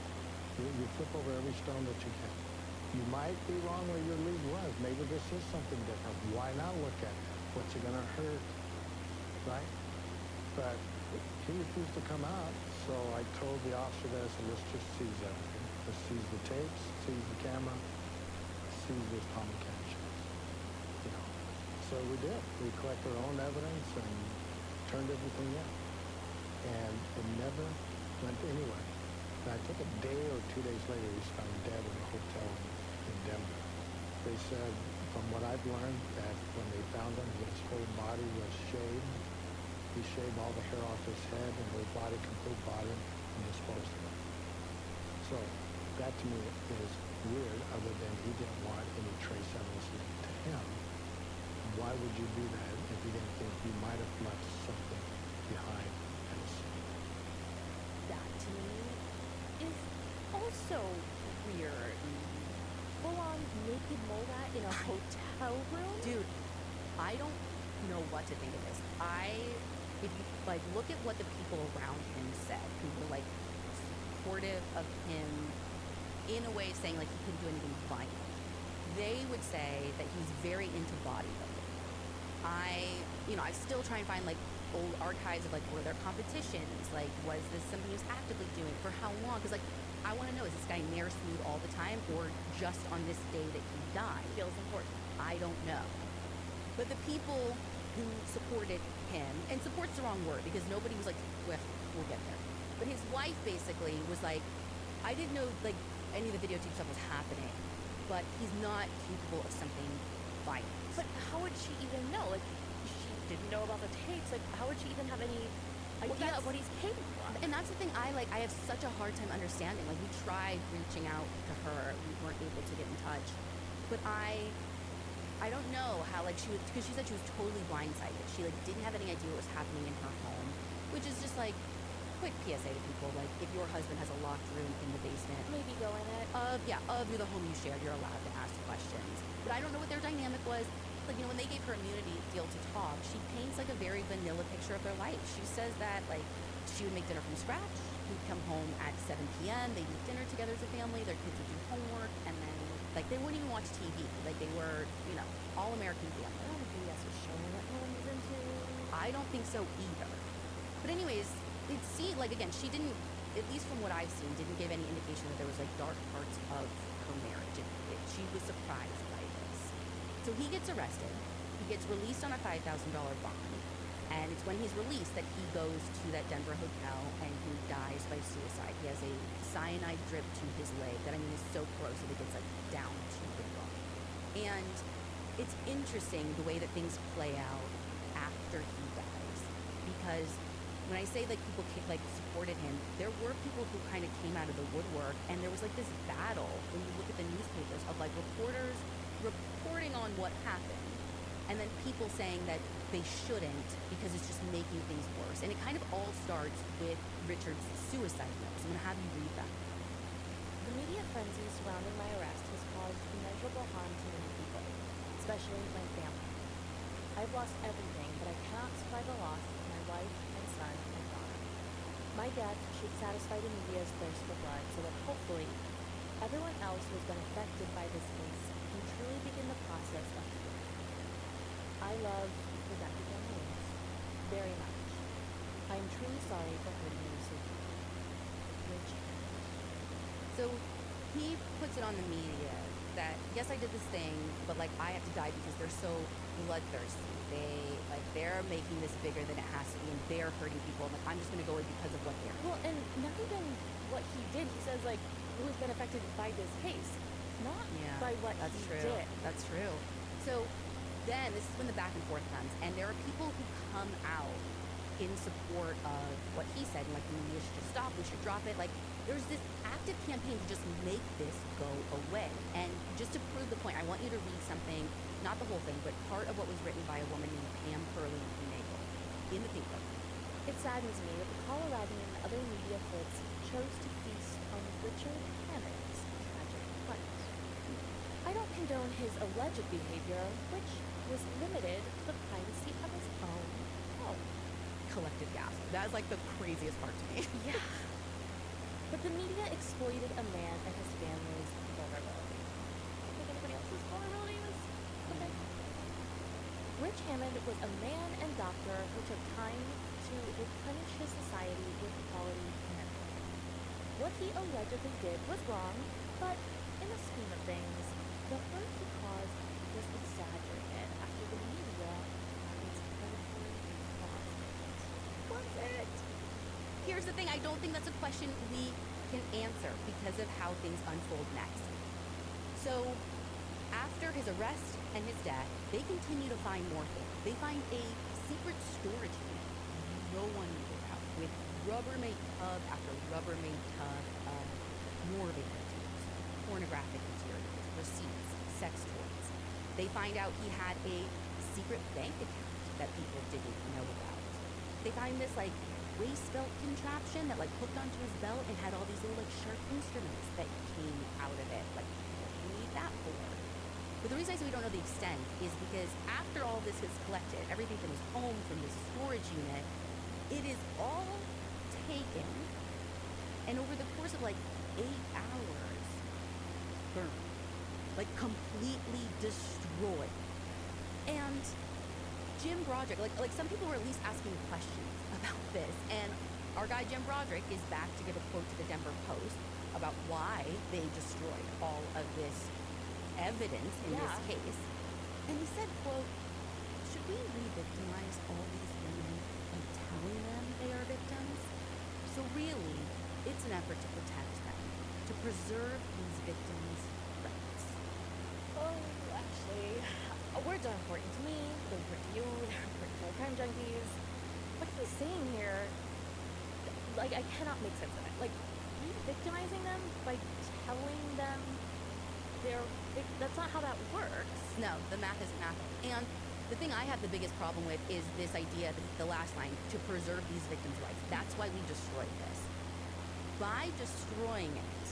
You flip over every stone that you can. You might be wrong where your lead was. Maybe this is something different. Why not look at it? What's it gonna hurt, right? But he refused to come out, so I told the officer that, so let's just seize everything. Let's seize the tapes, seize the camera, seize this Tom McCann shoes. You know. So we did. We collected our own evidence and turned everything in. And it never went anywhere. And I think a day or 2 days later, he was found dead in a hotel in Denver. They said, from what I've learned, that when they found him, his whole body was shaved. He shaved all the hair off his head and his body, complete body, and disposed of it. So that to me is weird, other than he didn't want any trace evidence linked to him. Why would you do that if you didn't think you might have left something behind at a scene? That to me is also weird. Full-on naked mole rat in a hotel room? Dude, I don't know what to think of this. If you like look at what the people around him said, who were like supportive of him in a way saying like he couldn't do anything violent, they would say that he's very into bodybuilding. I still try and find like old archives of like were there competitions, like was this something he was actively doing for how long? Because like I want to know, is this guy near smooth all the time or just on this day that he died? Feels important. I don't know. But the people who supported him, and support's the wrong word because nobody was like, well, we'll get there. But his wife basically was like, I didn't know like any of the videotape stuff was happening, but he's not capable of something violent. But how would she even know? Like, she didn't know about the tapes. Like, how would she even have any idea of what he's capable of? And that's the thing I have such a hard time understanding. Like, we tried reaching out to her. We weren't able to get in touch. But I don't know how, like, she was, because she said she was totally blindsided. She, like, didn't have any idea what was happening in her home, which is just, like, quick PSA to people, like, if your husband has a locked room in the basement. Maybe go in it. Of the home you share, you're allowed to ask questions. But I don't know what their dynamic was. Like, when they gave her immunity deal to talk, she paints, like, a very vanilla picture of their life. She says that, like, she would make dinner from scratch. He'd come home at 7 p.m. They'd eat dinner together as a family. Their kids would do homework. And then, like, they wouldn't even watch TV. Like, they were, all-American family. I don't think that's what showing what no one was into. I don't think so either. But anyways, it seemed, like, again, she didn't, at least from what I've seen, didn't give any indication that there was, like, dark parts of her marriage. She was surprised by this. So he gets arrested. He gets released on a $5,000 bond. And it's when he's released that he goes to that Denver hotel and he dies by suicide. He has a cyanide drip to his leg that, is so corrosive it gets, like, down to the bone. And it's interesting the way that things play out after he dies. Because when I say, like, people, like, supported him, there were people who kind of came out of the woodwork, and there was, like, this battle when you look at the newspapers of, like, reporters reporting on what happened, and then people saying that they shouldn't because it's just making things worse. And it kind of all starts with Richard's suicide notes. I'm going to have you read that. The media frenzy surrounding my arrest has caused immeasurable harm to many people, especially my family. I've lost everything, but I cannot survive the loss of my wife and son and daughter. My death should satisfy the media's thirst for blood so that hopefully everyone else who has been affected by this case can truly begin the process of healing. I love Rebecca Jones very much. I am truly sorry for hurting you so deeply. Rich. So he puts it on the media that, yes, I did this thing, but, like, I have to die because they're so bloodthirsty. They're making this bigger than it has to be, and they're hurting people. I'm like, I'm just going to go away because of what they're doing. Well, and not even what he did. He says, like, who's been affected by this case, not by what he did. That's true. So then this is when the back and forth comes, and there are people who come out in support of what he said, and, like, the media should just stop, we should drop it. Like, there's this active campaign to just make this go away. And just to prove the point, I want you to read something, not the whole thing, but part of what was written by a woman named Pam Perley-Nagel in the paper. It saddens me that the Coloradans and other media folks chose to feast on Richard Hammond's tragic plight. I don't condone his alleged behavior, which was limited to the privacy of his own home. Collective gasp. That is, like, the craziest part to me. Yeah. But the media exploited a man and his family's vulnerability. I don't think anybody else's vulnerability was okay. Rich Hammond was a man and doctor who took time to replenish his society with quality mental care. What he allegedly did was wrong, but in the scheme of things, the hurt he caused was exaggerated after the media got its carefully caused it. Was it? Here's the thing, I don't think that's a question we can answer because of how things unfold next. So, after his arrest and his death, they continue to find more things. They find a secret storage unit no one knew about, with Rubbermaid tub after Rubbermaid tub of more videotapes, pornographic materials, receipts, sex toys. They find out he had a secret bank account that people didn't know about. They find this like waist belt contraption that like hooked onto his belt and had all these little like sharp instruments that came out of it. Like, what do you need that for? But the reason I say we don't know the extent is because after all this is collected, everything from his home, from his storage unit, it is all taken, and over the course of like 8 hours, burned. Like completely destroyed. And Jim Broderick, like some people were at least asking questions about this, and our guy Jim Broderick is back to give a quote to the Denver Post about why they destroyed all of this evidence in this case. And he said, quote, "Should we re-victimize all these women by telling them they are victims? So really, it's an effort to protect them, to preserve these victims' rights." Oh, actually, words are important to me, they're important to you, they're important to Crime Junkies. What he's saying here, like, I cannot make sense of it. Like, re-victimizing them by telling them that's not how that works. No, the math isn't math. And the thing I have the biggest problem with is this idea, the last line, to preserve these victims' rights. That's why we destroyed this. By destroying it,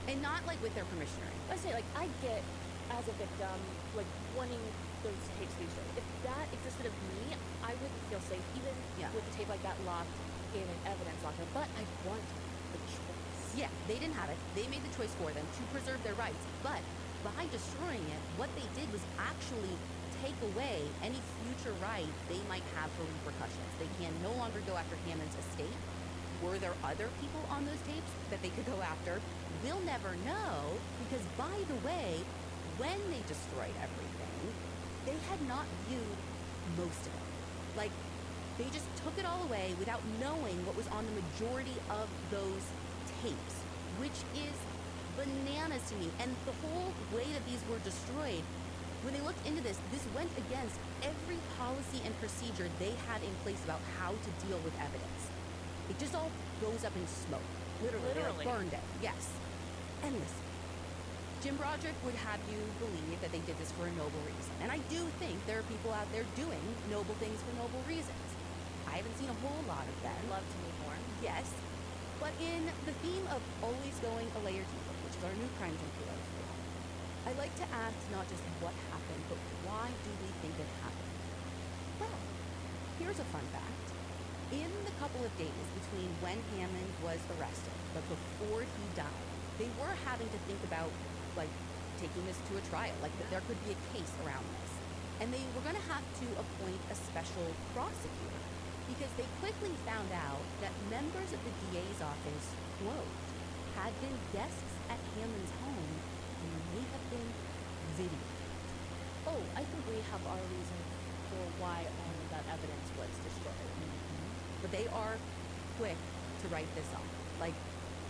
and not like with their permission or anything. I say, like, I get, as a victim, like, wanting those tapes to be destroyed. If that existed of me, I wouldn't feel safe, even with a tape like that locked in an evidence locker. But I want the choice. Yeah, they didn't have it. They made the choice for them to preserve their rights. But by destroying it, what they did was actually take away any future right they might have for repercussions. They can no longer go after Hammond's estate. Were there other people on those tapes that they could go after? We'll never know, because by the way, when they destroyed everything, they had not viewed most of it. Like, they just took it all away without knowing what was on the majority of those tapes, which is bananas to me. And the whole way that these were destroyed, when they looked into this, this went against every policy and procedure they had in place about how to deal with evidence. It just all goes up in smoke. Literally. They like burned it. Yes. And listen, Jim Broderick would have you believe that they did this for a noble reason. And I do think there are people out there doing noble things for noble reasons. I haven't seen a whole lot of them. I'd love to meet more. Yes. But in the theme of always going a layer deeper, which is our new Crime Junkie lifestyle, I like to ask not just what happened, but why do we think it happened? Well, here's a fun fact. In the couple of days between when Hammond was arrested, but before he died, they were having to think about, like, taking this to a trial, like that there could be a case around this. And they were going to have to appoint a special prosecutor, because they quickly found out that members of the DA's office, quote, had been guests at Hammond's home and may have been videotaped. Oh, I think we have our reason for why all of that evidence was destroyed. But they are quick to write this off. Like,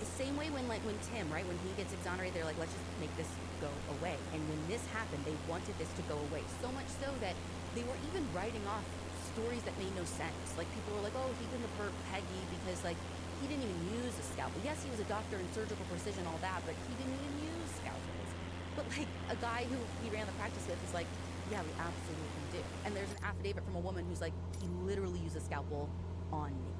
the same way when Tim, right, when he gets exonerated, they're like, let's just make this go away. And when this happened, they wanted this to go away. So much so that they were even writing off stories that made no sense. Like, people were like, oh, he couldn't have hurt Peggy because, like, he didn't even use a scalpel. Yes, he was a doctor in surgical precision, all that, but he didn't even use scalpels. But, like, a guy who he ran the practice with is like, yeah, we absolutely do. And there's an affidavit from a woman who's like, he literally used a scalpel on me.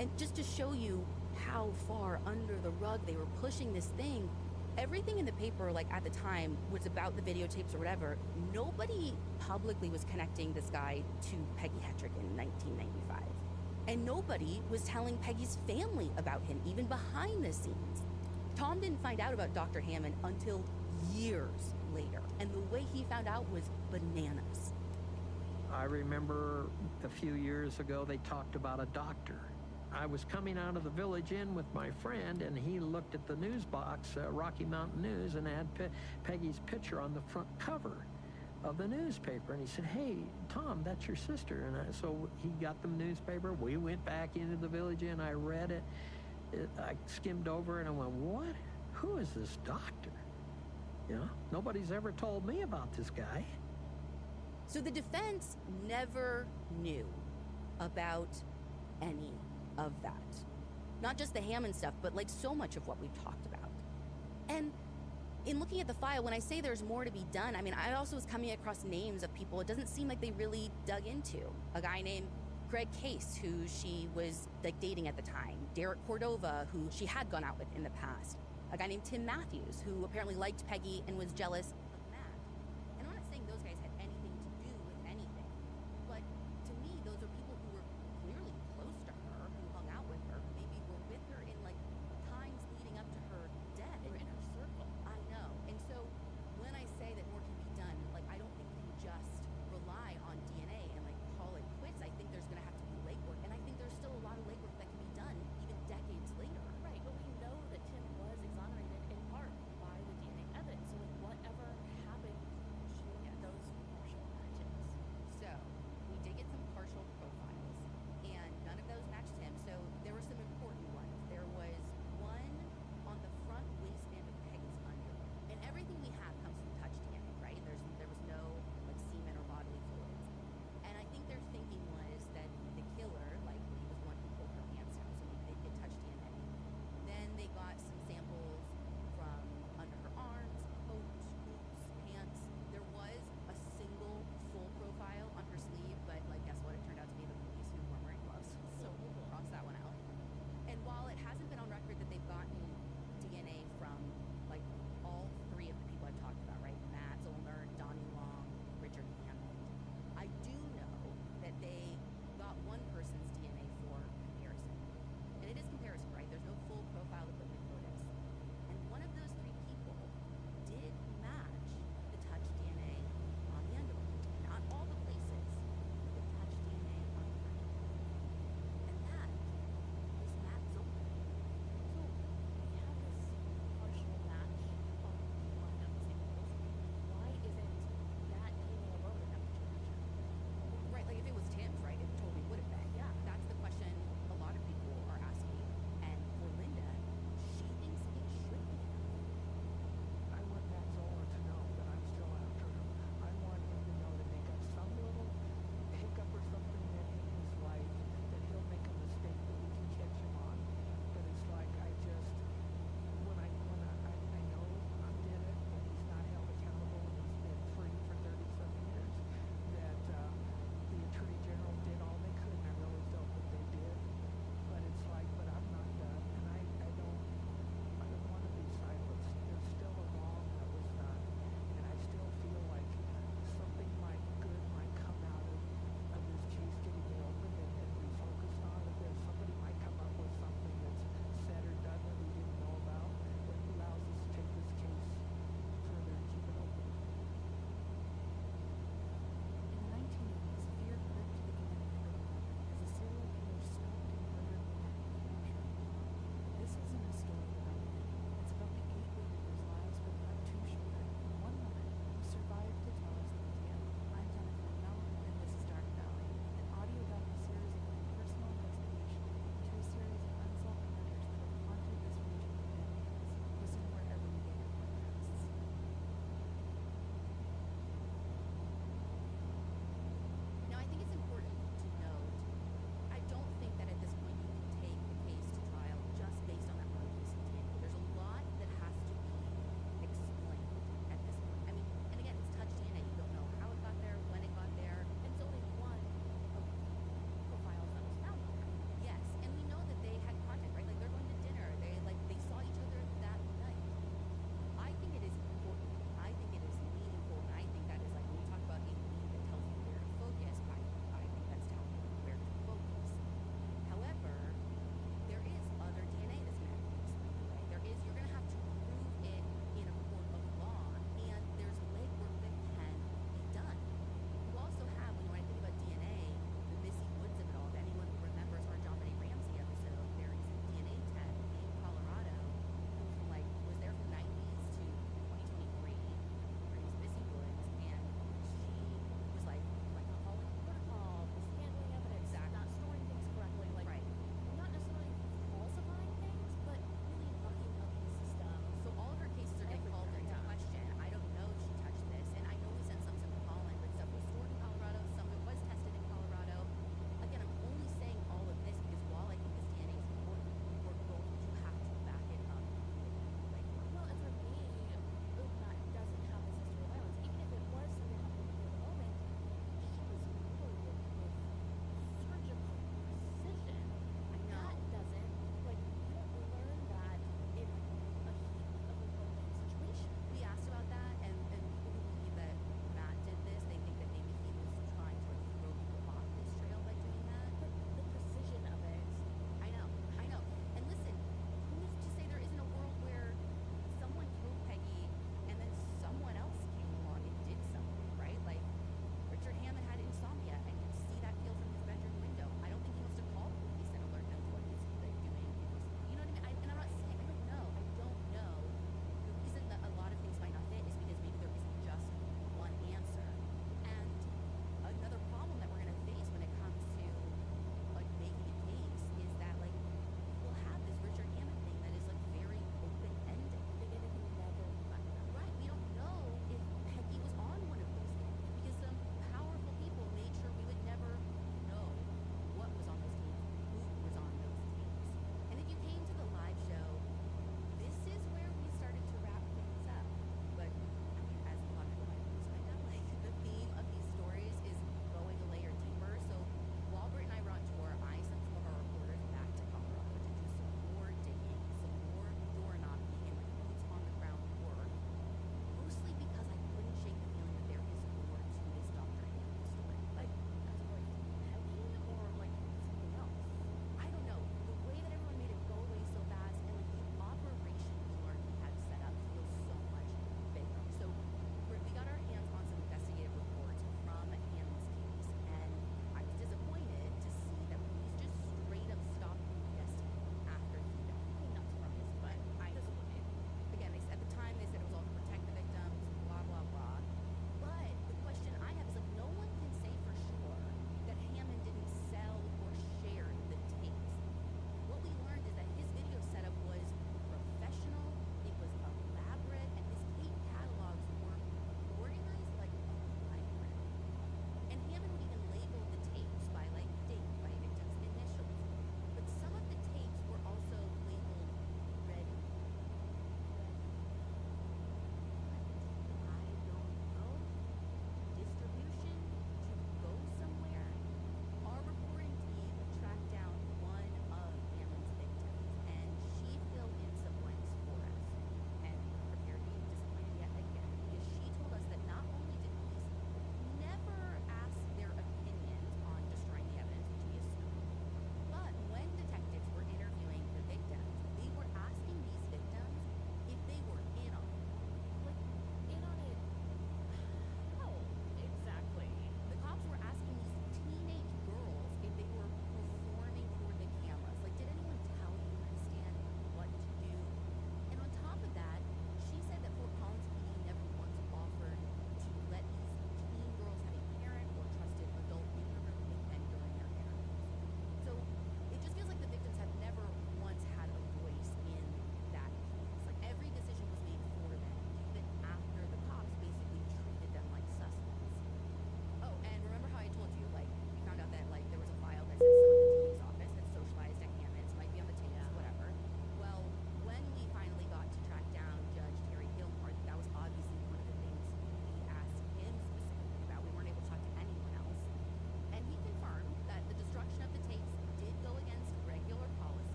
And just to show you how far under the rug they were pushing this thing, everything in the paper, like at the time, was about the videotapes or whatever. Nobody publicly was connecting this guy to Peggy Hetrick in 1995. And nobody was telling Peggy's family about him, even behind the scenes. Tom didn't find out about Dr. Hammond until years later. And the way he found out was bananas. I remember a few years ago they talked about a doctor. I was coming out of the Village Inn with my friend, and he looked at the news box, Rocky Mountain News, and had Peggy's picture on the front cover of the newspaper. And he said, hey, Tom, that's your sister. And so he got the newspaper. We went back into the Village Inn. I read it. I skimmed over and I went, what? Who is this doctor? You know, nobody's ever told me about this guy. So the defense never knew about any of that. Not just the Hammond stuff, but like so much of what we've talked about. And in looking at the file, when I say there's more to be done, I mean, I also was coming across names of people it doesn't seem like they really dug into. A guy named Greg Case, who she was like dating at the time. Derek Cordova, who she had gone out with in the past. A guy named Tim Matthews, who apparently liked Peggy and was jealous of Matt. And I'm not saying those guys had anything to do with anything, but to me, those are people who were clearly close to her, who hung out with her, who maybe were with her in like times leading up to her death. They were in her circle. I know. And so when I say that more can be done, like I don't think we can just rely on DNA and like call it quits. I think there's gonna have to be legwork, and I think there's still a lot of legwork that can be done even decades later. Right, but we know that Tim was exonerated in part by the DNA evidence. So with whatever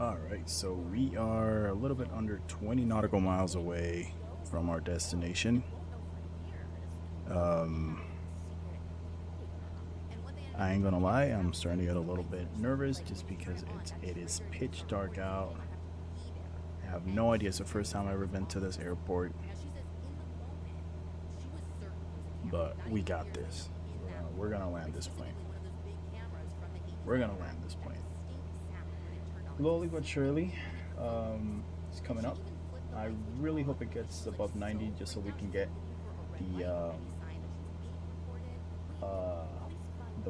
Alright, so we are a little bit under 20 nautical miles away from our destination. I ain't gonna lie, I'm starting to get a little bit nervous just because it is pitch dark out. I have no idea. It's the first time I've ever been to this airport. But we got this. We're gonna land this plane. We're gonna land this plane. Slowly but surely, it's coming up. I really hope it gets above 90 just so we can get the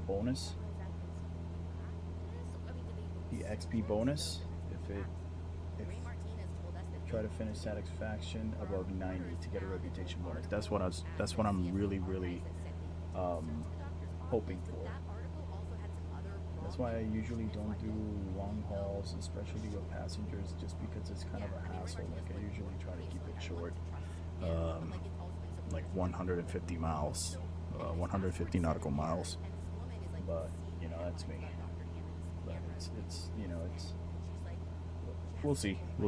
bonus, the XP bonus. If try to finish satisfaction above 90 to get a reputation bonus. That's what I'm really hoping for. That's why I usually don't do long hauls, especially with passengers, just because it's kind of a hassle. Like I usually try to keep it short, like 150 miles, 150 nautical miles. But you know, that's me. But it's you know, it's we'll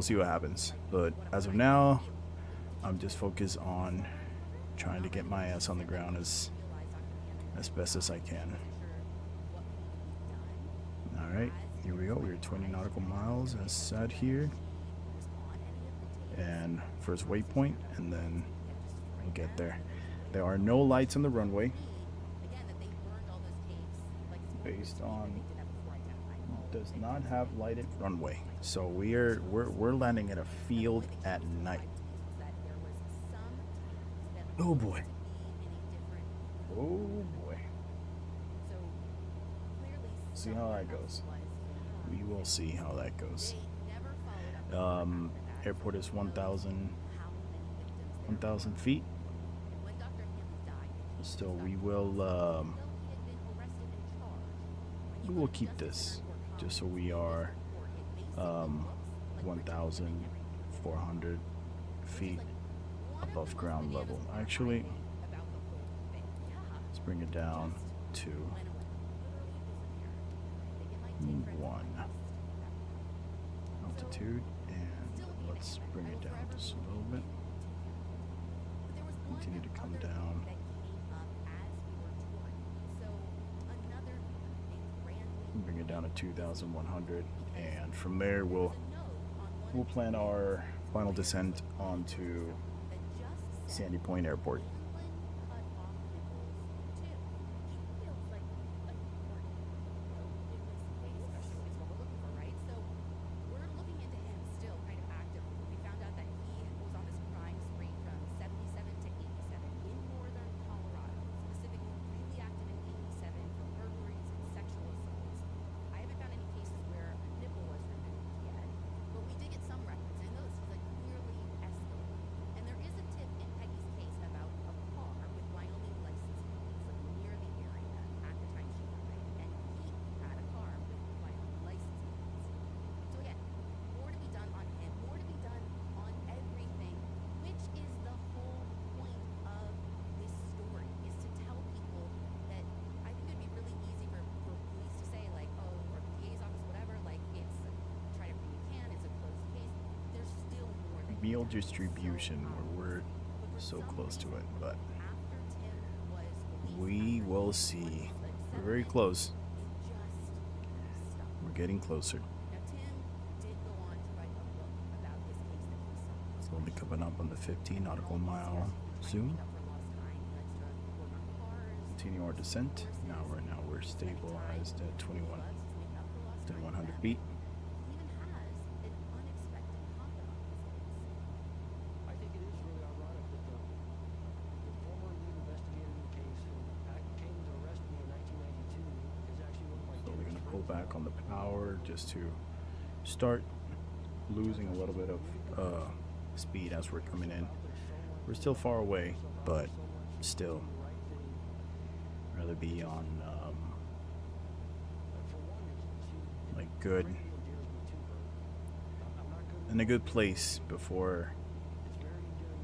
see what happens. But as of now, I'm just focused on trying to get my ass on the ground as best as I can. Alright, here we go. We're 20 nautical miles as said here. And first waypoint, and then we'll get there. There are no lights on the runway. Based on does not have lighted runway. So we're landing at a field at night. Oh boy. Oh boy. See how that goes. We will see how that goes. Airport is 1,000 feet. Still, we will keep this just so we are 1,400 feet above ground level. Actually, let's bring it down to 1 altitude, and let's bring it down just a little bit. Continue to come down. Bring it down to 2,100, and from there we'll plan our final descent onto Sandy Point Airport. Meal distribution, where we're so close to it, but we will see. We're very close. We're getting closer. It's only coming up on the 15 nautical mile soon. Continue our descent. Right now we're stabilized at 100 feet. Back on the power just to start losing a little bit of speed as we're coming in. We're still far away, but still rather be on like good in a good place before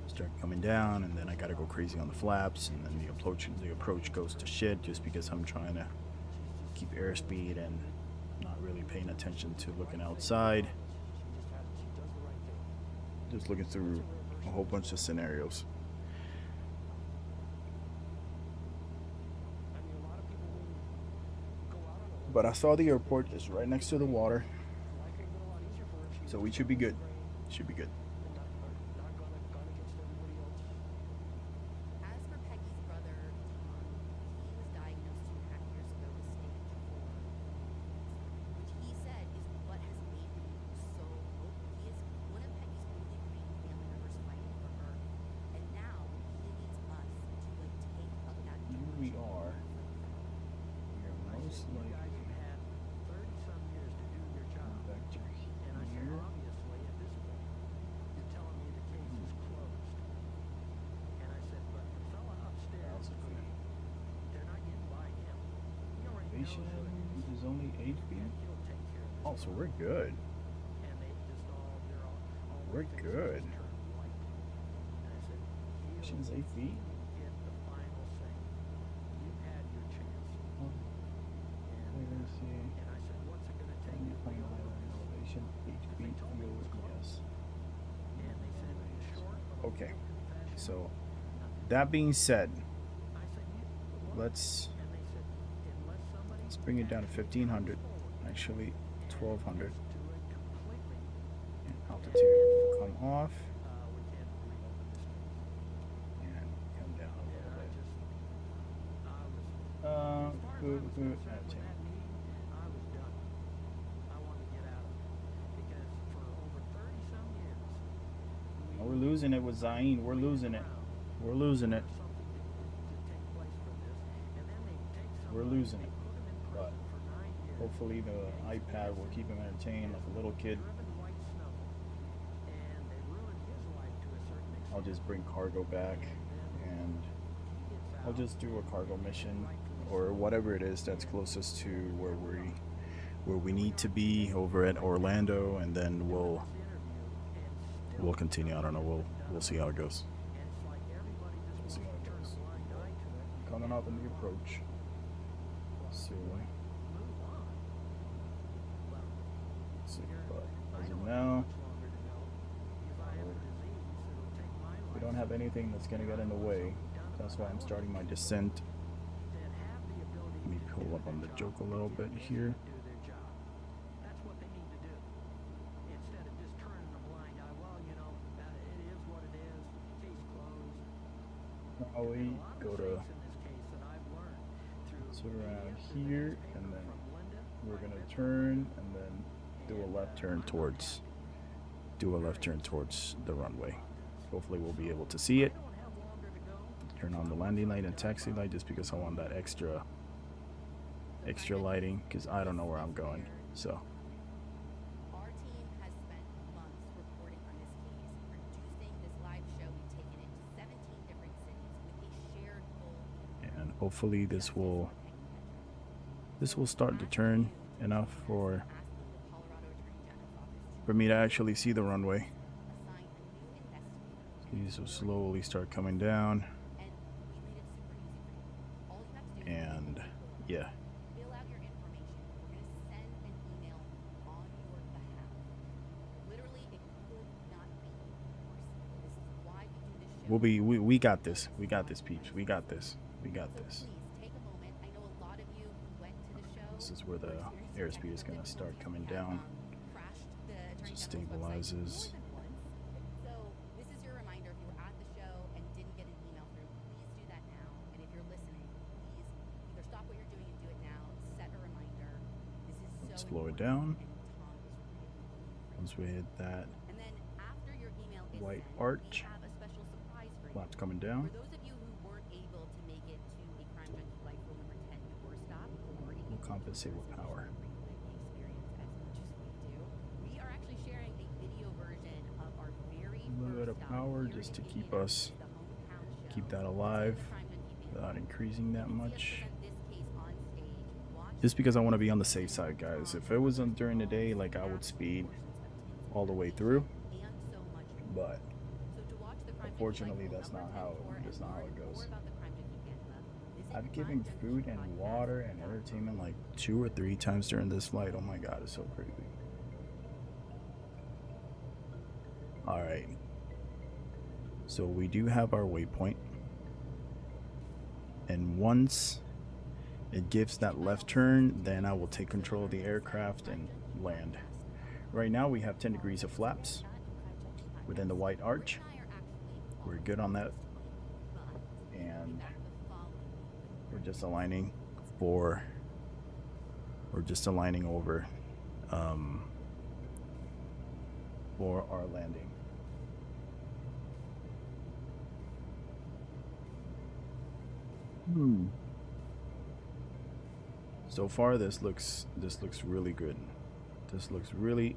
start coming down, and then I gotta go crazy on the flaps, and then the approach goes to shit just because I'm trying to keep airspeed and not really paying attention to looking outside. Just looking through a whole bunch of scenarios. But I saw the airport is right next to the water, so we should be good. Should be good. As for Peggy's brother, Tom, he was diagnosed 2.5 years ago with stage 4, which he said is what has made him so hope. He is one of Peggy's only remaining family members fighting for her, and now he needs us to like take up that. Here we are. We are most likely back to here. Elevation is only 8 feet. Oh, so we're good. We're good. Elevation's 8 feet. Elevation 8 feet. Yes. Okay. So that being said, let's bring it down to 1500. Actually 1200. And altitude come off. And come down a little bit. Oh, we're losing it with Zayn. We're losing it. We're losing it. We're losing it. But hopefully the iPad will keep him entertained like a little kid. I'll just bring cargo back and I'll just do a cargo mission or whatever it is that's closest to where we need to be over at Orlando, and then we'll continue. I don't know, we'll see how it goes. We'll see how it goes. Coming up in the approach. So let's see, but as of now, we don't have anything that's gonna get in the way. That's why I'm starting my descent. Let me pull up on the joke a little bit here. Probably go to around here, and then we're gonna turn and then do a left turn towards the runway. Hopefully we'll be able to see it. Turn on the landing light and taxi light just because I want that extra lighting, because I don't know where I'm going. So Our team has spent months reporting on this case, producing this live show. We've taken it to 17 different cities with a shared goal. and hopefully this will start to turn enough for me to actually see the runway. These will slowly start coming down, and yeah. We got this. We got this, peeps. We got this. We got this. This is where the airspeed is going to start coming down. It stabilizes. So this is your reminder. If you were at the show and didn't get an email through, please do that now. And if you're listening, please either stop what you're doing and do it now. Set a reminder. This is so Let's slow it down. Once we hit that white arch, flaps coming down. For those of you who weren't able to make it to a Crime Junkie Flight Rule number 10 before stop, We'll compensate with power. We are actually sharing a video version of our very A little bit of power just to keep that alive without increasing that much. Just because I want to be on the safe side, guys. If it was during the day, like, I would speed all the way through, but unfortunately that's not how it goes. I've given food and water and entertainment like 2 or 3 times during this flight. Oh my god, it's so crazy. All right, So we do have our waypoint, and once it gives that left turn, then I will take control of the aircraft and land. Right now we have 10 degrees of flaps within the white arch. We're good on that, and we're just aligning over for our landing. So far this looks really good. This looks really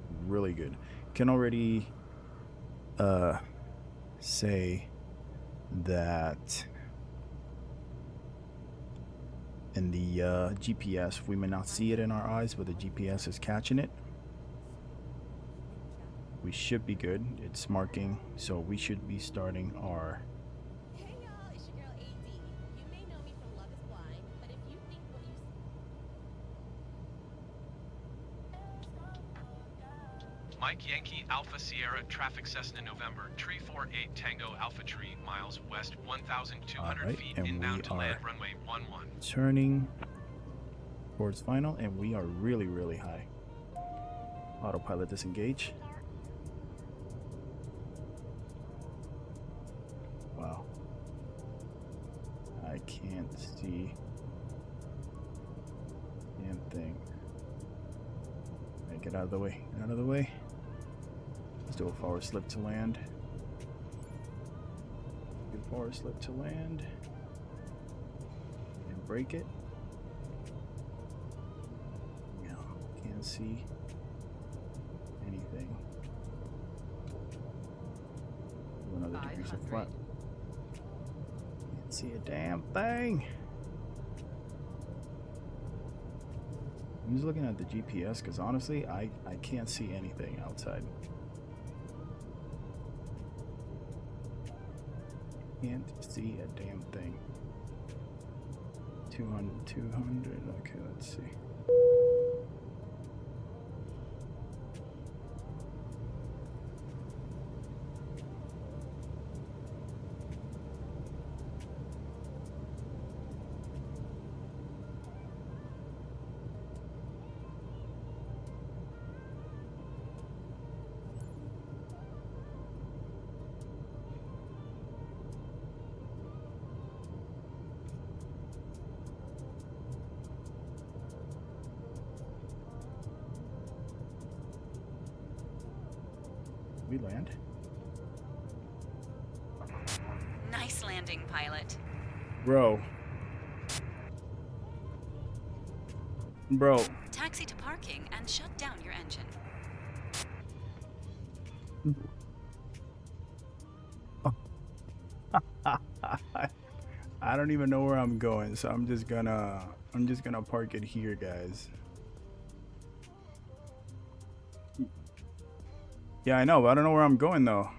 good. Can already say that in the GPS, we may not see it in our eyes, but the GPS is catching it. We should be good. It's marking, so we should be starting our Mike Yankee Alpha Sierra traffic Cessna November tree 48 Tango Alpha Tree miles west 1,200 feet inbound to land runway 11. Turning towards final, and we are really high. Autopilot disengage. Wow. I can't see damn thing. Get out of the way. Get out of the way. Let's do a forward slip to land. Do a forward slip to land. And break it. Yeah, can't see anything. Do another degrees of flap. Can't see a damn thing. I'm just looking at the GPS because honestly, I can't see anything outside. Can't see a damn thing. 200. Okay, let's see. We land. Nice landing, pilot. Bro. Taxi to parking and shut down your engine. I don't even know where I'm going, so I'm just gonna park it here, guys. Yeah, I know, but I don't know where I'm going though.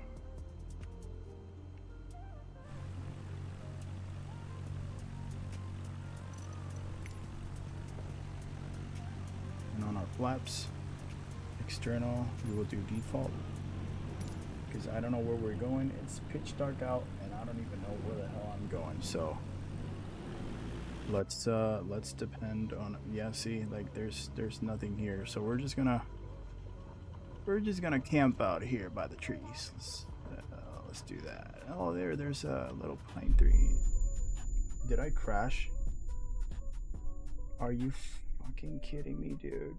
And on our flaps, external, we will do default. Because I don't know where we're going. It's pitch dark out and I don't even know where the hell I'm going. So let's depend on, yeah, see, like there's nothing here. So we're just gonna camp out here by the trees. Let's do that. Oh, there's a little pine tree. Did I crash? Are you fucking kidding me, dude?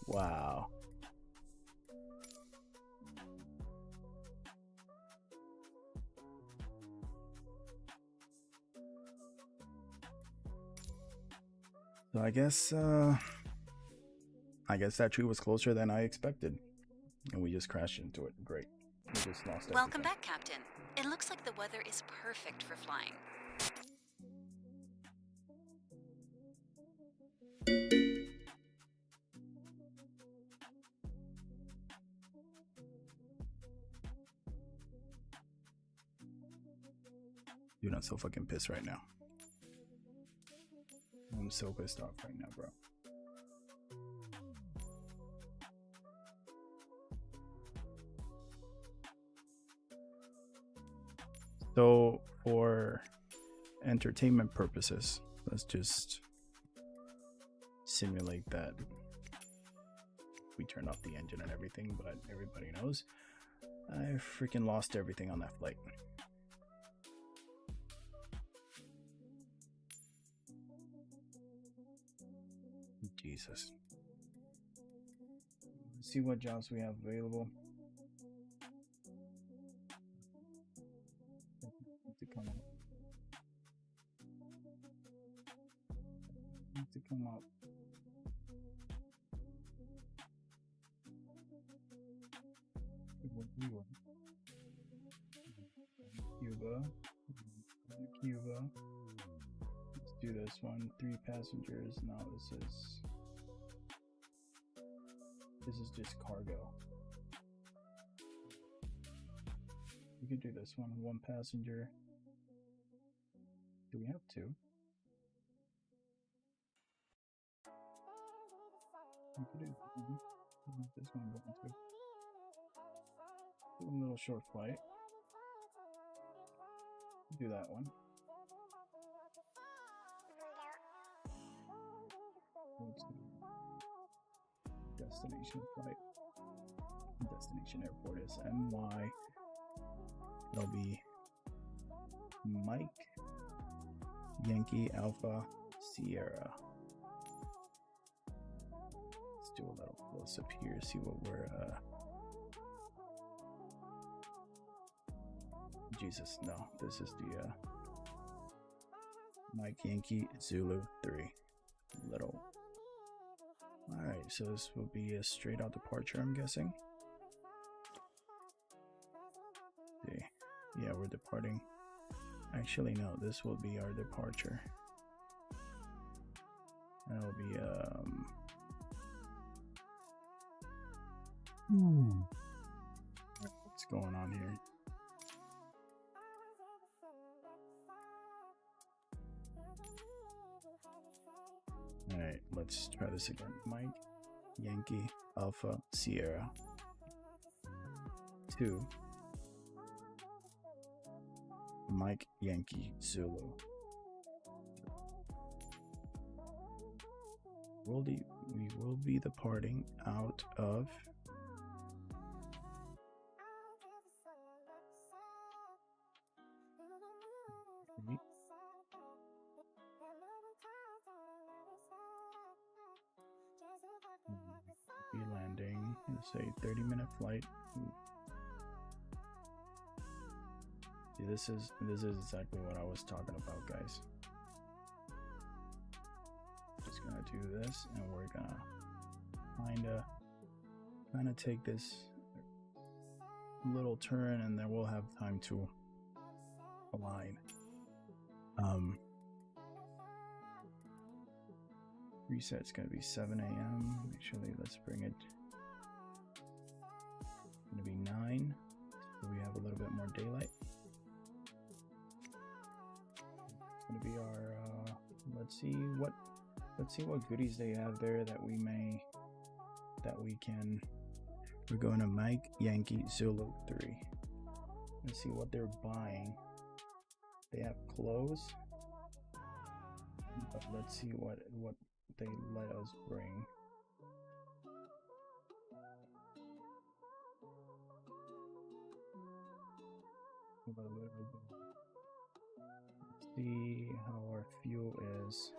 Wow. So I guess that tree was closer than I expected, and we just crashed into it. Great. We just lost everything. Welcome back, Captain. It looks like the weather is perfect for flying. Dude, I'm so fucking pissed right now. I'm so pissed off right now, bro. So for entertainment purposes, let's just simulate that we turned off the engine and everything, but everybody knows I freaking lost everything on that flight. Jesus. Let's see what jobs we have available. To come up. To come up. Cuba. Let's do this one. 3 passengers. No, this is just cargo. We could do this one. 1 passenger. Do we have 2? We could do this one. Do a little short flight. Do that one. Destination flight. Destination airport is NY. It'll be Mike Yankee Alpha Sierra. Let's do a little close up here, see what we're Jesus, no, this is the Mike Yankee Zulu 3 little. Alright, so this will be a straight out departure, I'm guessing. See. Yeah, we're departing. Actually, no, this will be our departure. That'll be what's going on here? Alright, let's try this again. Mike Yankee Alpha Sierra 2 Mike Yankee Zulu. We will be departing out of be landing. Let's say 30-minute flight. See, this is exactly what I was talking about, guys. Just gonna do this, and we're gonna kind of take this little turn, and then we'll have time to align. Reset's gonna be 7 a.m. Actually, let's bring it. It's gonna be 9, so we have a little bit more daylight. It's gonna be our. Let's see what goodies they have there that we can. We're going to Mike Yankee Zulu 3. Let's see what they're buying. They have clothes, but let's see what they let us bring. Let's see how our fuel is.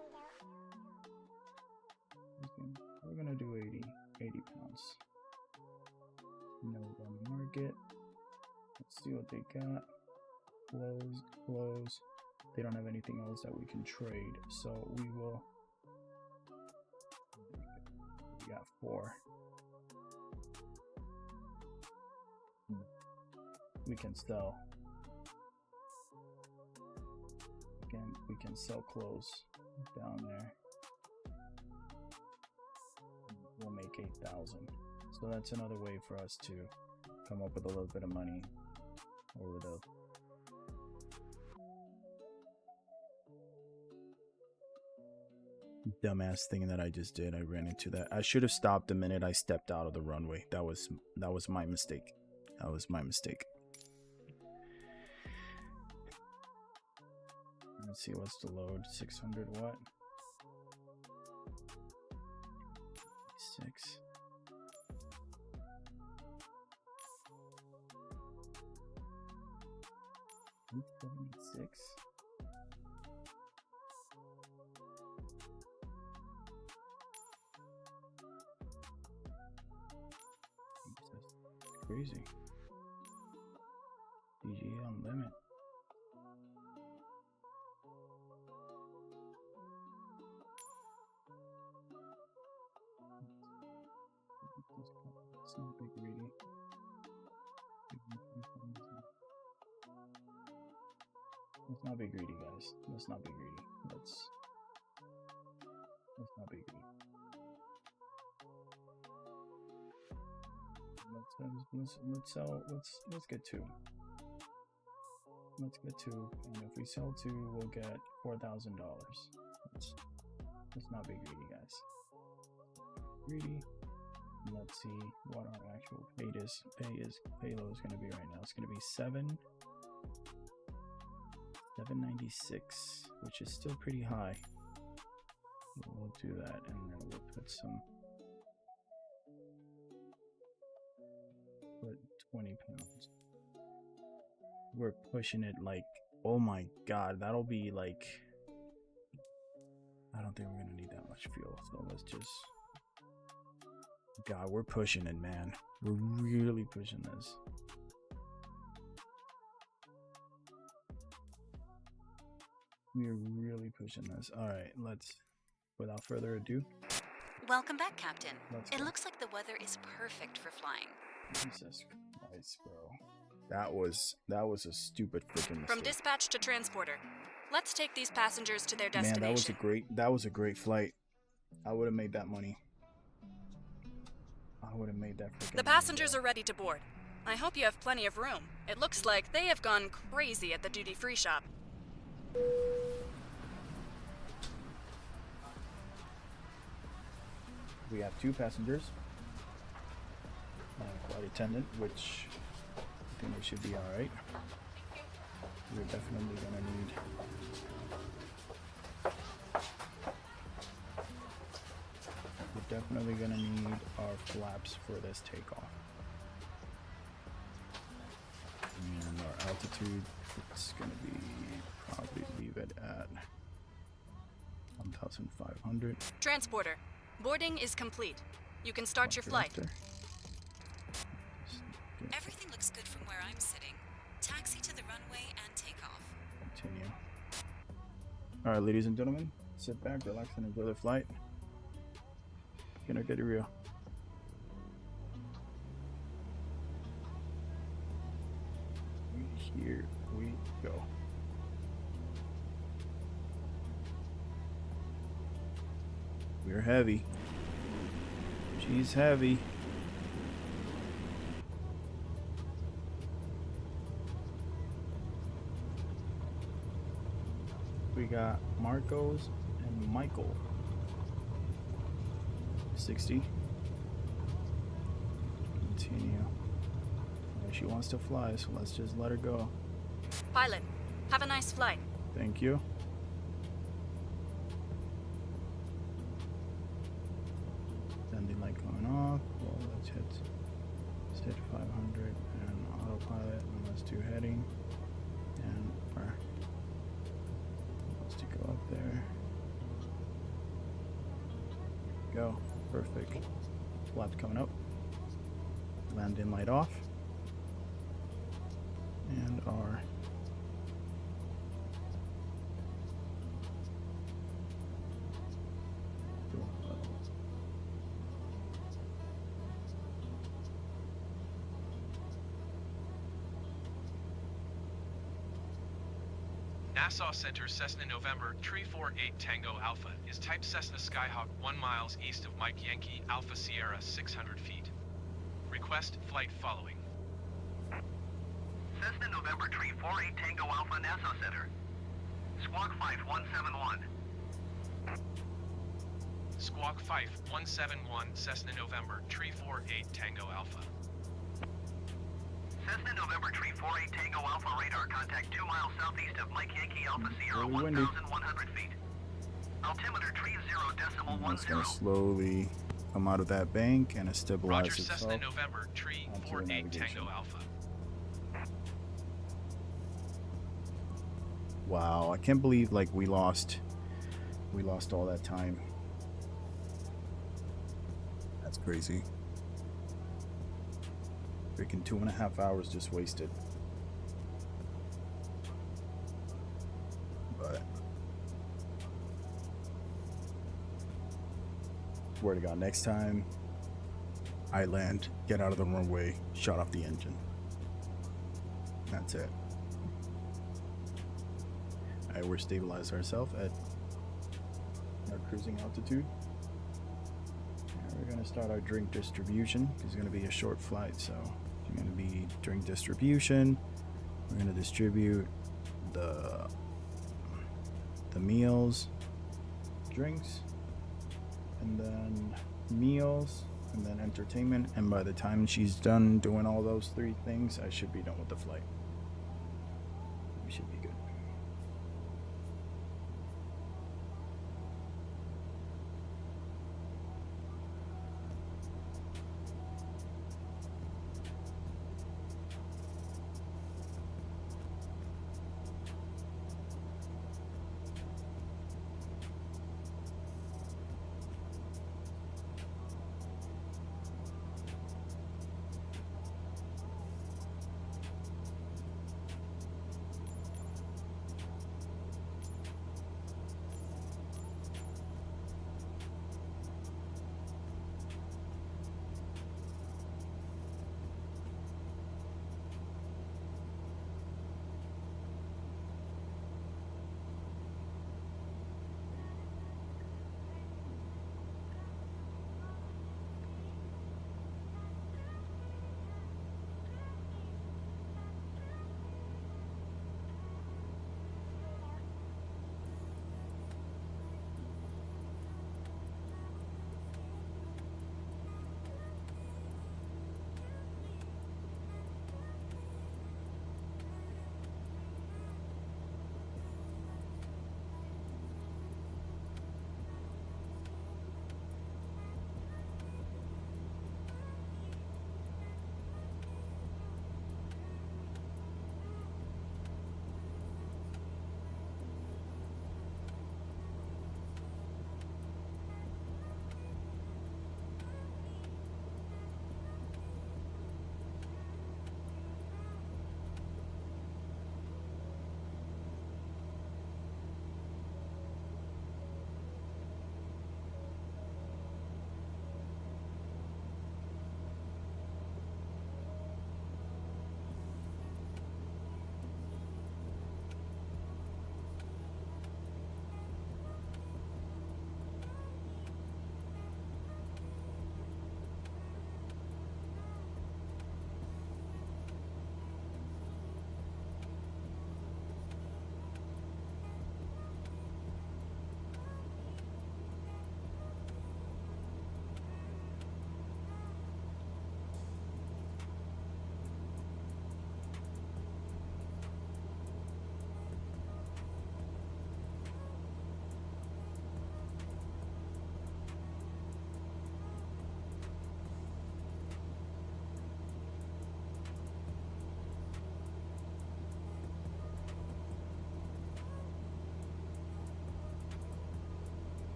We're gonna do 80 pounds. No on the market. Let's see what they got. Clothes. They don't have anything else that we can trade, so we will. We got 4. We can sell. Again, we can sell clothes down there. We'll make 8,000. So that's another way for us to come up with a little bit of money over the. Dumbass thing that I just did. I ran into that. I should have stopped the minute I stepped out of the runway. That was my mistake. Let's see what's the load. 600 watt. 6. $76. Crazy. DG on limit. It's not big greedy. Let's not be greedy, guys. Let's not be greedy. Let's not be greedy. Let's get 2. Let's get 2, and if we sell 2, we'll get $4,000. Let's not be greedy, guys. Greedy. Let's see what our actual payload is going to be right now. It's going to be 796, which is still pretty high. We'll do that, and then we'll put 20 pounds. We're pushing it like, oh my god, that'll be like, I don't think we're gonna need that much fuel, so let's just, god, we're pushing it, man. We're really pushing this. We're really pushing this. Alright, let's, without further ado. Welcome back, Captain. It looks like the weather is perfect for flying. Jesus Christ, bro. That was a stupid freaking mistake. From dispatch to transporter. Let's take these passengers to their destination. Man, that was a great flight. I would have made that money. I would have made that freaking The passengers are ready to board. I hope you have plenty of room. It looks like they have gone crazy at the duty-free shop. We have 2 passengers. Flight attendant, which I think we should be alright. We're definitely gonna need our flaps for this takeoff. And our altitude, it's gonna be, probably leave it at 1,500. Transporter, boarding is complete. You can start your flight. Everything looks good from where I'm sitting. Taxi to the runway and take off. Continue. Alright, ladies and gentlemen, sit back, relax, and enjoy the flight. Gonna get it real. Here we go. We're heavy. She's heavy. We got Marcos and Michael. 60. Continue. She wants to fly, so let's just let her go. Pilot, have a nice flight. Thank you. Landing light going off. Well, let's hit 500 and autopilot, and let's do heading. And let's go up there. Go. Perfect. Flaps coming up. Landing light off. And our Nassau Center Cessna November 348 Tango Alpha is type Cessna Skyhawk 1 miles east of Mike Yankee Alpha Sierra 600 feet. Request flight following. Cessna November 348 Tango Alpha Nassau Center. Squawk 5171. Squawk 5171 Cessna November 348 Tango Alpha. Cessna November Tree 48 Tango Alpha radar contact 2 miles southeast of Mike Yankee Alpha Sierra, Really windy. 1,100 feet. Altimeter tree 0.10. It's going to slowly come out of that bank and stabilize Roger, itself. Cessna November Tree onto the 48 navigation. Tango Alpha. Wow, I can't believe like we lost all that time. That's crazy. Freaking 2.5 hours just wasted. But swear to God, next time I land, get out of the runway, shut off the engine. That's it. Alright, we're stabilized ourselves at our cruising altitude. And we're gonna start our drink distribution. It's gonna be a short flight, so it's gonna be drink distribution. We're gonna distribute the meals, drinks, and then meals, and then entertainment. And by the time she's done doing all those 3 things, I should be done with the flight. We should be good.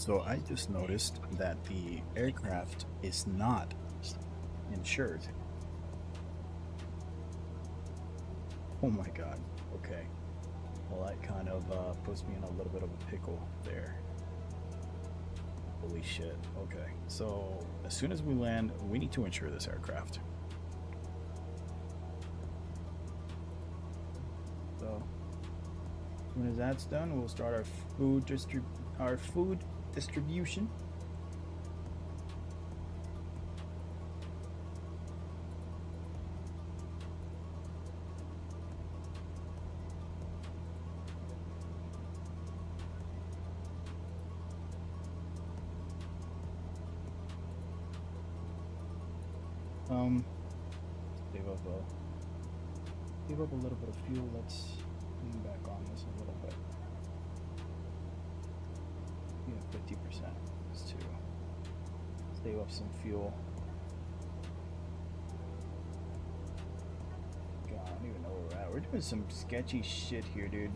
So I just noticed that the aircraft is not insured. Oh my god. Okay. Well, that kind of puts me in a little bit of a pickle there. Holy shit. Okay. So as soon as we land, we need to insure this aircraft. So as soon as that's done, we'll start our food distribution. Save up a little bit of fuel. Let's lean back on this a little bit. Yeah, 50%. Let's to save up some fuel. God, I don't even know where we're at. We're doing some sketchy shit here, dude.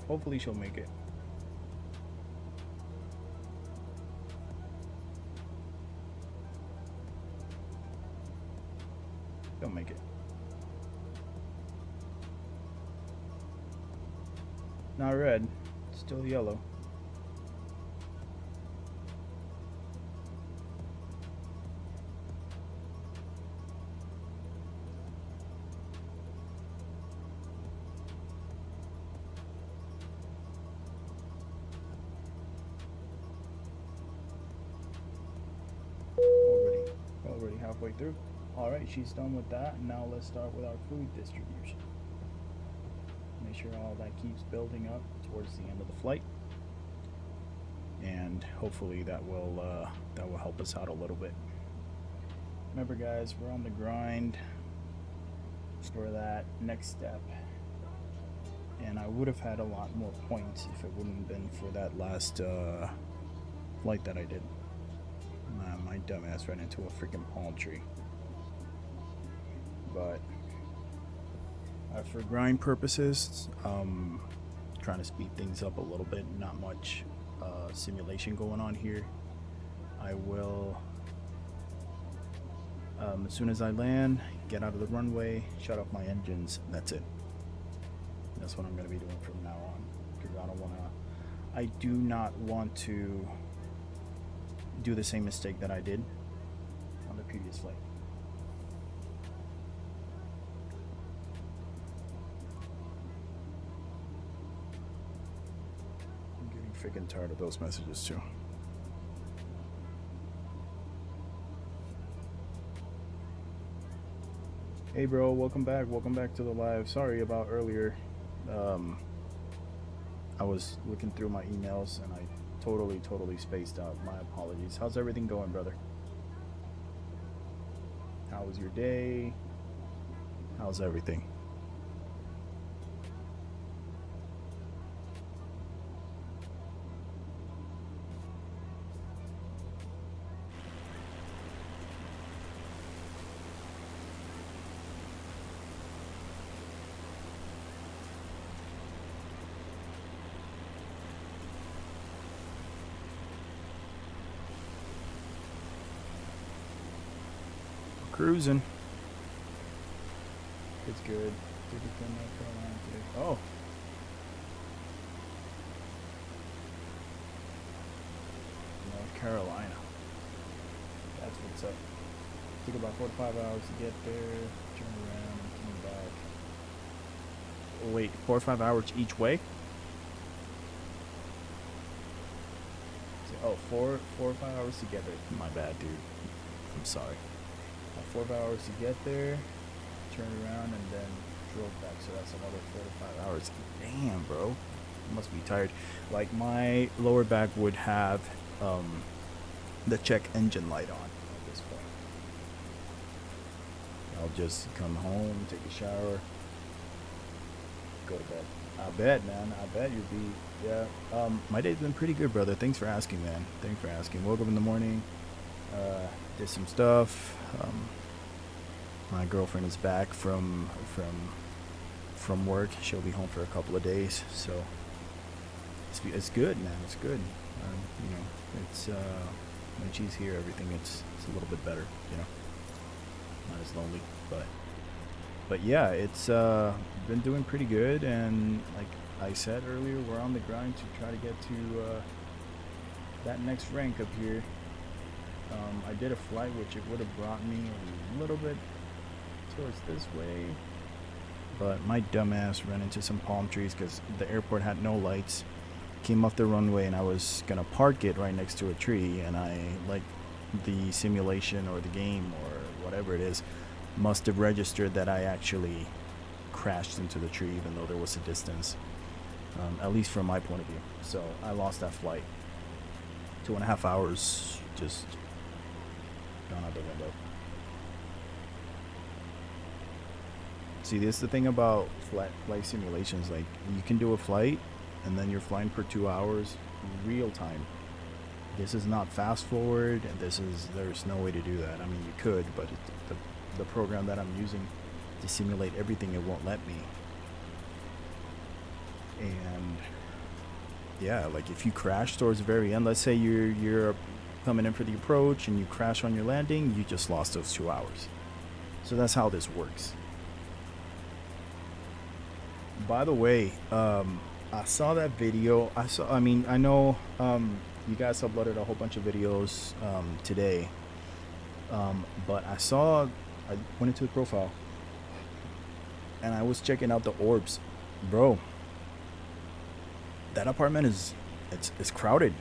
Hopefully she'll make it. Don't make it. Not red, still yellow. Already halfway through. Alright, she's done with that. Now let's start with our food distribution. Make sure all that keeps building up towards the end of the flight. And hopefully that will help us out a little bit. Remember guys, we're on the grind for that next step. And I would have had a lot more points if it wouldn't have been for that last flight that I did. My dumbass ran into a freaking palm tree. But for grind purposes, trying to speed things up a little bit. Not much simulation going on here. I will, as soon as I land, get out of the runway, shut off my engines. That's it. That's what I'm going to be doing from now on, because I do not want to do the same mistake that I did on the previous flight. I'm getting freaking tired of those messages too. Hey bro, welcome back to the live. Sorry about earlier. I was looking through my emails and I totally spaced out. My apologies. How's everything going, brother? How was your day? How's everything? Cruising. It's good. Oh. North Carolina. That's what's up. Took about 4 to 5 hours to get there. Turn around and come back. Oh, wait, 4 or 5 hours each way? Oh, 4 or 5 hours to get there. My bad, dude. I'm sorry. 4 hours to get there, turned around, and then drove back. So that's another 4 to 5 hours. Damn, bro. I must be tired. Like, my lower back would have the check engine light on at this point. I'll just come home, take a shower, go to bed. I bet, man. I bet you'd be, yeah. My day's been pretty good, brother. Thanks for asking, man. Thanks for asking. Woke up in the morning, did some stuff, My girlfriend is back from work. She'll be home for a couple of days, so it's good, man. It's good. You know, it's when she's here, everything it's a little bit better. You know, not as lonely, but yeah, it's been doing pretty good. And like I said earlier, we're on the grind to try to get to that next rank up here. I did a flight which it would have brought me a little bit towards this way, but my dumbass ran into some palm trees because the airport had no lights. Came off the runway and I was gonna park it right next to a tree, and I, like, the simulation or the game or whatever it is must have registered that I actually crashed into the tree, even though there was a distance, at least from my point of view. So I lost that flight. 2.5 hours just gone out the window. See, this is the thing about flight simulations. Like, you can do a flight and then you're flying for 2 hours real time. This is not fast forward, and there's no way to do that. I mean, you could, but the program that I'm using to simulate everything, it won't let me. And yeah, like if you crash towards the very end, let's say you're coming in for the approach and you crash on your landing, you just lost those 2 hours. So that's how this works. By the way, I saw that video. I know you guys uploaded a whole bunch of videos today, but I went into the profile and I was checking out the orbs. Bro, that apartment it's crowded.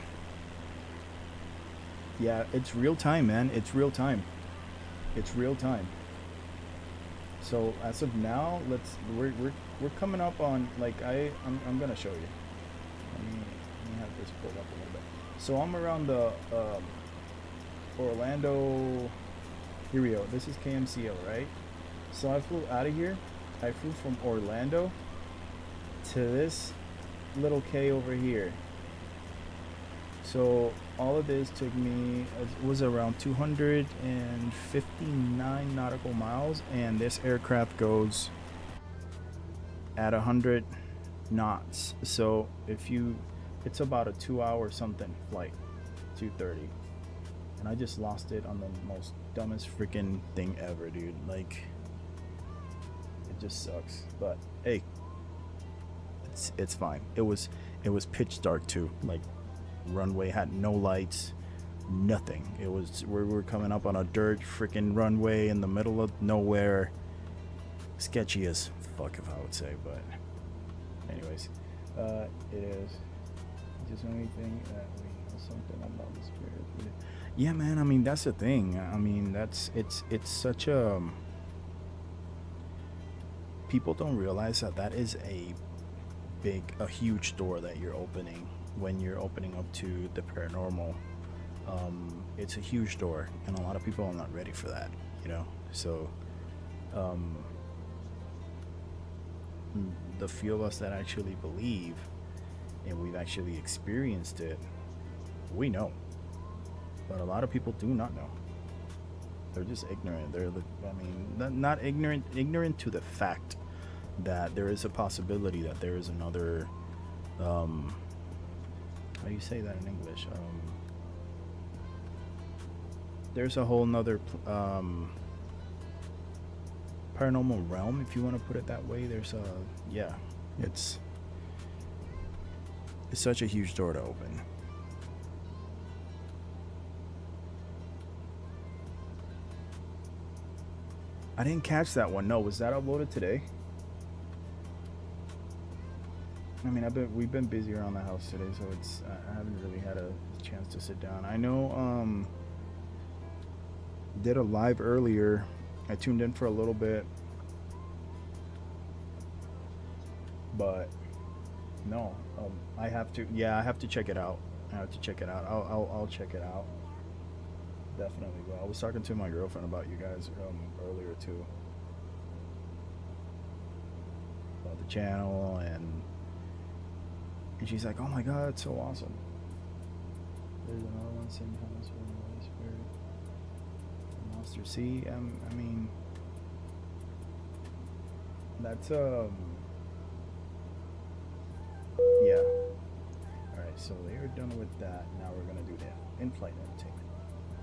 Yeah, it's real time, man. It's real time. So as of now, we're coming up on, like, I'm gonna show you. Let me have this pulled up a little bit. So I'm around the Orlando. Here we go. This is KMCO, right? So I flew out of here. I flew from Orlando to this little K over here. So all of this took me, it was around 259 nautical miles, and this aircraft goes at 100 knots. So it's about a 2 hour something flight, 2:30, and I just lost it on the most dumbest freaking thing ever, dude. Like, it just sucks, but hey, it's fine. It was pitch dark too. Like, runway had no lights, nothing. It was, we were coming up on a dirt freaking runway in the middle of nowhere. Sketchy as fuck, if I would say, but anyways, it is just the only thing that we know something about the spirit. Yeah, man, I mean, that's the thing. I mean, it's such a, people don't realize that is a huge door that you're opening when you're opening up to the paranormal. It's a huge door, and a lot of people are not ready for that, you know. So the few of us that actually believe and we've actually experienced it, we know, but a lot of people do not know. They're just ignorant. Not ignorant to the fact that there is a possibility that there is another, how do you say that in English? There's a whole nother paranormal realm, if you want to put it that way. There's it's such a huge door to open. I didn't catch that one. No, was that uploaded today? I mean, we've been busy around the house today, so I haven't really had a chance to sit down. I know did a live earlier. I tuned in for a little bit, but no, I have to check it out. I'll check it out. Definitely will. I was talking to my girlfriend about you guys earlier too, about the channel, and she's like, "Oh my God, it's so awesome." There's another one, same house with the Holy Spirit, the monster. See, I mean, That's yeah. All right, so they are done with that. Now we're gonna do the in-flight entertainment.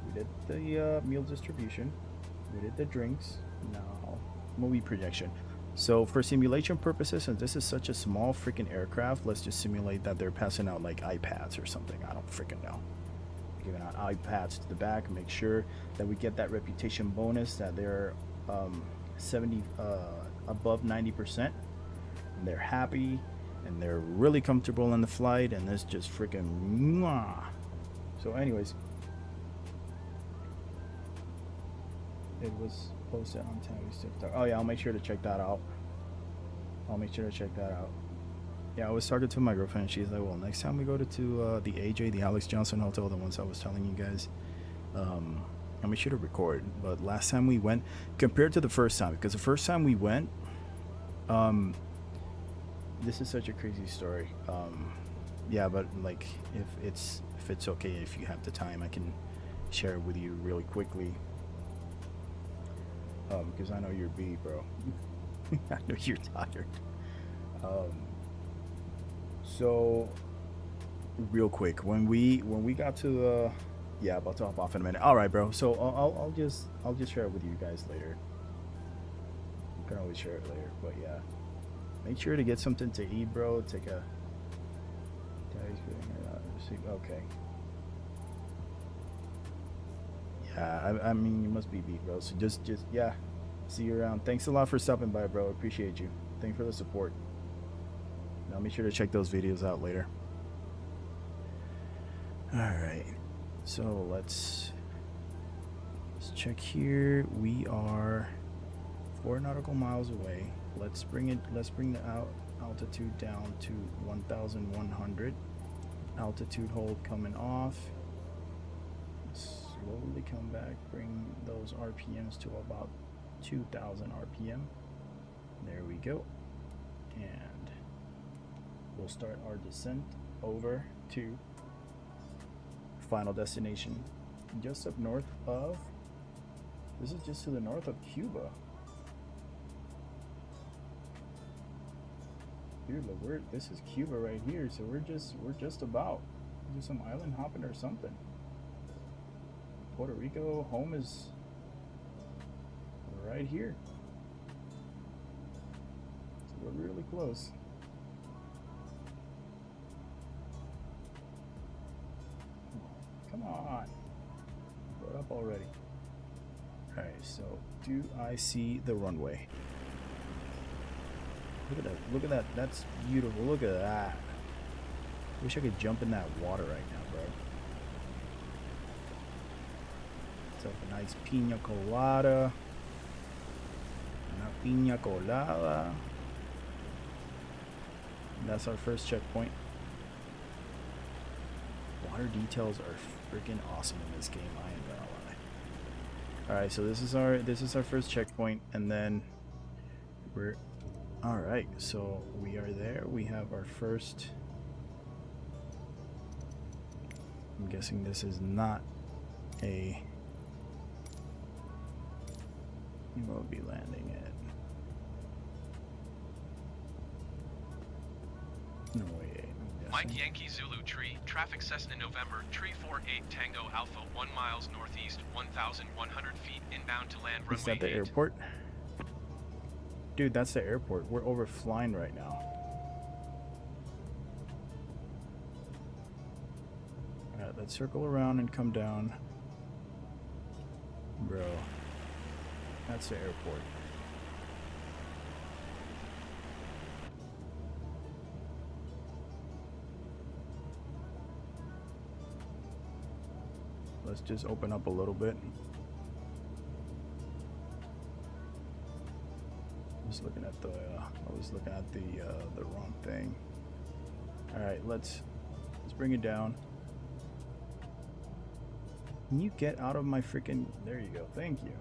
We did the meal distribution. We did the drinks. Now movie projection. So for simulation purposes, since this is such a small freaking aircraft, let's just simulate that they're passing out like iPads or something. I don't freaking know. Giving out iPads to the back. Make sure that we get that reputation bonus that they're 70 above 90%. And they're happy and they're really comfortable in the flight, and this just freaking mwah. So anyways, it was posted on Tammy's TikTok. Oh yeah, I'll make sure to check that out. Yeah, I was talking to my girlfriend and she's like, well, next time we go to the AJ, the Alex Johnson Hotel, the ones I was telling you guys, I'll make sure to record. But last time we went, compared to the first time, because the first time we went, this is such a crazy story. Yeah, but like if it's okay, if you have the time, I can share it with you really quickly. Because I know you're beat, bro. I know you're tired. So real quick, when we got to yeah, about to hop off in a minute. All right, bro. So I'll just share it with you guys later. You can always share it later, but yeah, make sure to get something to eat, bro. Take a okay. Yeah, I mean, you must be beat, bro. So just yeah, see you around. Thanks a lot for stopping by, bro. Appreciate you. Thanks for the support. Now make sure to check those videos out later. All right, so let's check here. We are 4 nautical miles away. Let's bring the altitude down to 1,100. Altitude hold coming off. Slowly come back, bring those RPMs to about 2,000 RPM. There we go. And we'll start our descent over to final destination. Just up north of, this is just to the north of Cuba. Dude, look, this is Cuba right here, so we're just about do some island hopping or something. Puerto Rico, home is right here. So we're really close. Come on. Put up already. Alright, so do I see the runway? Look at that. That's beautiful. Look at that. Wish I could jump in that water right now, bro. So a nice pina colada. Una pina colada. That's our first checkpoint. Water details are freaking awesome in this game, I ain't gonna lie. Alright, so this is our first checkpoint, and then we're alright, so we are there. We have our first, I'm guessing this is not a, you will be landing at, no way. Mike Yankee Zulu Tree, traffic Cessna November, Tree 48 Tango Alpha, 1 miles northeast, 1,100 feet, inbound to land runway 8. Is that the airport? Dude, that's the airport. We're over flying right now. Alright, let's circle around and come down. Bro, that's the airport. Let's just open up a little bit. Just looking at the I was looking at the wrong thing. All right, let's bring it down. Can you get out of my freaking, there you go, thank you.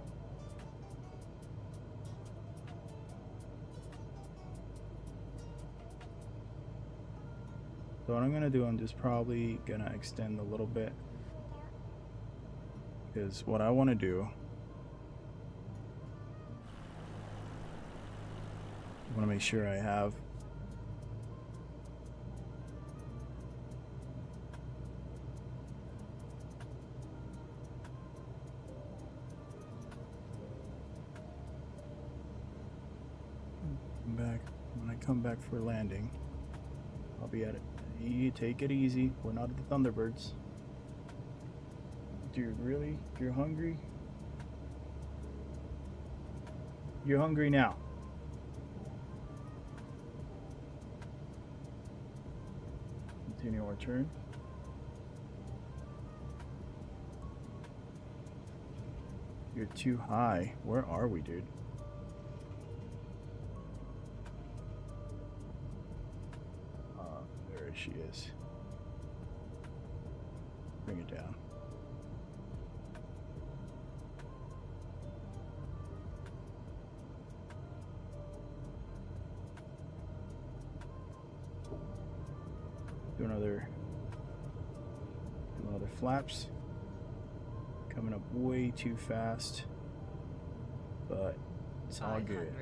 So what I'm gonna do, I'm just probably gonna extend a little bit, because what I want to do I want to make sure I have. Back when I come back for landing, I'll be at it. You take it easy. We're not at the Thunderbirds. Dude, really? You're hungry? You're hungry now. Continue our turn. You're too high. Where are we, dude? There she is. Bring it down. Do another flaps. Coming up way too fast, but it's all good.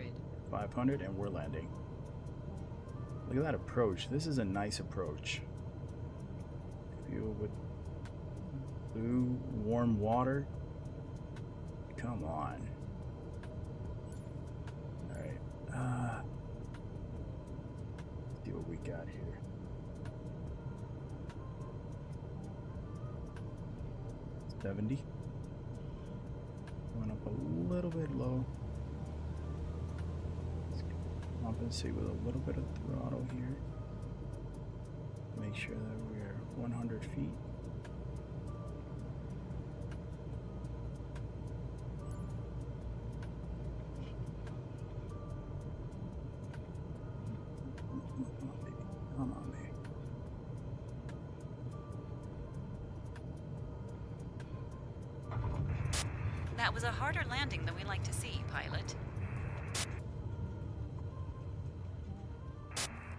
500 and we're landing. Look at that approach. This is a nice approach. Feel with blue warm water. Come on. All right. Let's see what we got here. $70. Going up a little bit low. Let's compensate with a little bit of throttle here. Make sure that we're 100 feet. Come on, baby. That was a harder landing than we like to see, pilot.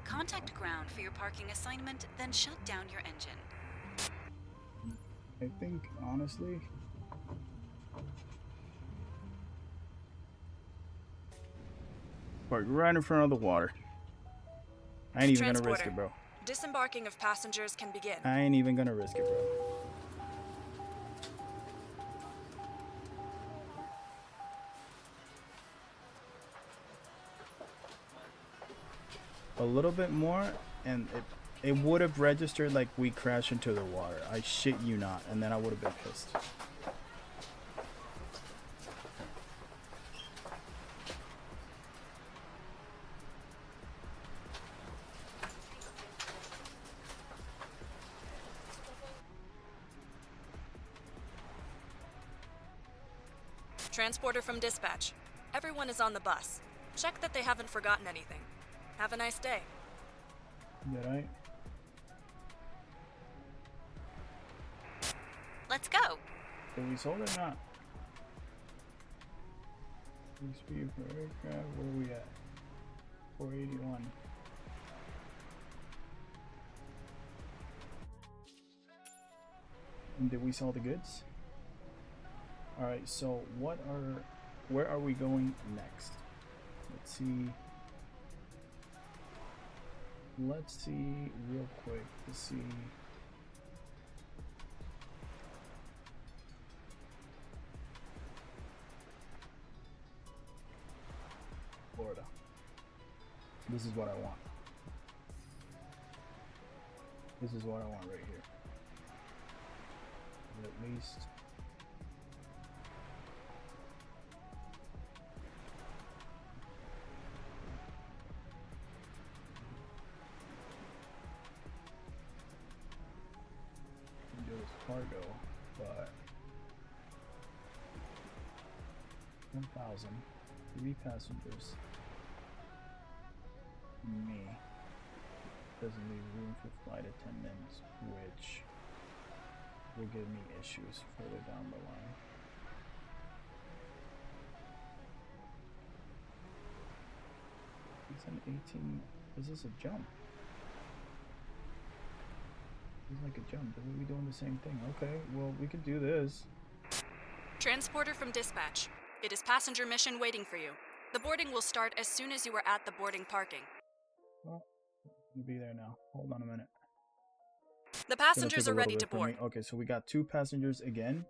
Contact ground for your parking assignment, then shut down your engine. I think, honestly, park right in front of the water. I ain't even gonna risk it, bro. Disembarking of passengers can begin. I ain't even gonna risk it, bro. A little bit more, and it would have registered like we crashed into the water. I shit you not, and then I would have been pissed. Transporter from dispatch. Everyone is on the bus. Check that they haven't forgotten anything. Have a nice day. Did I? Let's go. Did we sold it or not? Speed for aircraft, where are we at? 481. And did we sell the goods? Alright, so where are we going next? Let's see real quick to see. Florida. This is what I want. This is what I want right here. At least cargo, but 1,000, 3 passengers, me, doesn't leave room for flight attendants, which will give me issues further down the line. It's an 18, is this a jump? It's like a jump. Are we doing the same thing? Okay, well, we could do this. Transporter from dispatch. It is passenger mission waiting for you. The boarding will start as soon as you are at the boarding parking. Well, you'll be there now. Hold on a minute. The passengers are ready to board. Okay, so we got 2 passengers again.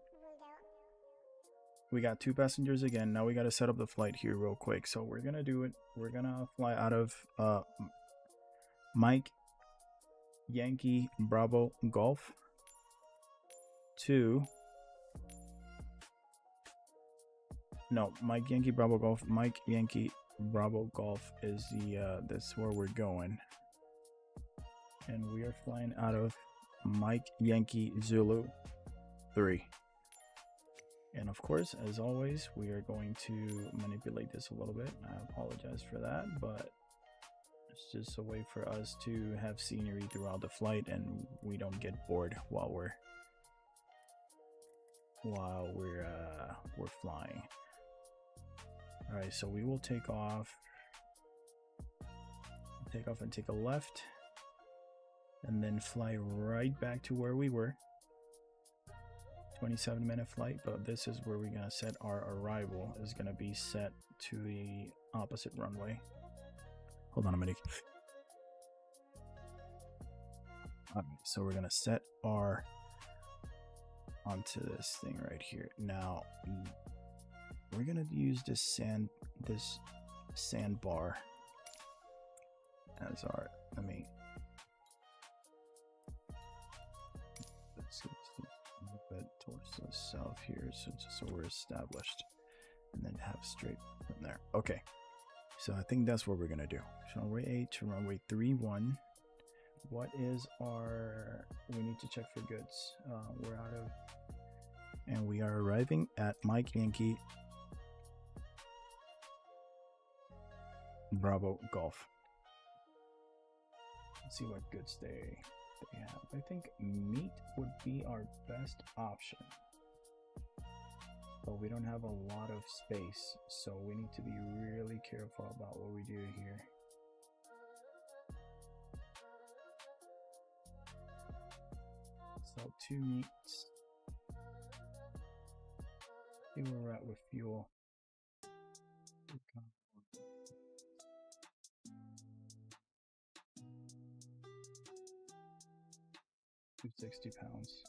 Now we got to set up the flight here real quick. So we're going to do it. We're going to fly out of Mike Yankee Bravo Golf to Mike Yankee Bravo Golf. Mike Yankee Bravo Golf is that's where we're going. And we are flying out of Mike Yankee Zulu 3. And of course, as always, we are going to manipulate this a little bit. I apologize for that, but it's just a way for us to have scenery throughout the flight and we don't get bored while we're flying. All right, so we will take off and take a left and then fly right back to where we were. 27-minute flight, but this is where we're gonna set our arrival. Is gonna be set to the opposite runway. Hold on a minute. Alright, so we're gonna set our onto this thing right here. Now we're gonna use this sandbar as our. Let's see. Bit towards the south here, so we're established, and then have straight from there. Okay, so I think that's what we're gonna do. So runway 8 to runway 31. What is our? We need to check for goods. We're out of, and we are arriving at Mike Yankee Bravo Golf. Let's see what goods they have. I think meat would be our best option, but we don't have a lot of space, so we need to be really careful about what we do here. So 2 meats. See where we're at with fuel. 60 pounds.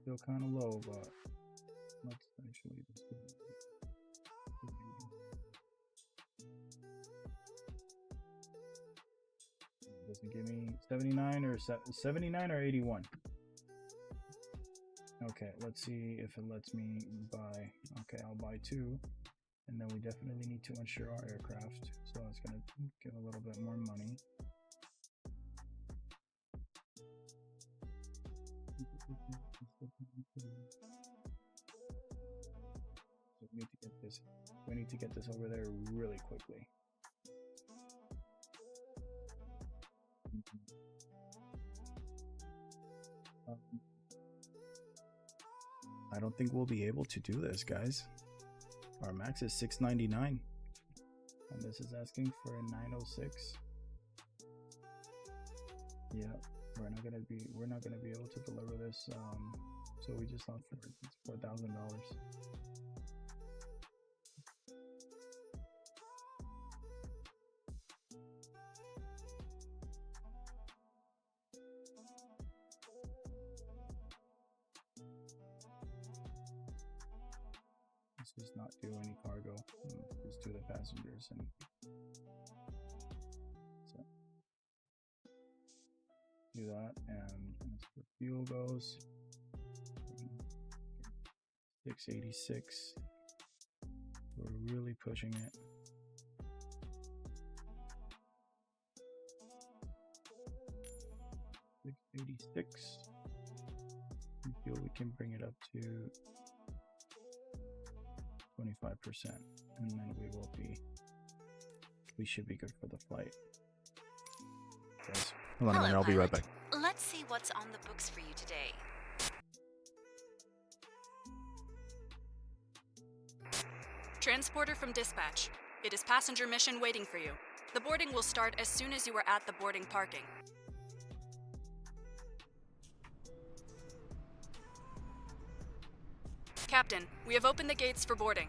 Still kind of low, but let's actually just do it. Doesn't give me 79 or 81. Okay, let's see if it lets me buy. Okay, I'll buy 2, and then we definitely need to insure our aircraft, so it's gonna give a little bit more money. So we need to get this over there really quickly. I don't think we'll be able to do this, guys. Our max is 699, and this is asking for a 906. Yeah. We're not gonna be able to deliver this, so we just lost $4,000. Let's just not do any cargo. Just do the passengers and. Do that, and as for fuel goes, 686. We're really pushing it. 686. I feel we can bring it up to 25%, and then we should be good for the flight. Guys. Hold on a minute, I'll be right back. Let's see what's on the books for you today. Transporter from dispatch. It is passenger mission waiting for you. The boarding will start as soon as you are at the boarding parking. Captain, we have opened the gates for boarding.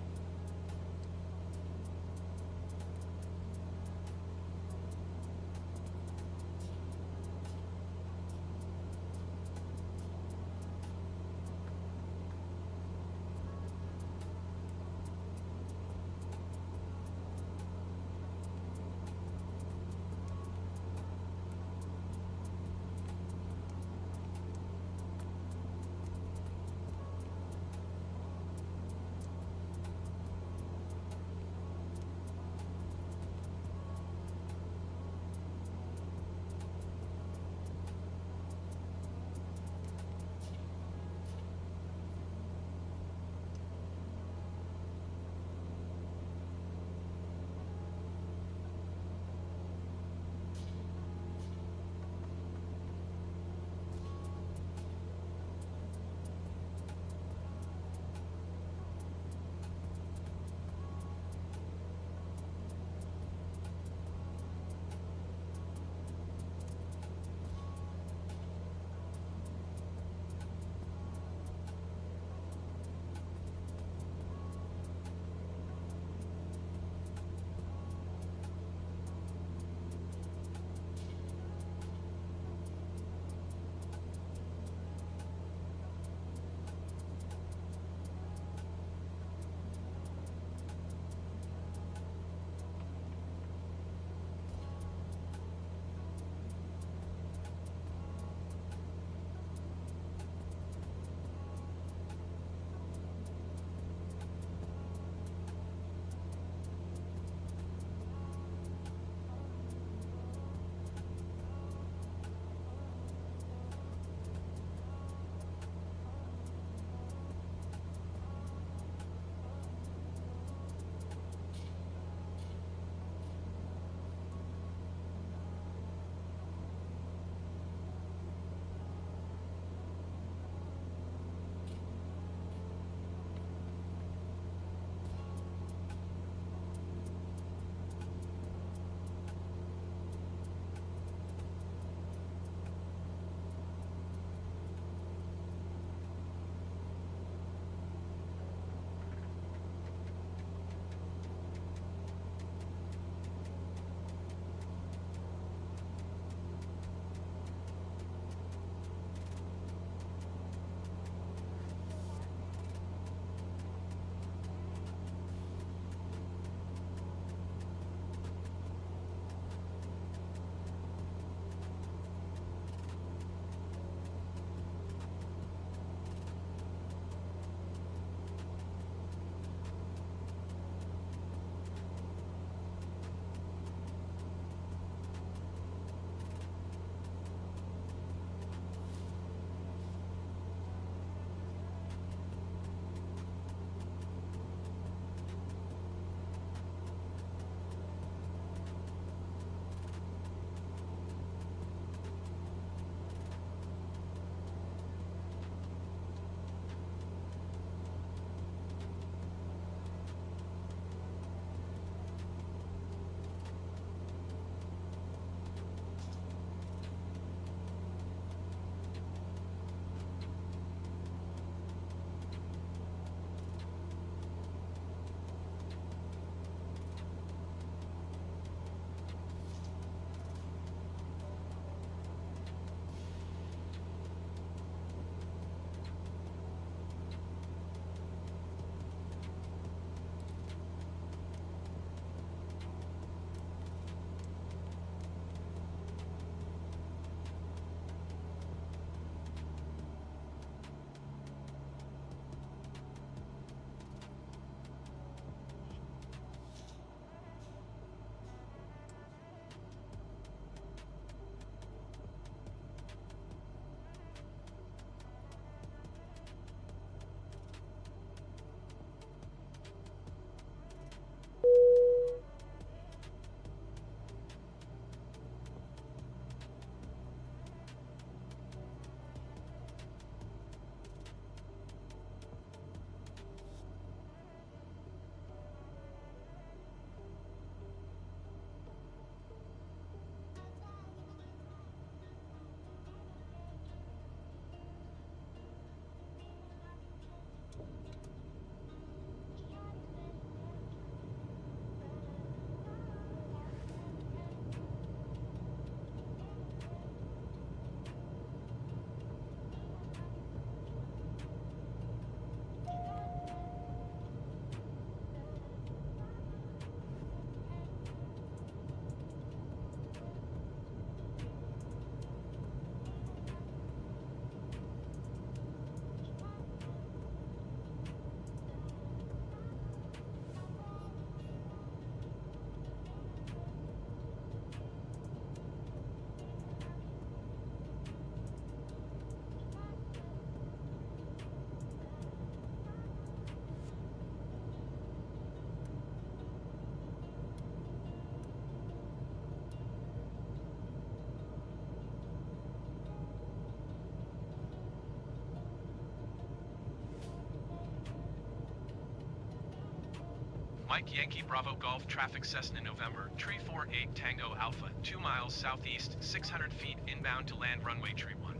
Mike Yankee Bravo Golf traffic Cessna November, tree 48 Tango Alpha, 2 miles southeast, 600 feet inbound to land runway tree 1.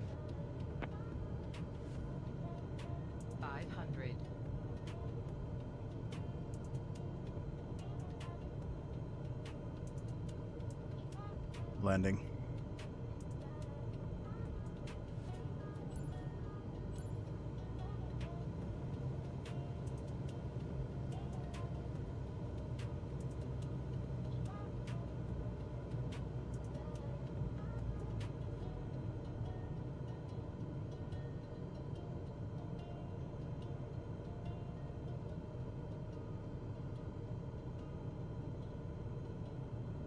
500. Landing.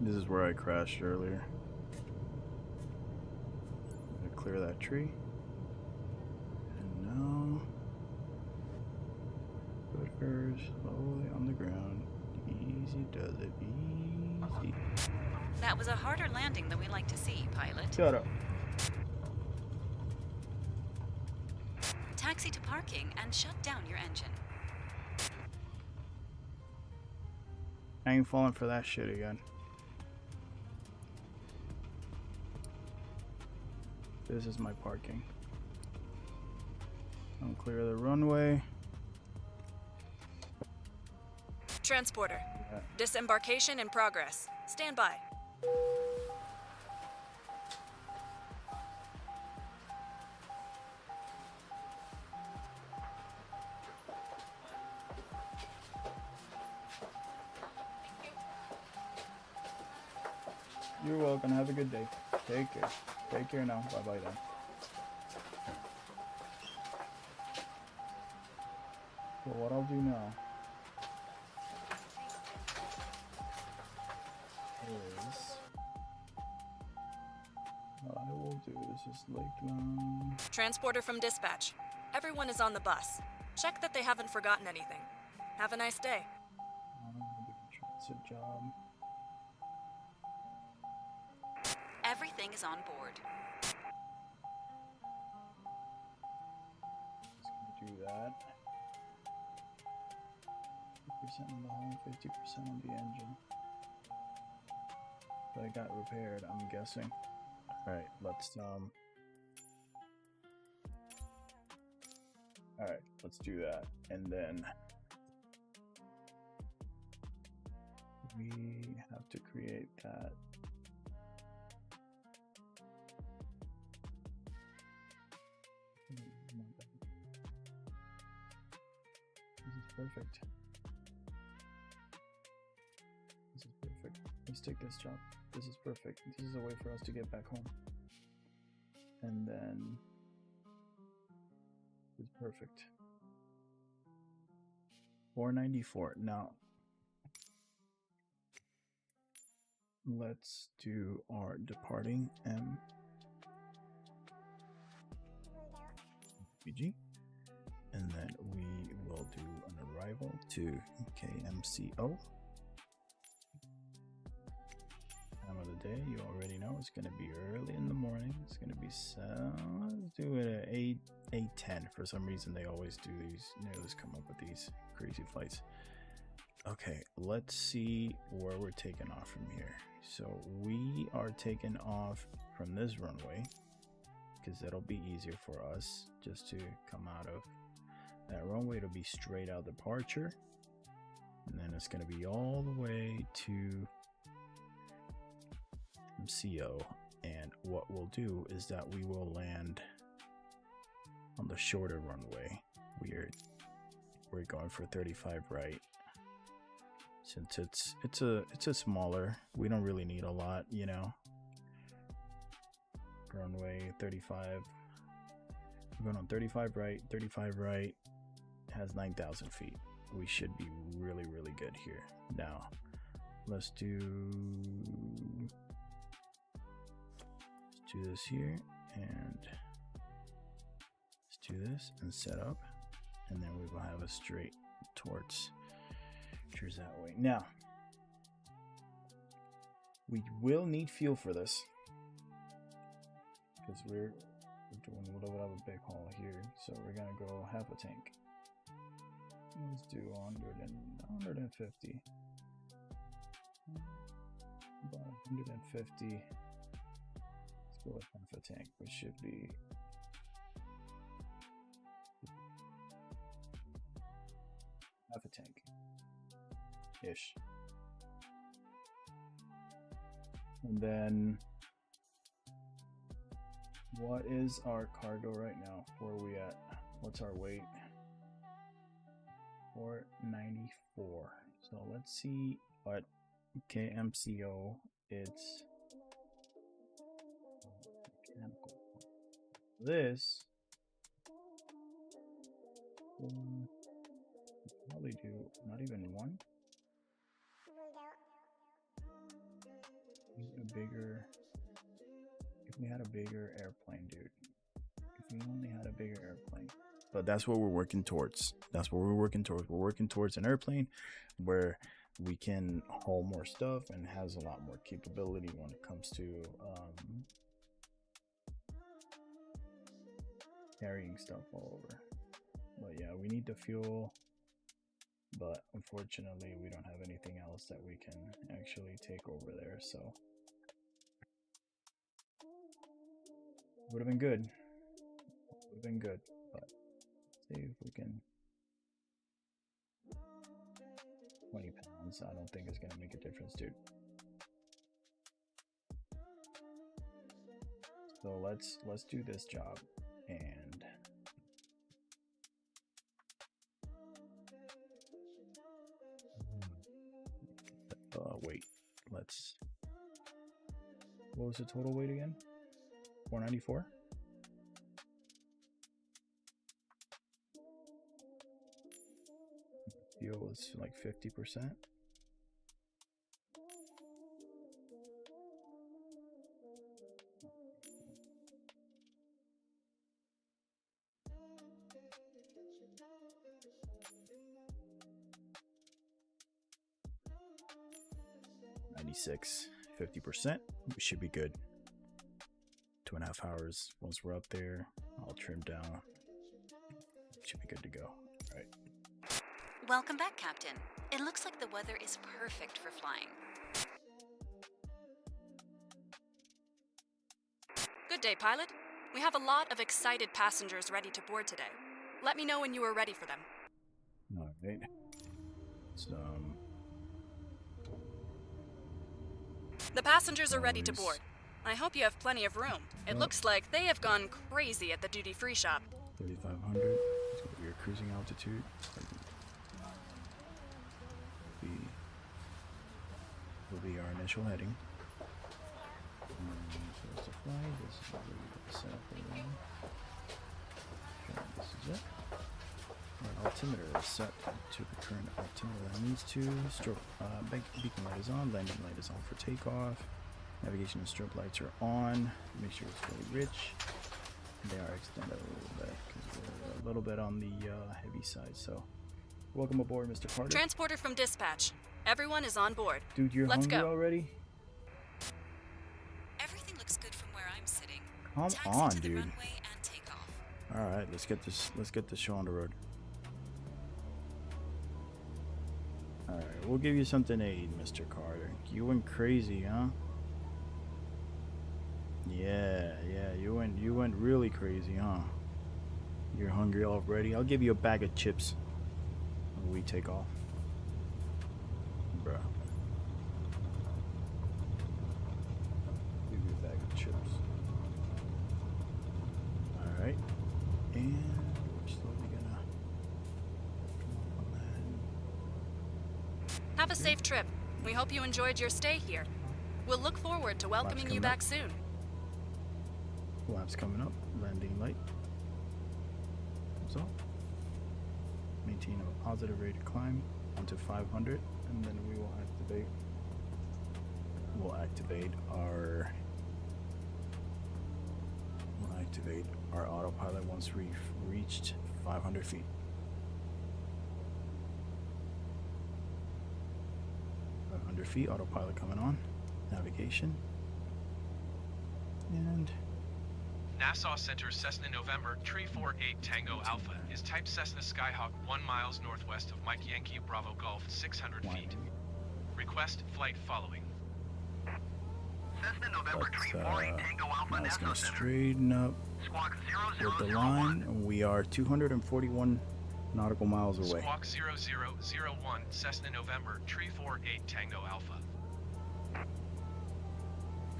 This is where I crashed earlier. I'm gonna clear that tree. And now put her slowly on the ground. Easy does it, easy. That was a harder landing than we like to see, pilot. Shut up. Taxi to parking and shut down your engine. I ain't falling for that shit again. This is my parking. I'll clear the runway. Transporter. Disembarkation in progress. Stand by. You're welcome. Have a good day. Take care. Take care now. Bye-bye then. So what I'll do now is what I will do is Lakeland. Transporter from dispatch. Everyone is on the bus. Check that they haven't forgotten anything. Have a nice day. Transit job. Everything is on board. Just gonna do that. 50% on the home, 50% on the engine. But it got repaired, I'm guessing. Alright, let's do that. And then we have to create that. This is perfect. This is perfect. Let's take this job. This is perfect. This is a way for us to get back home. And then it's perfect. 494. Now let's do our departing MPG, and then we will do an arrival to KMCO. Time of the day, you already know it's going to be early in the morning. It's going to be let's do it at 8:10. For some reason they always do these, they always come up with these crazy flights. Okay, let's see where we're taking off from here. So we are taking off from this runway because that'll be easier for us just to come out of that runway. It'll be straight out departure, and then it's going to be all the way to MCO. And what we'll do is that we will land on the shorter runway. We're going for 35 right, since it's a smaller, we don't really need a lot, you know. Runway 35, we're going on 35 right has 9,000 feet. We should be really good here. Now let's do this here, and let's do this and set up, and then we will have a straight towards that way. Now we will need fuel for this because we're doing a little bit of a big haul here, so we're gonna go half a tank. Let's do 150. About 150. Let's go with half a tank, which should be half a tank ish. And then what is our cargo right now? Where are we at? What's our weight? 494. So let's see what KMCO it's mechanical. This probably do not even one. A bigger, if we had a bigger airplane, dude. If we only had a bigger airplane. But that's what we're working towards. That's what we're working towards. We're working towards an airplane where we can haul more stuff and has a lot more capability when it comes to carrying stuff all over. But yeah, we need the fuel. But unfortunately, we don't have anything else that we can actually take over there. So would have been good. Would have been good. But see if we can. 20 pounds. I don't think it's gonna make a difference, dude. So let's do this job and. Wait, let's. What was the total weight again? 494. Fuel was like 50%. $96, 50%. We should be good. 2.5 hours. Once we're up there, I'll trim down. Should be good to go. All right. Welcome back, Captain. It looks like the weather is perfect for flying. Good day, pilot. We have a lot of excited passengers ready to board today. Let me know when you are ready for them. All right. So, the passengers are ready to board. I hope you have plenty of room. It looks like they have gone crazy at the duty-free shop. 3,500. It's going to be your cruising altitude. Will be our initial heading. So it's a fly. This is what we're set up for now. This is it. Our altimeter is set to the current altimeter that it needs to. Strobe beacon light is on. Landing light is on for takeoff. Navigation and strobe lights are on. Make sure it's really rich. They are extended a little bit because we're a little bit on the heavy side. So, welcome aboard, Mr. Carter. Transporter from dispatch. Everyone is on board. Dude, you're Let's hungry go. already? Everything looks good from where I'm sitting. Come Taxi on, to the dude. runway and take off. All right, let's get this show on the road. All right, we'll give you something to eat, Mr. Carter. You went crazy, huh? Yeah, you went really crazy, huh? You're hungry already. I'll give you a bag of chips when we take off. Bruh. Give you a bag of chips. Alright. And we're slowly gonna come up on that. Have a safe trip. We hope you enjoyed your stay here. We'll look forward to welcoming you back soon. Flaps coming up. Landing light. So, maintain a positive rate of climb onto 500, and then we will activate. We'll activate our autopilot once we've reached 500 feet. 500 feet, autopilot coming on. Navigation. And Nassau Center Cessna November Tree 48 Tango Alpha is type Cessna Skyhawk 1 miles northwest of Mike Yankee Bravo Golf 600 feet. Request flight following. Cessna November Tree 48 Tango Alpha, Now it's Nassau going to Center. straighten up Squawk with the 0001. line. We are 241 nautical miles away. Squawk 0001 Cessna November Tree 48 Tango Alpha.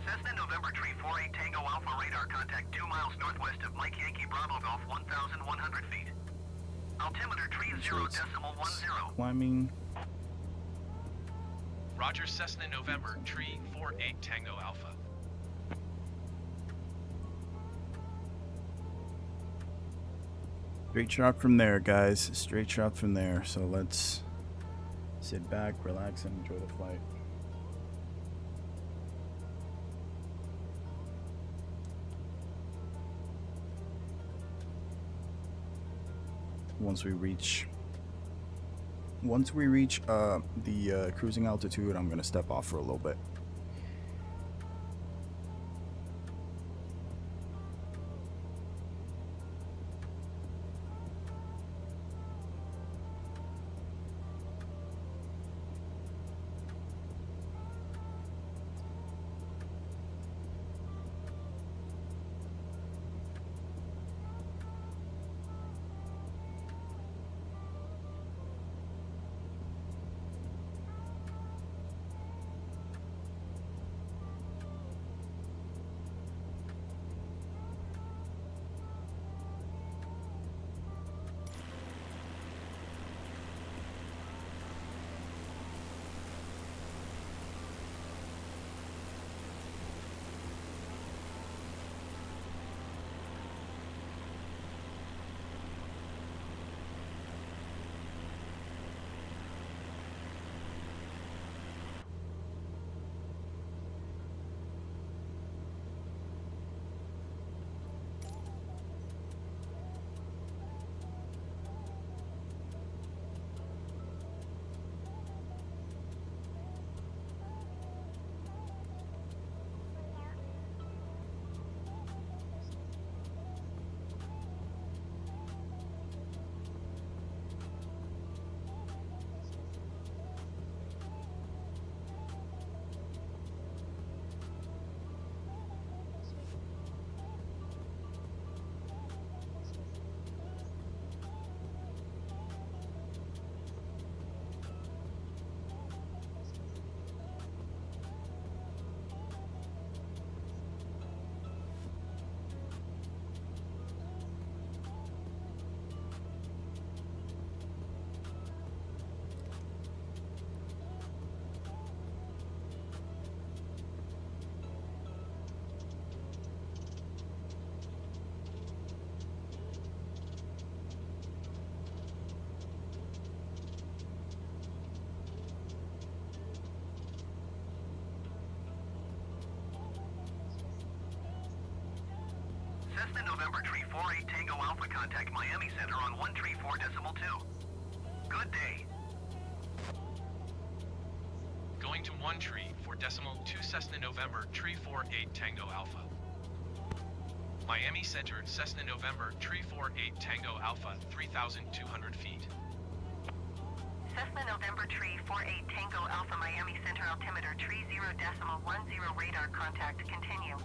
Cessna November Tree 48 Tango Alpha radar contact 2 miles northwest of Mike Yankee Bravo Golf 1,100 feet. Altimeter tree 0.10. Climbing. Roger Cessna November Tree 48 Tango Alpha. Straight shot from there, guys. Straight shot from there. So let's sit back, relax, and enjoy the flight. Once we reach the cruising altitude, I'm gonna step off for a little bit. Cessna November Tree 48 Tango Alpha contact Miami Center on 134.2. Good day. Going to 1 tree for decimal 2 Cessna November Tree 48 Tango Alpha. Miami Center Cessna November Tree 48 Tango Alpha 3,200 feet. Cessna November Tree 48 Tango Alpha Miami Center altimeter tree 0.10 radar contact continue.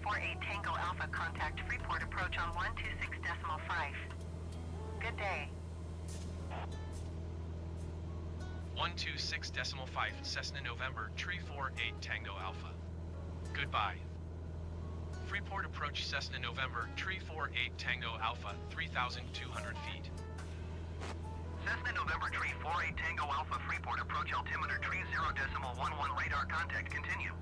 48 Tango Alpha, contact Freeport approach on 126.5. Good day. 126.5 Cessna November, Tree 48 Tango Alpha. Goodbye. Freeport approach Cessna November, Tree 48 Tango Alpha, 3,200 feet. Cessna November Tree 48 Tango Alpha, Freeport approach altimeter tree 0.11 radar contact continue.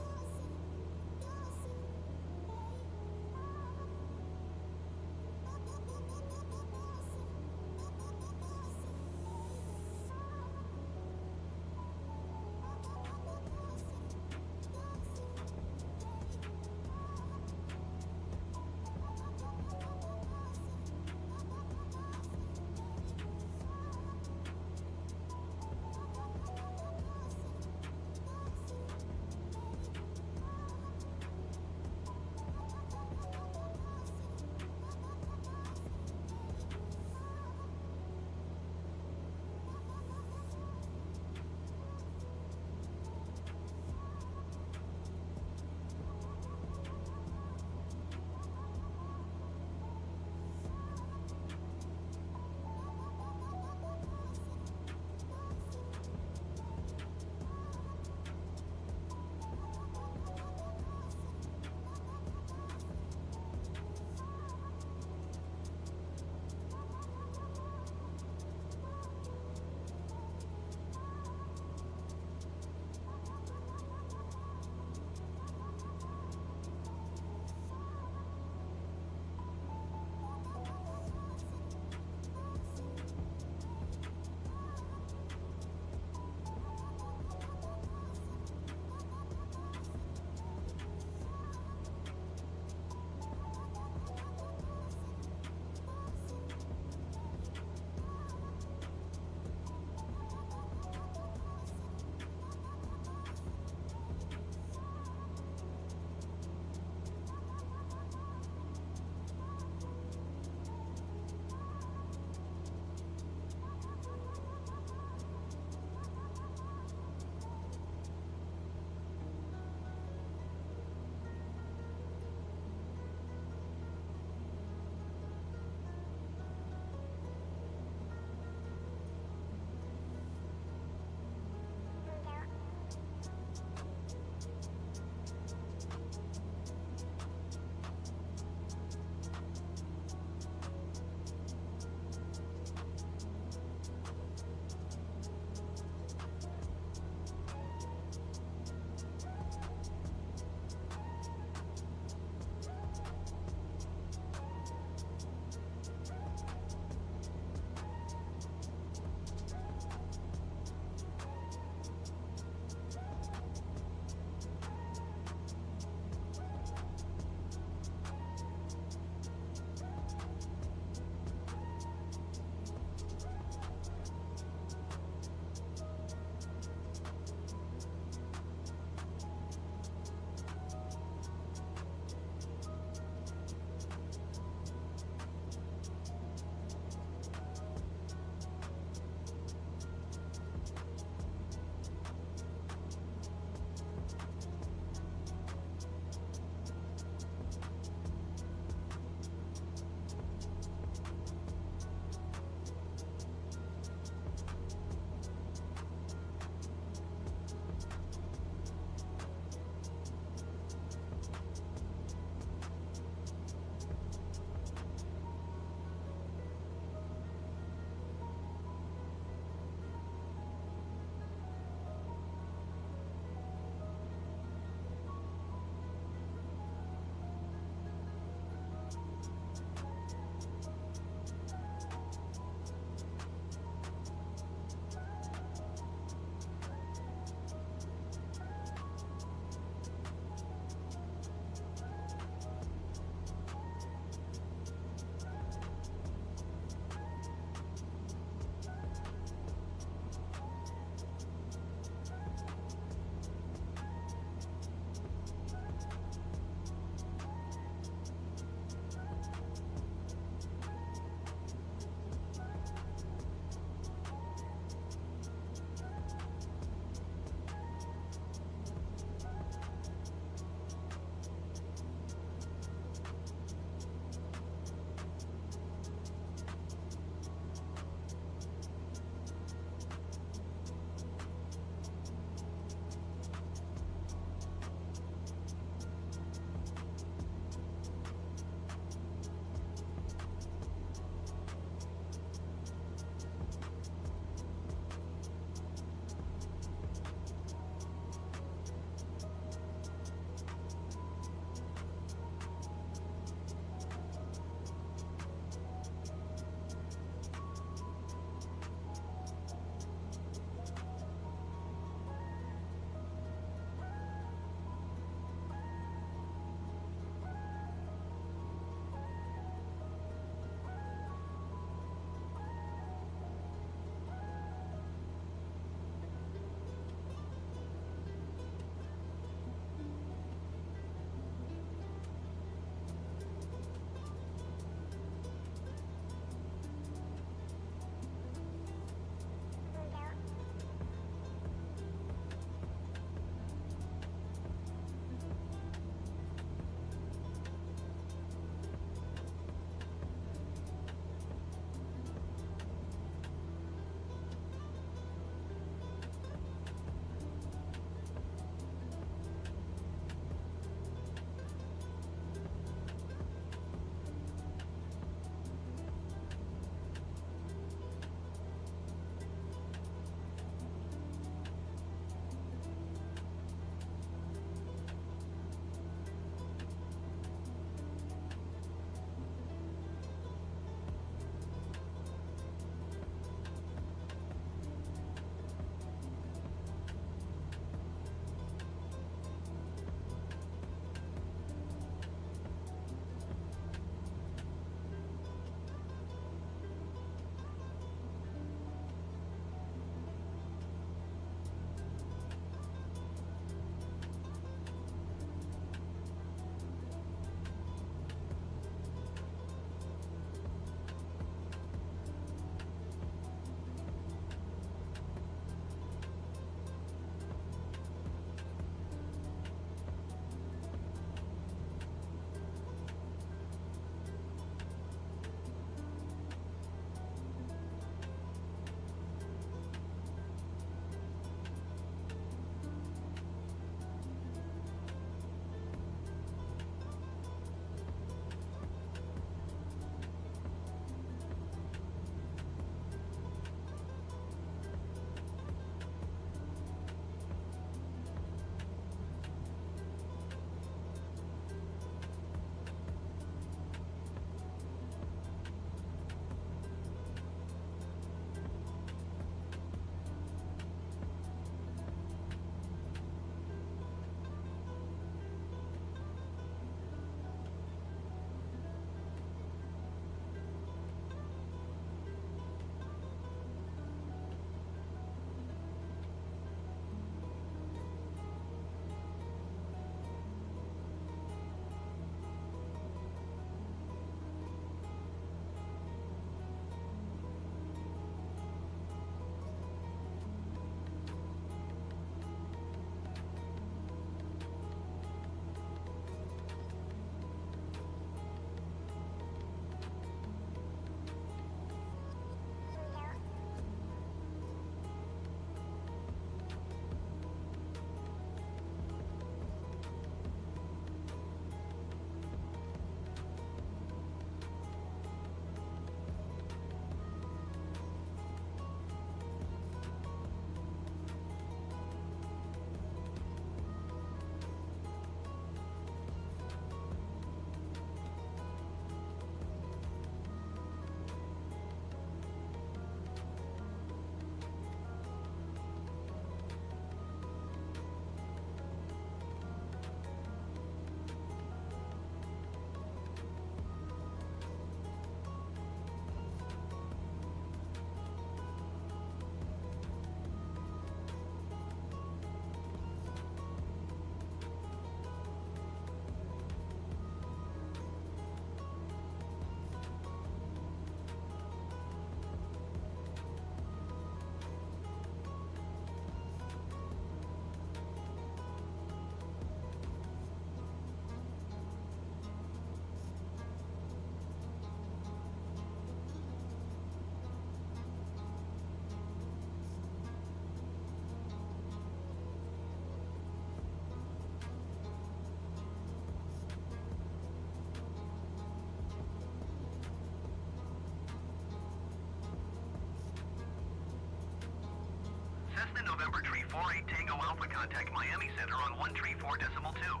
November Tree 48 Tango Alpha, contact Miami Center on 134.2.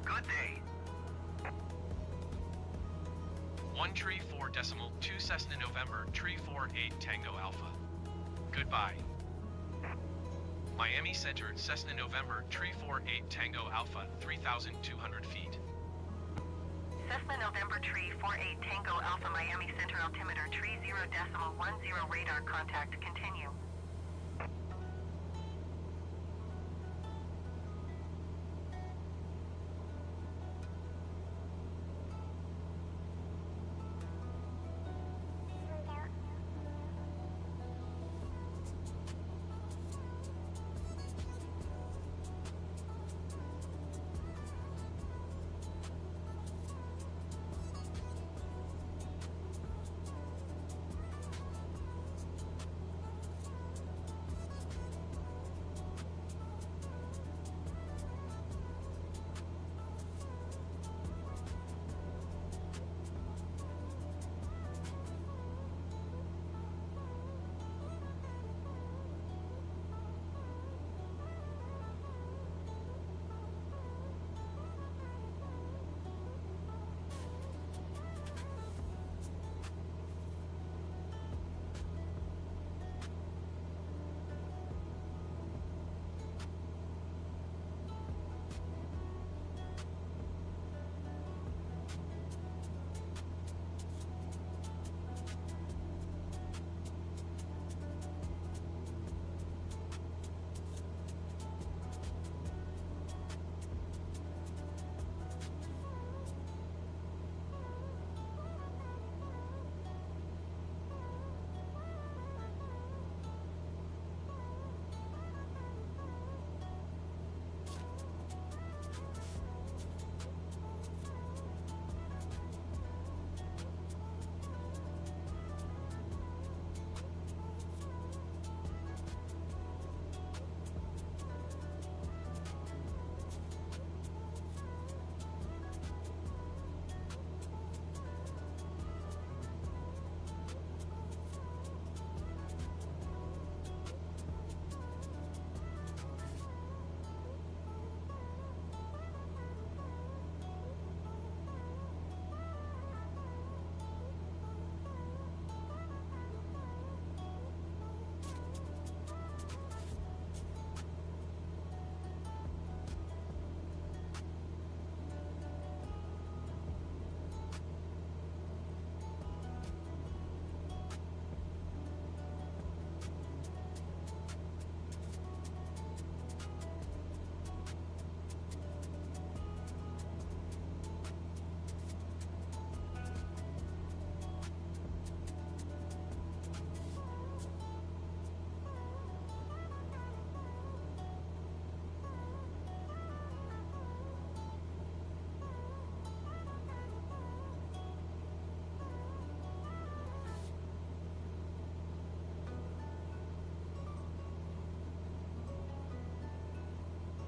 Good day. 134.2 Cessna November Tree 48 Tango Alpha. Goodbye. Miami Center, Cessna November Tree 48 Tango Alpha, 3,200 feet. Cessna November Tree 48 Tango Alpha Miami Center altimeter tree 0.10 radar contact continue.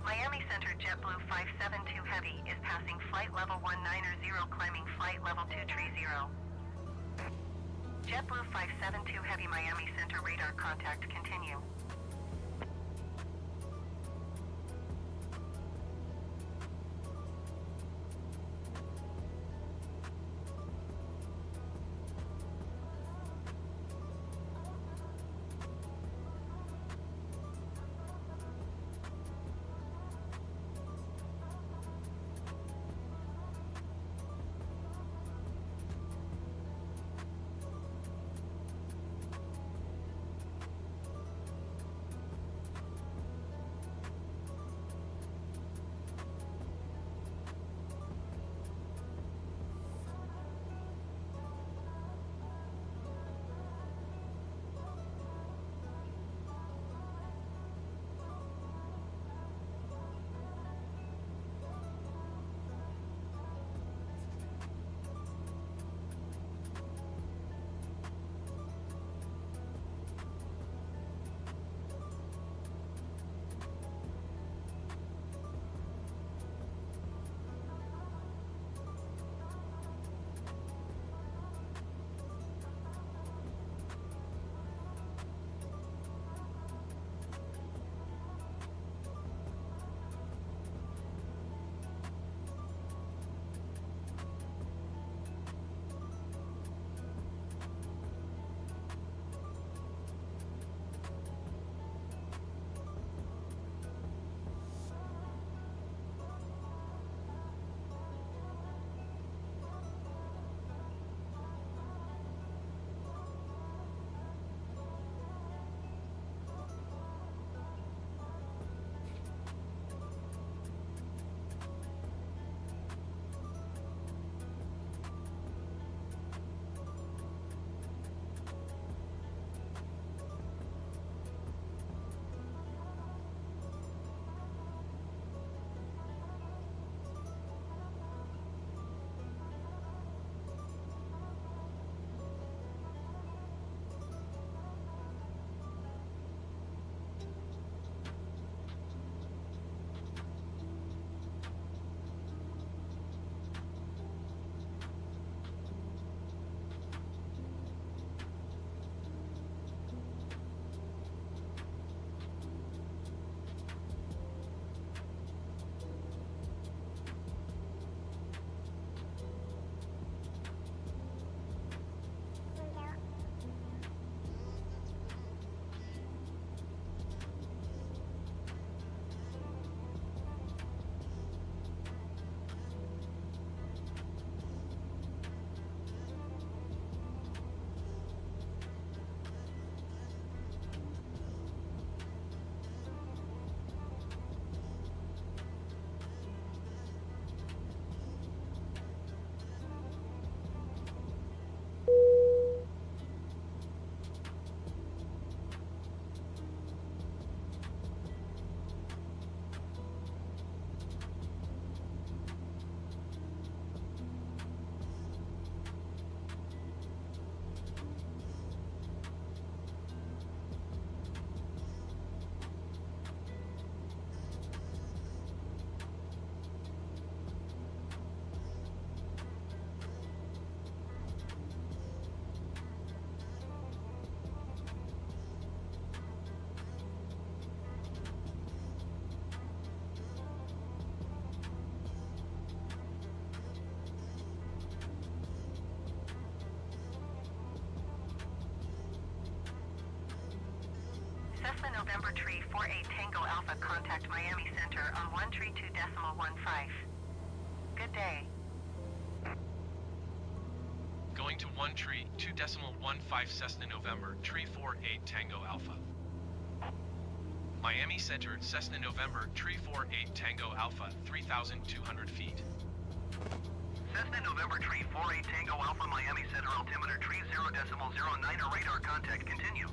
Miami Center JetBlue 572 Heavy is passing flight level 190, climbing flight level 230. JetBlue 572 Heavy Miami Center radar contact continue. Cessna November Tree 48 Tango Alpha, contact Miami Center on 132.15. Good day. Going to 1 tree 2.15 Cessna November Tree 48 Tango Alpha. Miami Center Cessna November Tree 48 Tango Alpha 3,200 feet. Cessna November Tree 48 Tango Alpha, Miami Center altimeter tree 0.09 radar contact, continue.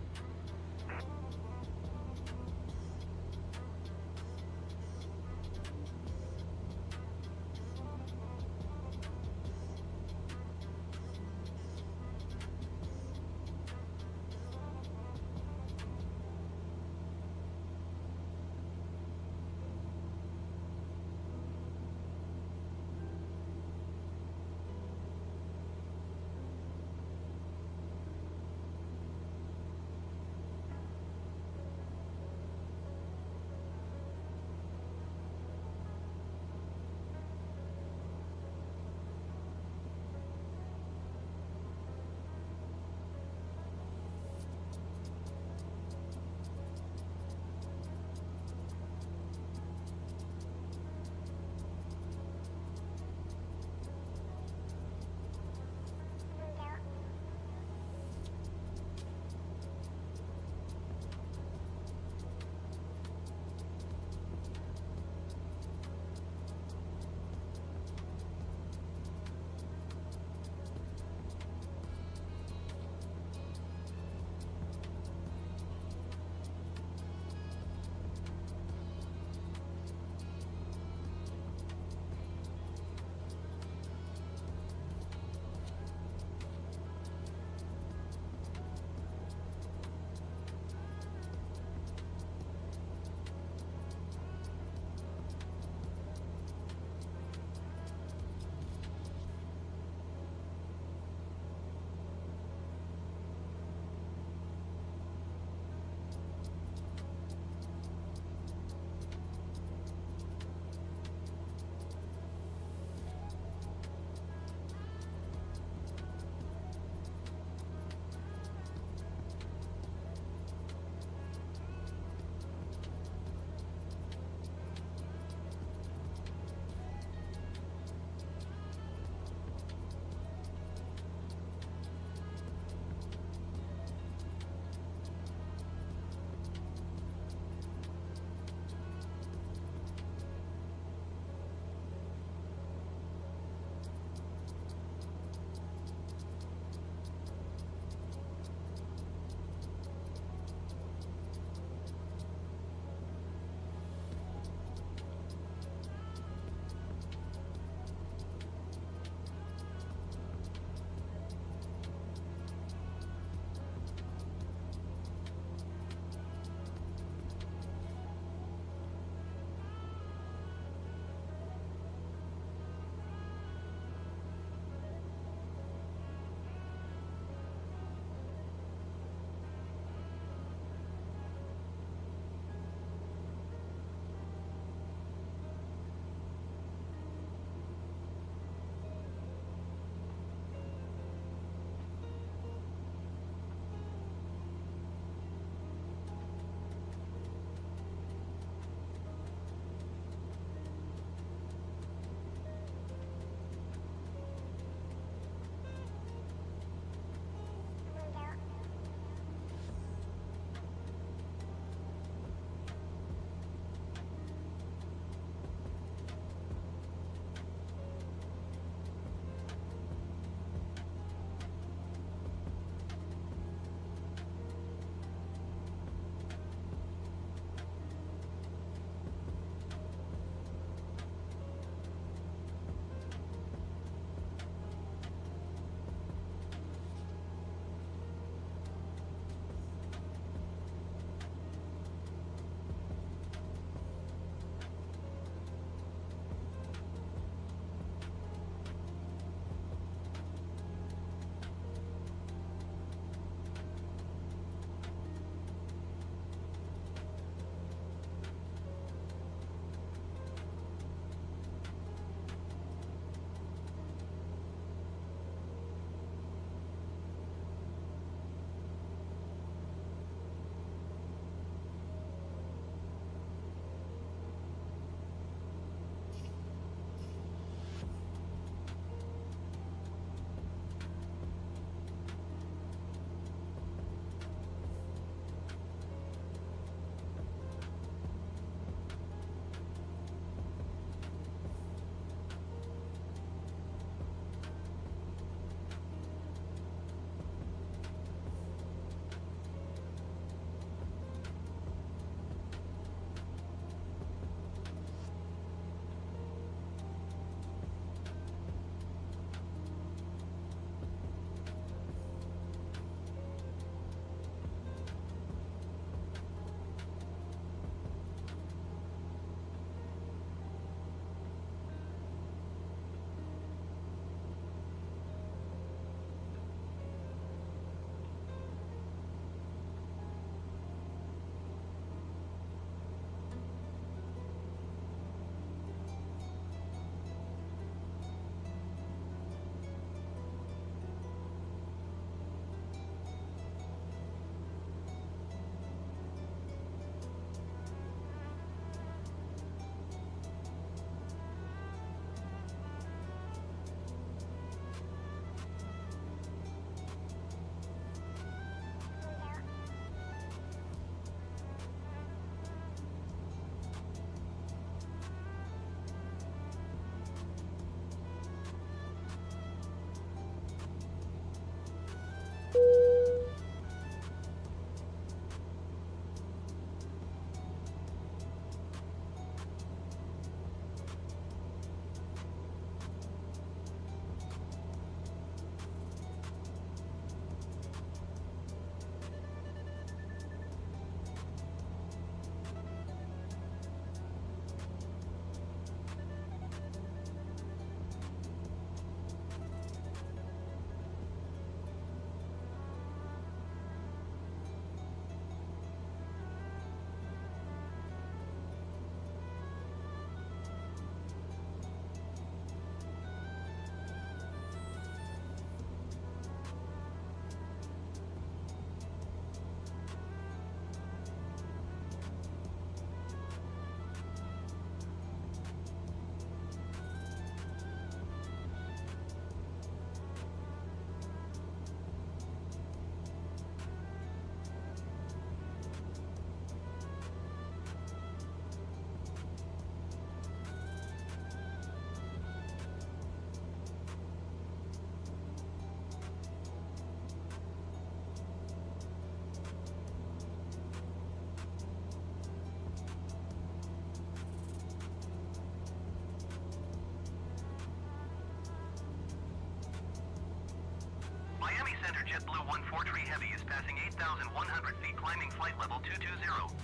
JetBlue 14 Heavy is passing 8,100 feet, climbing flight level 220.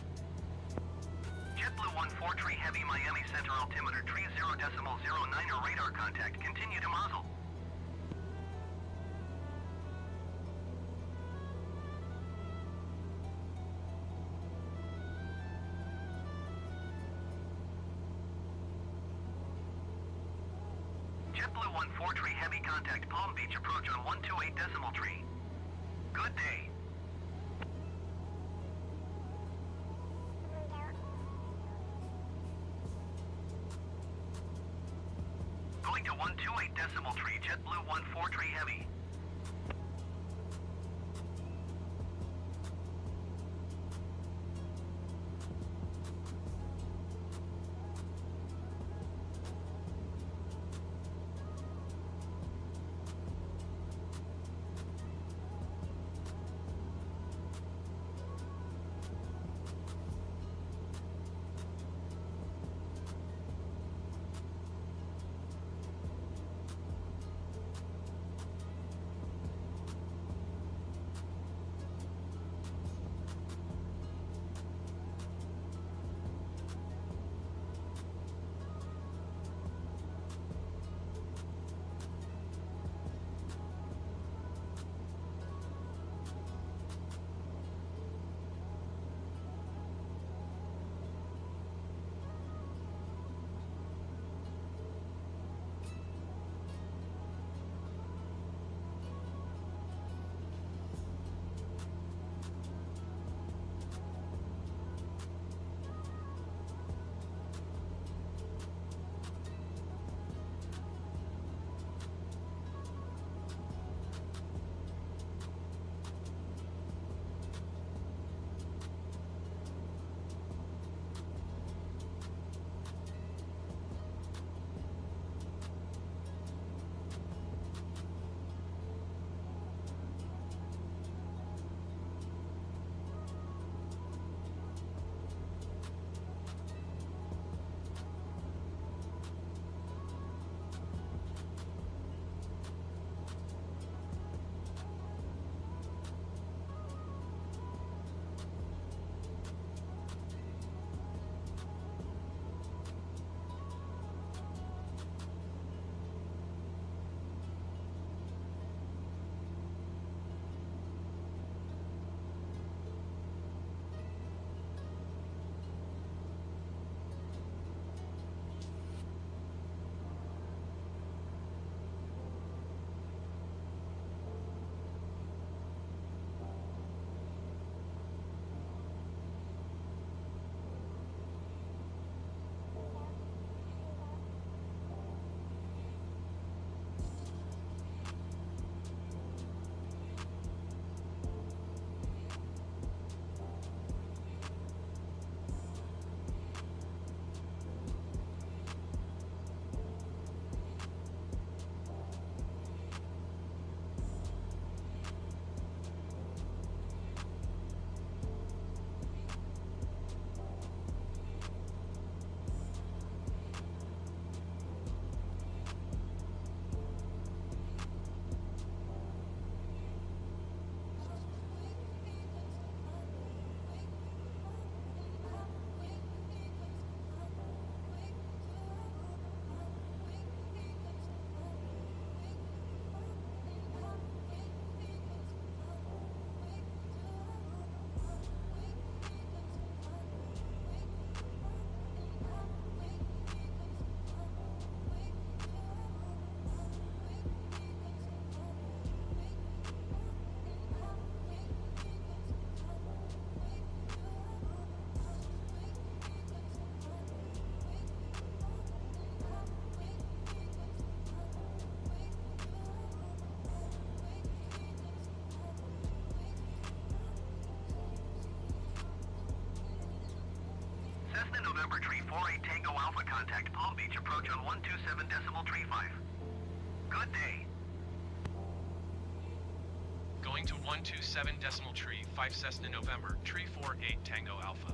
JetBlue 14 Heavy, Miami Center altimeter, tree 0.09 radar contact, continue to Mazel. JetBlue 14 Heavy, contact Palm Beach approach on 128 decimal tree. Good day. Going to 128 decimal tree, JetBlue 14 Heavy. Cessna November Tree 48 Tango Alpha, contact Palm Beach approach on 127 decimal tree 5. Good day. Going to 127 decimal tree 5 Cessna November, tree 48 Tango Alpha.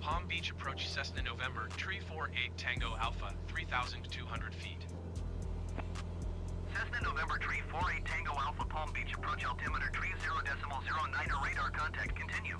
Palm Beach approach Cessna November, tree 48 Tango Alpha, 3,200 feet. Cessna November Tree 48 Tango Alpha, Palm Beach approach approach altimeter tree 0.09 radar contact. Continue.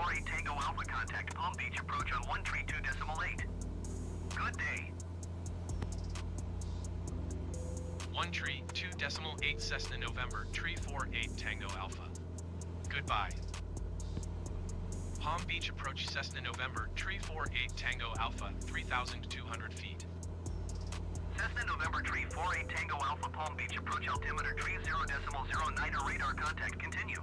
48 Tango Alpha contact Palm Beach approach on 132.8. Good day. 132.8 Cessna November, tree 48 Tango Alpha. Goodbye. Palm Beach approach Cessna November, tree 48 Tango Alpha, 3,200 feet. Cessna November tree 48 Tango Alpha Palm Beach approach altimeter tree 0.09 radar contact continue.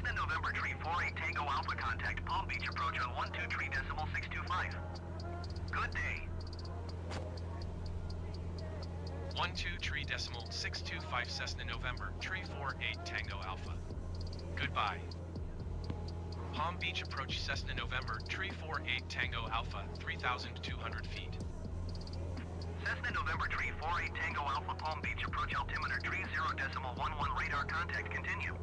Cessna November Tree 48 Tango Alpha contact Palm Beach approach on 123.625. Good day. 123.625 Cessna November, Tree 48 Tango Alpha. Goodbye. Palm Beach approach Cessna November, Tree 48 Tango Alpha, 3,200 feet. Cessna November Tree 48 Tango Alpha Palm Beach approach altimeter tree 0.11 radar contact continue.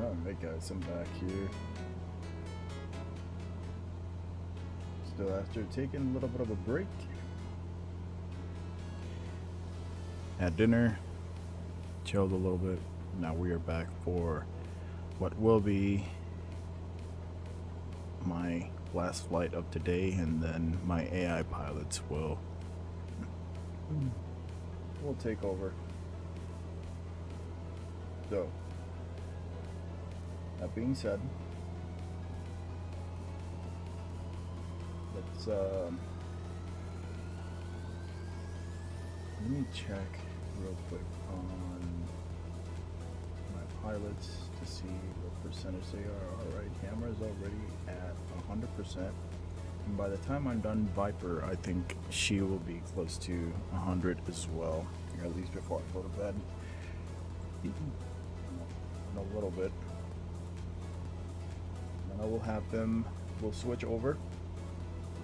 Alright guys, I'm back here. Still after taking a little bit of a break. Had dinner, chilled a little bit. Now we are back for what will be my last flight of today, and then my AI pilots will take over. So, that being said, let's let me check real quick on my pilots to see what percentage they are. Alright, Hammer's already at 100%. And by the time I'm done, Viper, I think she will be close to 100 as well. At least before I go to bed. In a little bit. And I will have them, we'll switch over.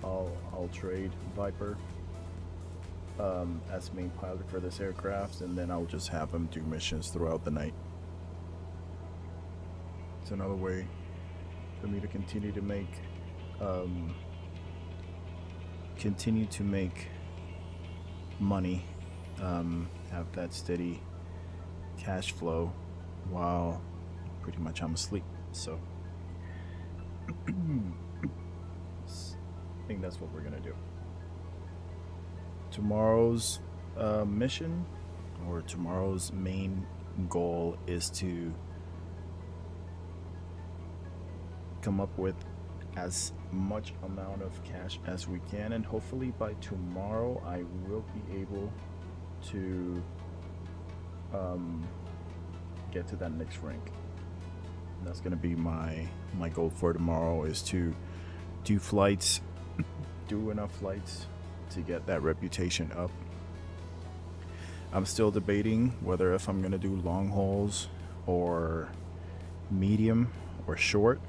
I'll trade Viper as main pilot for this aircraft, and then I'll just have him do missions throughout the night. It's another way for me to continue to make money, have that steady cash flow while pretty much I'm asleep. So I think that's what we're gonna do. Tomorrow's mission, or tomorrow's main goal, is to come up with as much amount of cash as we can, and hopefully by tomorrow I will be able to get to that next rank. And that's gonna be my goal for tomorrow, is to do flights, do enough flights to get that reputation up. I'm still debating whether if I'm gonna do long hauls or medium or short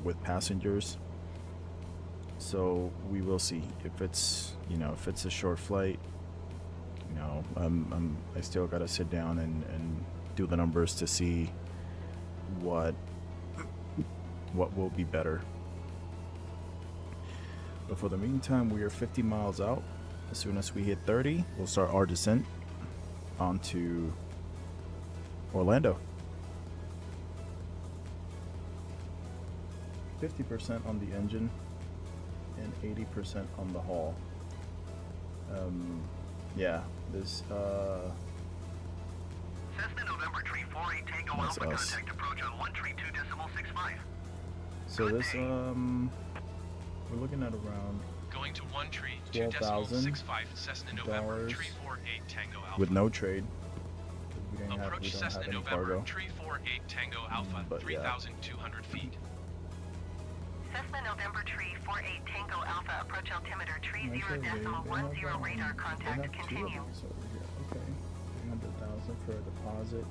with passengers. So we will see if it's, you know, if it's a short flight. You know, I still gotta sit down and do the numbers to see what will be better. But for the meantime, we are 50 miles out. As soon as we hit 30, we'll start our descent onto Orlando. 50% on the engine and 80% on the hull. Yeah, this Cessna November Tree 48 Tango that's Alpha us. contact approach on 132.65. So this we're looking at around Going to 1 tree $12,000 2.65 Cessna November Tree 48 Tango Alpha. with no trade. We don't have Approach any Cessna November cargo. Tree 48 Tango Alpha, But yeah. 3,200 feet. Cessna November Tree 48 Tango Alpha, approach altimeter tree Actually, 0.10 radar contact, they have two continue. of these over here. Okay, 300,000 for a deposit.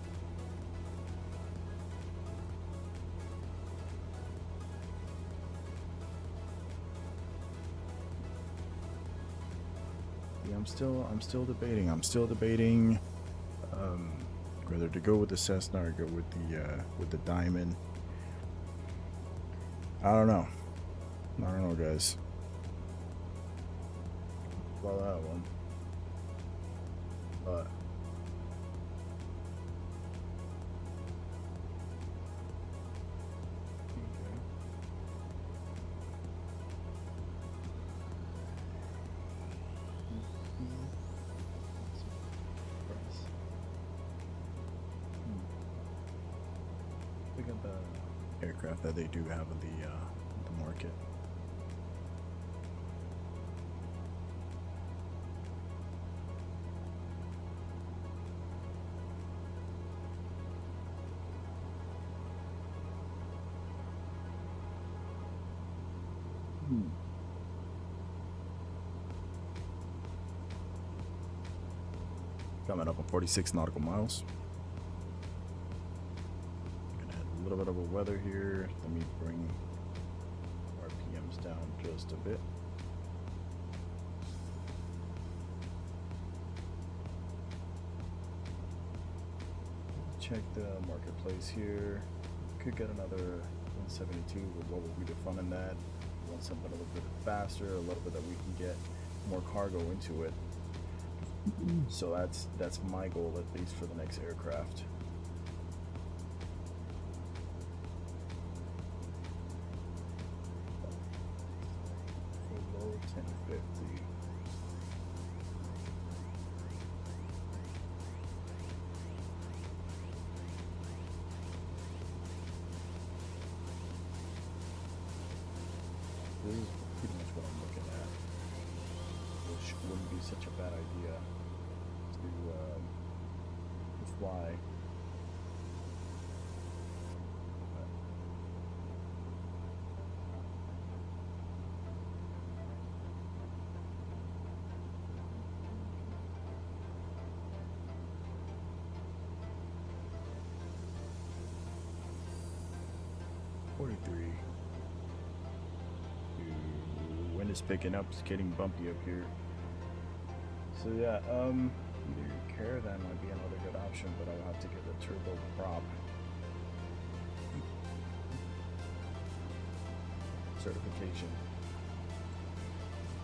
Yeah, I'm still debating. Whether to go with the Cessna or go with the Diamond. I don't know, guys. About that one, but look at the aircraft that they do have in the market. Coming up on 46 nautical miles. Gonna add a little bit of a weather here. Let me bring RPMs down just a bit. Check the marketplace here. could get another 172, but what would be the fun in that? We want something a little bit faster, a little bit that we can get more cargo into it. So that's my goal, at least for the next aircraft. Below 1050. This is pretty much what I'm looking at, which wouldn't be such a bad idea to fly. Wind is picking up, it's getting bumpy up here. So yeah, either Caravan might be another good option, but I'll have to get the turbo prop certification.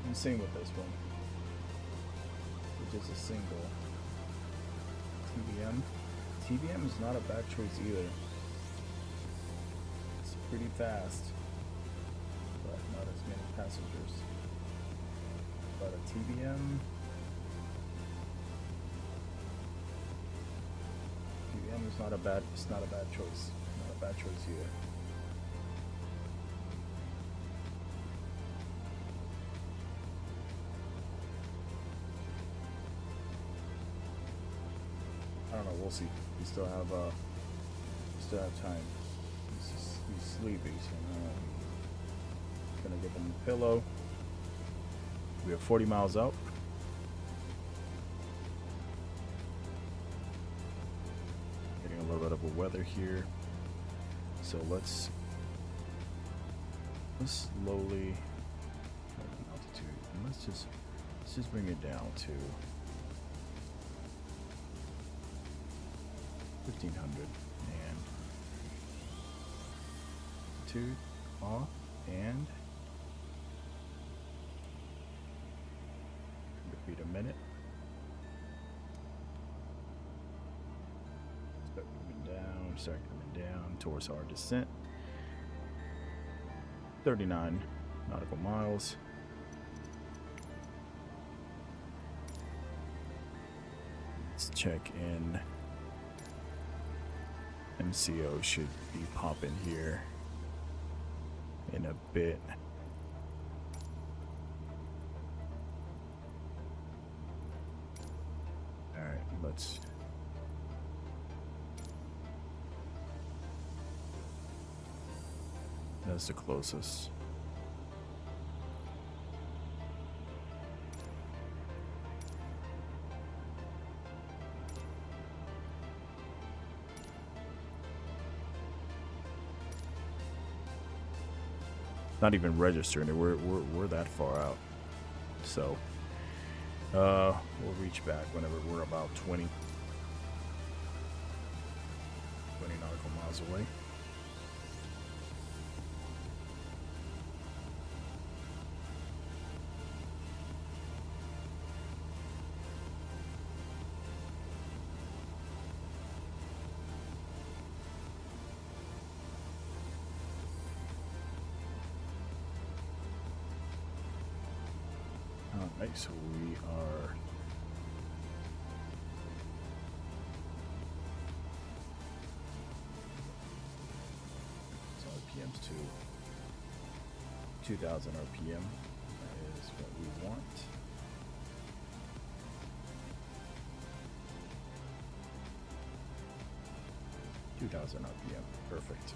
And same with this one, which is a single TBM. TBM is not a bad choice either. It's pretty fast, but not as many passengers. But a TBM is not a bad choice. Not a bad choice either. I don't know, we'll see. We still have time. He's sleepy, so gonna give him a pillow. We have 40 miles out. Getting a little bit of a weather here. So let's slowly altitude, and let's just bring it down to 1500 and altitude off and feet a minute. Start coming down towards our descent. 39 nautical miles. Let's check in. MCO should be popping here in a bit. Alright, that's the closest. Not even registering it. We're that far out. So we'll reach back whenever we're about 20 nautical miles away. Alright, so we are RPMs to 2000 RPM. That is what we want. $2,000 RPM, perfect.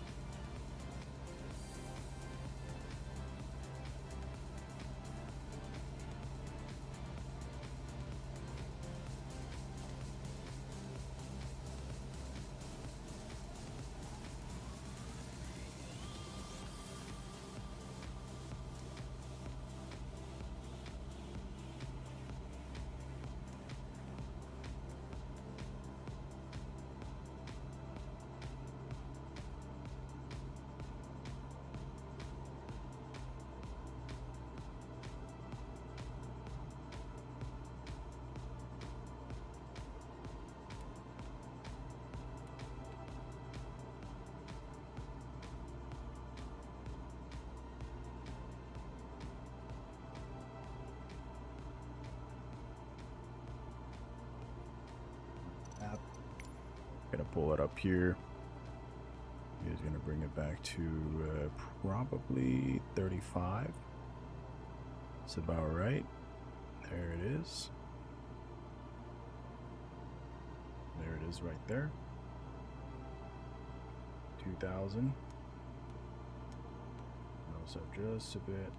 pull it up here. He's gonna bring it back to probably 35. That's about right. There it is. There it is right there. 2,000. Nose up just a bit.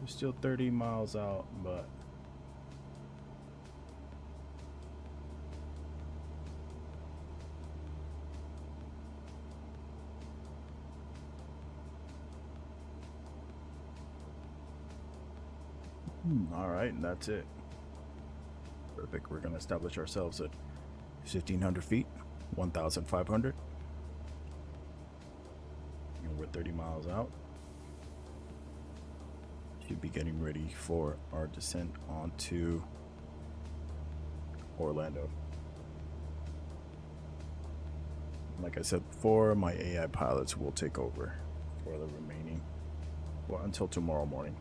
We're still 30 miles out, but all right, and that's it. Perfect. We're gonna establish ourselves at 1,500 feet, 1,500, and we're 30 miles out. Should be getting ready for our descent onto Orlando. Like I said before, my AI pilots will take over for the remaining, well, until tomorrow morning.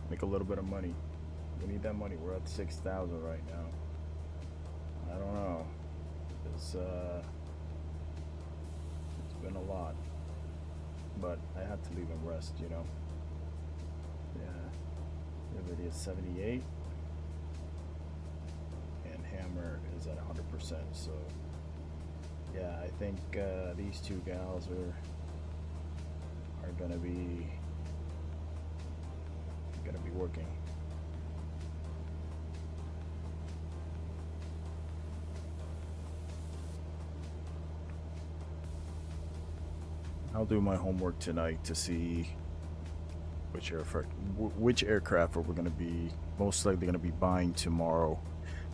Make a little bit of money. We need that money. We're at 6,000 right now. I don't know. It's been a lot. But I had to leave him rest, you know. Yeah. Everybody is 78. And Hammer is at 100%. So, yeah, I think these two gals are gonna be working. I'll do my homework tonight to see which aircraft we're going to be most likely going to be buying tomorrow.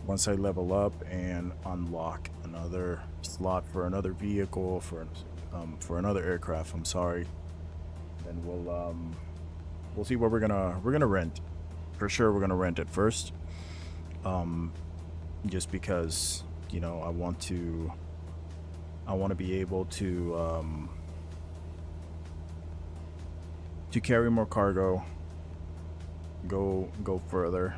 Once I level up and unlock another slot for another vehicle for another aircraft, I'm sorry, then we'll see what we're gonna rent. For sure, we're gonna rent it first. Just because, you know, I want to be able to carry more cargo, go further.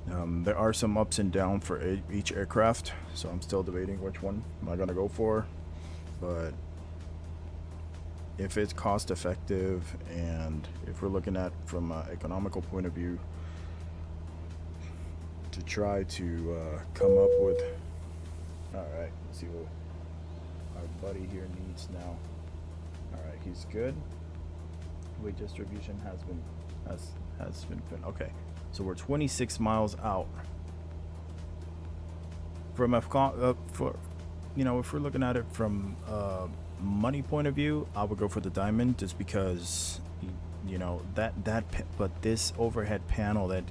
There are some ups and downs for each aircraft, so I'm still debating which one am I gonna go for. But if it's cost effective and if we're looking at from an economical point of view, to try to come up with, all right, let's see what our buddy here needs now. All right, he's good. Weight distribution has been okay. So we're 26 miles out from for, you know, if we're looking at it from money point of view, I would go for the Diamond, just because, you know, but this overhead panel, it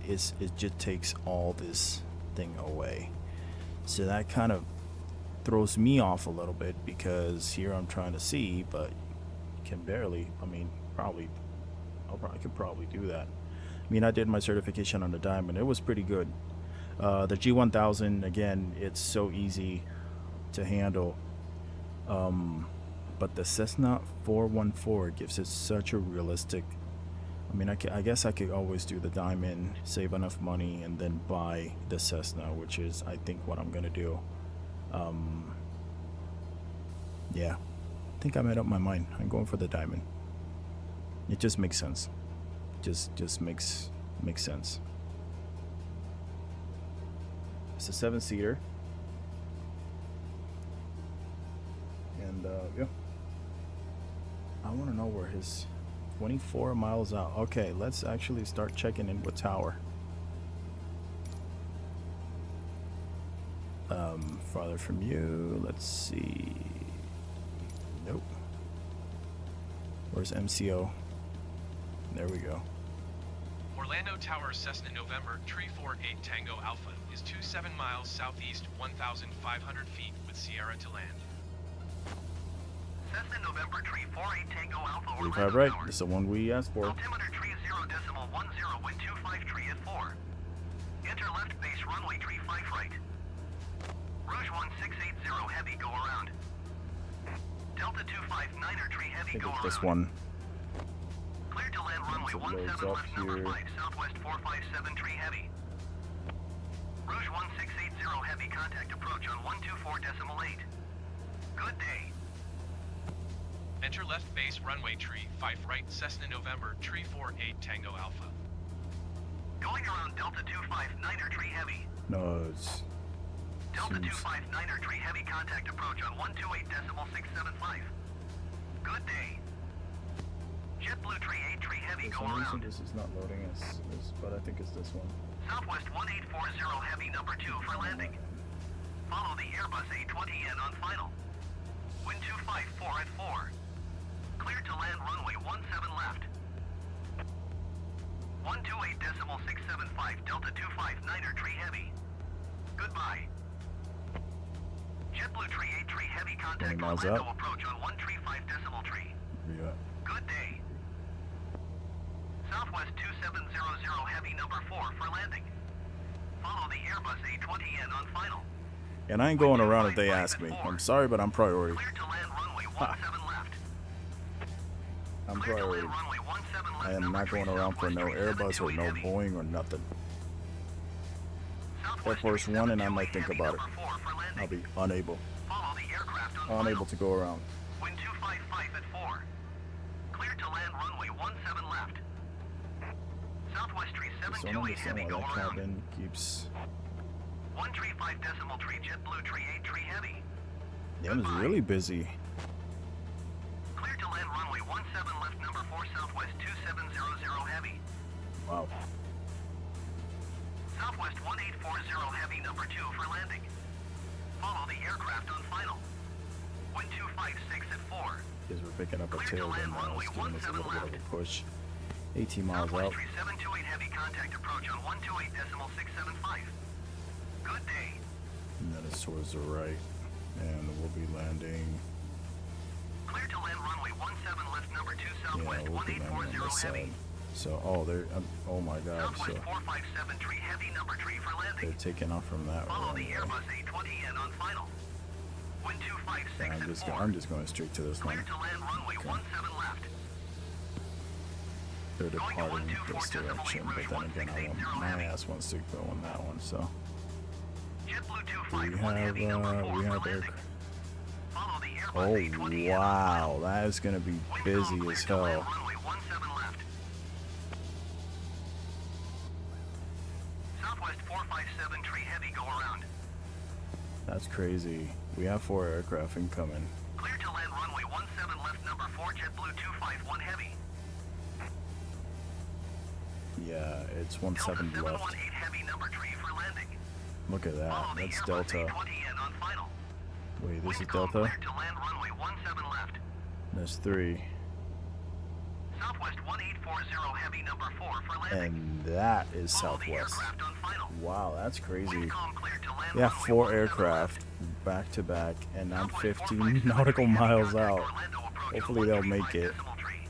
just takes all this thing away. So that kind of throws me off a little bit, because here I'm trying to see, but can barely. I mean, I could probably do that. I mean, I did my certification on the Diamond. It was pretty good. The G1000, again, it's so easy to handle. But the Cessna 414 gives it such a realistic. I mean, I guess I could always do the Diamond, save enough money, and then buy the Cessna, which is, I think, what I'm gonna do. Yeah, I think I made up my mind. I'm going for the Diamond. It just makes sense. Just makes sense. It's a 7-seater, and yeah. I want to know where his 24 miles out. Okay, let's actually start checking in with Tower. Farther from you. Let's see. Nope. Where's MCO? There we go. Orlando Tower Cessna November Tree 48 Tango Alpha is 27 miles southeast, 1,500 feet with Sierra to land. Cessna November Tree 48 Tango Alpha Orlando 45 right. Tower. This is the one we asked for. Altimeter tree 0.10 wind 25 tree at 4. Enter left base runway tree 5 right. Rouge 1680 heavy go around. Delta 259er Tree I Heavy, think go it's around. this one. Clear to land runway Once it 17 loads left, up number here. 5, Southwest 457 Tree Heavy. Rouge 1680 Heavy, contact approach on 124.8. Good day. Enter left base runway tree 5 right Cessna November tree 48 Tango Alpha. Going around Delta 259er Tree Heavy. No, it's Delta seems 259er Tree Heavy, contact approach on 128.675. Good day. JetBlue Tree 8 Tree Heavy, for go some reason around. this is not loading but I think it's this one. Southwest 1840 Heavy, number 2 for landing. Follow the Airbus A20N on final. Wind 254 at 4. Clear to land runway 17 left. 128.675 Delta 259er Tree Heavy. Goodbye. JetBlue Tree 8 Tree Heavy, contact 20 miles Orlando out. approach on 135 Tree. Yeah. Good day. Southwest 2700 Heavy, number 4 for landing. Follow the Airbus A20N on final. And I ain't going around if they ask me. I'm sorry, but I'm priority. Clear to land runway 17 left. I'm Clear to priority. land runway 17 left. I am number not 3, going around for no Southwest Airbus or 378 no Heavy. Boeing or nothing. Air Southwest Force One, and I might 378 think Heavy, about it. number 4 for landing. I'll be unable Follow the aircraft on to go around. Wind 255 at 4. Clear to land runway 17 left. Southwest Tree So I don't 728 understand Heavy, why go that around. cabin keeps. 135 JetBlue Tree 8 Tree Heavy. Yeah, it's really busy. Clear to land runway 17 left, number 4 Southwest 2700 Heavy. Wow. Southwest 1840 Heavy, number 2 for landing. Follow the aircraft on final. Wind 256 at 4. Because we're picking up a tail then now. It's giving us a little bit of a push. 18 miles Southwest out. Tree 728 Heavy, contact approach on 128.675. Good day. And then it's towards the right. And we'll be landing. Clear to land runway 17 left, number 2 Yeah, Southwest we'll be landing on 1840 this Heavy. side. So, oh, they're. Oh my god. So Southwest 457 Tree Heavy, number 3 for landing. they're taking off from that Follow the runway. Airbus A20N on final. Wind 256 And at 4. I'm just going straight to this one. Clear to land runway 17 left. They're departing this direction, but then again, my ass wants to go on that one. So JetBlue we 251 Heavy, number 4 for have air. landing. Follow the Airbus Oh A20N on wow, that is gonna be busy clear as to land hell. runway 17 left. Southwest 457 Tree Heavy, go around. That's crazy. We have 4 aircraft incoming. Clear to land runway 17 left, number 4 JetBlue 251 Heavy. Yeah, it's Delta 17 left. 718 Heavy, number 3 for landing. Look at that. Follow the That's Airbus Delta. A20N on final. Wait, this is Windcom Delta? clear to land runway 17 left. That's 3. Southwest 1840 Heavy, number 4 for landing. And that is Follow the Southwest. aircraft on final. Wow, that's crazy. Windcom clear to land We have runway 4 17 aircraft back to back, and I'm Southwest 15 457 nautical Tree Heavy, miles contact out. Orlando approach on Hopefully they'll make 135 it. decimal tree.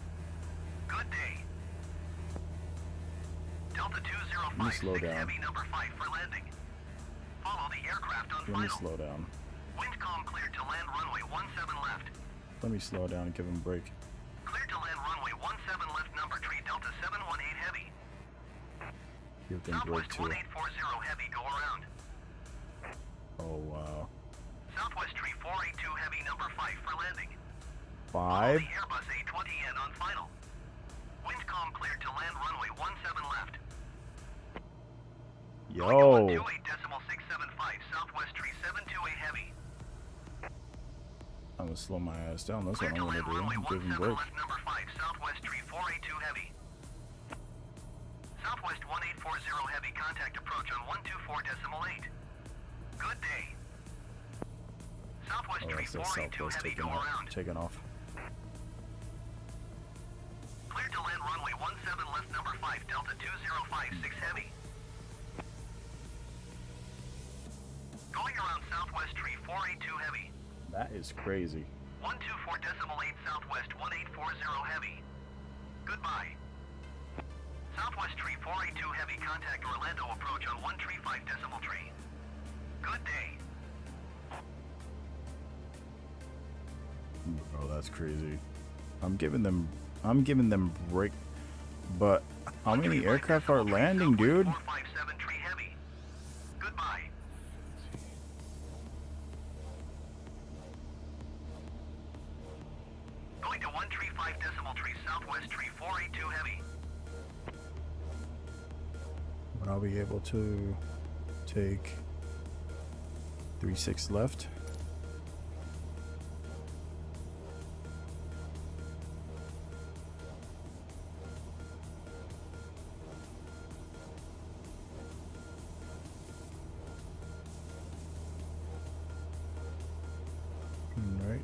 Good day. Delta Let me slow 2056 down. Heavy, number 5 for landing. Follow the aircraft on Let me final. slow down. Windcom clear to land runway 17 left. Let me slow down and give him a break. Clear to land runway 17 left, number 3 Delta 718 Heavy. Give them a break Southwest too. 1840 Heavy, go around. Oh wow. Southwest Tree 482 Heavy, number 5 for landing. 5? The Airbus A20N on final. Windcom clear to land runway 17 left. Yo. 128.675 Southwest Tree 728 Heavy. I'm gonna slow my ass down. That's Clear what to I'm land gonna runway do. Give him a 17 break. left, number 5 Southwest Tree 482 Heavy. Southwest 1840 Heavy, contact approach on 124.8. Good day. Southwest Oh, Tree that's the 482 Southwest Heavy, taking go off. around. Taking off. Clear to land runway 17 left, number 5 Delta 2056 Heavy. Going around Southwest Tree 482 Heavy. That is crazy. 124.8 Southwest 1840 Heavy. Goodbye. Southwest Tree 482 Heavy, contact Orlando approach on 135 decimal tree. Good day. Oh, that's crazy. I'm giving them break, but how many aircraft are landing, dude? 457 tree heavy. Goodbye. Going to 135 decimal tree southwest tree 482 heavy. Would I be able to take 36 left? Right.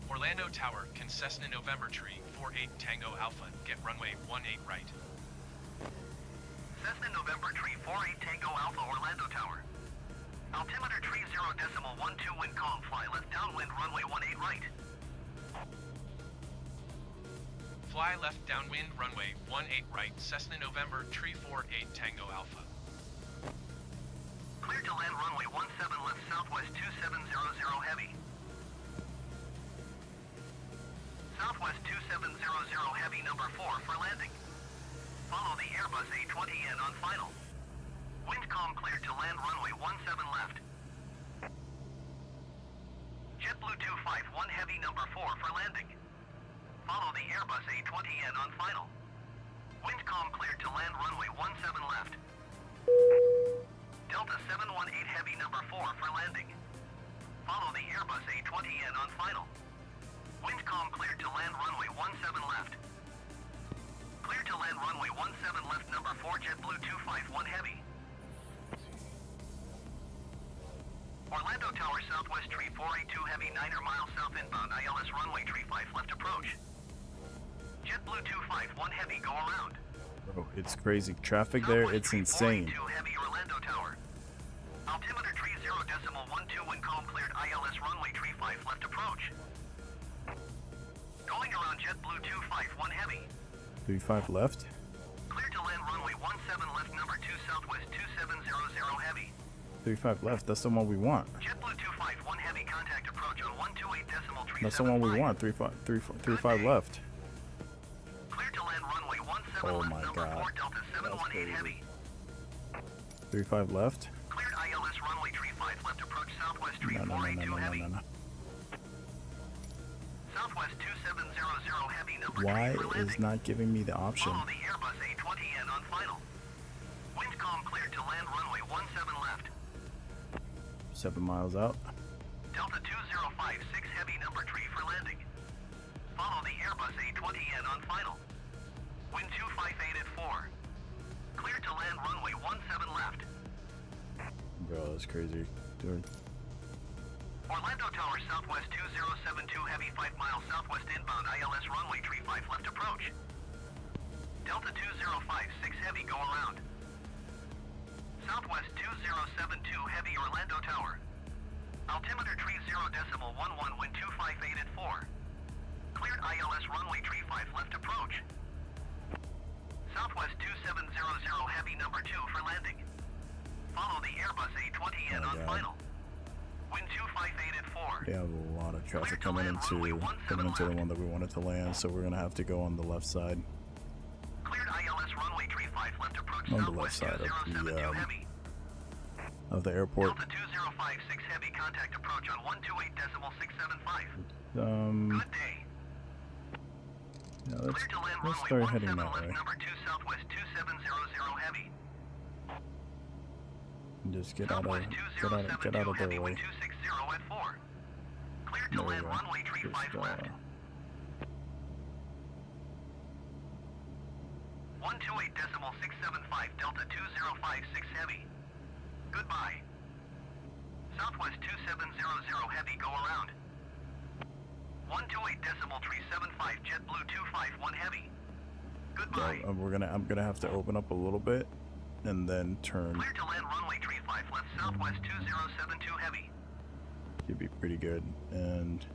Orlando Tower, can Cessna November Tree 48 Tango Alpha get runway 18 right? Cessna November tree 48 Tango Alpha Orlando Tower. Altimeter tree 0.12 wind calm, fly left downwind runway 18 right. Fly left downwind runway 18 right, Cessna November Tree 48 Tango Alpha. Clear to land runway 17 left southwest 2700 heavy. Southwest 2700 heavy number 4 for landing. Follow the Airbus A20N on final. Wind calm cleared to land runway 17 left. JetBlue 251 heavy number 4 for landing. Follow the Airbus A20N on final. Wind calm cleared to land runway 17 left. Delta 718 heavy number 4 for landing. Follow the Airbus A20N on final. Wind calm cleared to land runway 17 left. Clear to land runway 17 left number 4 JetBlue 251 heavy. Orlando Tower southwest tree 482 heavy 9 miles south inbound ILS runway tree 5 left approach. JetBlue 251 heavy go around. Bro, it's crazy. Traffic there, it's insane. 482 heavy Orlando Tower. Altimeter tree 0.12 wind calm cleared ILS runway tree 5 left approach. Going around JetBlue 251 heavy. 35 left. Clear to land runway 17 left number 2 southwest 2700 heavy. 35 left. That's the one we want. JetBlue 251 heavy contact approach on 128 decimal tree. That's the one we want. 35 left. Clear to land runway 17 Oh left my number God. 4 Delta 718 heavy. 35 left. Cleared ILS runway tree 5 left approach southwest tree 482 heavy. Southwest 2700 heavy number Why 3 for landing. is not giving me the option? Follow the Airbus A20N on final. Wind calm cleared to land runway 17 left. 7 miles out. Delta 2056 heavy number 3 for landing. Follow the Airbus A20N on final. Wind 258 at 4. Clear to land runway 17 left. Bro, that's crazy. Dude. Orlando Tower southwest 2072 heavy 5 miles southwest inbound ILS runway tree 5 left approach. Delta 2056 heavy go around. Southwest 2072 heavy Orlando Tower. Altimeter tree 0.11 wind 258 at 4. Cleared ILS runway tree 5 left approach. Southwest 2700 heavy number 2 for landing. Follow the Airbus A20N on final. Wind 258 at 4. They have a lot of traffic coming into the one that we wanted to land, so we're gonna have to go on the left side. Cleared ILS runway tree 5 left approach On the left southwest side 2072 heavy. of the airport. Delta 2056 heavy contact approach on 128 decimal 675. Good day. Yeah, Clear to land let's runway start heading 17 that left way. number 2 southwest 2700 heavy. And just get out of Southwest get out of heavy their way. wind 260 at 4. Clear to There we land go. runway tree 5 left. 128 decimal 675 Delta 2056 heavy. Goodbye. Southwest 2700 heavy go around. 128 decimal tree 75 JetBlue 251 heavy. Goodbye. Yeah, I'm gonna have to open up a little bit and then turn. Clear to land runway tree 5 left southwest 2072 heavy. Should be pretty good. And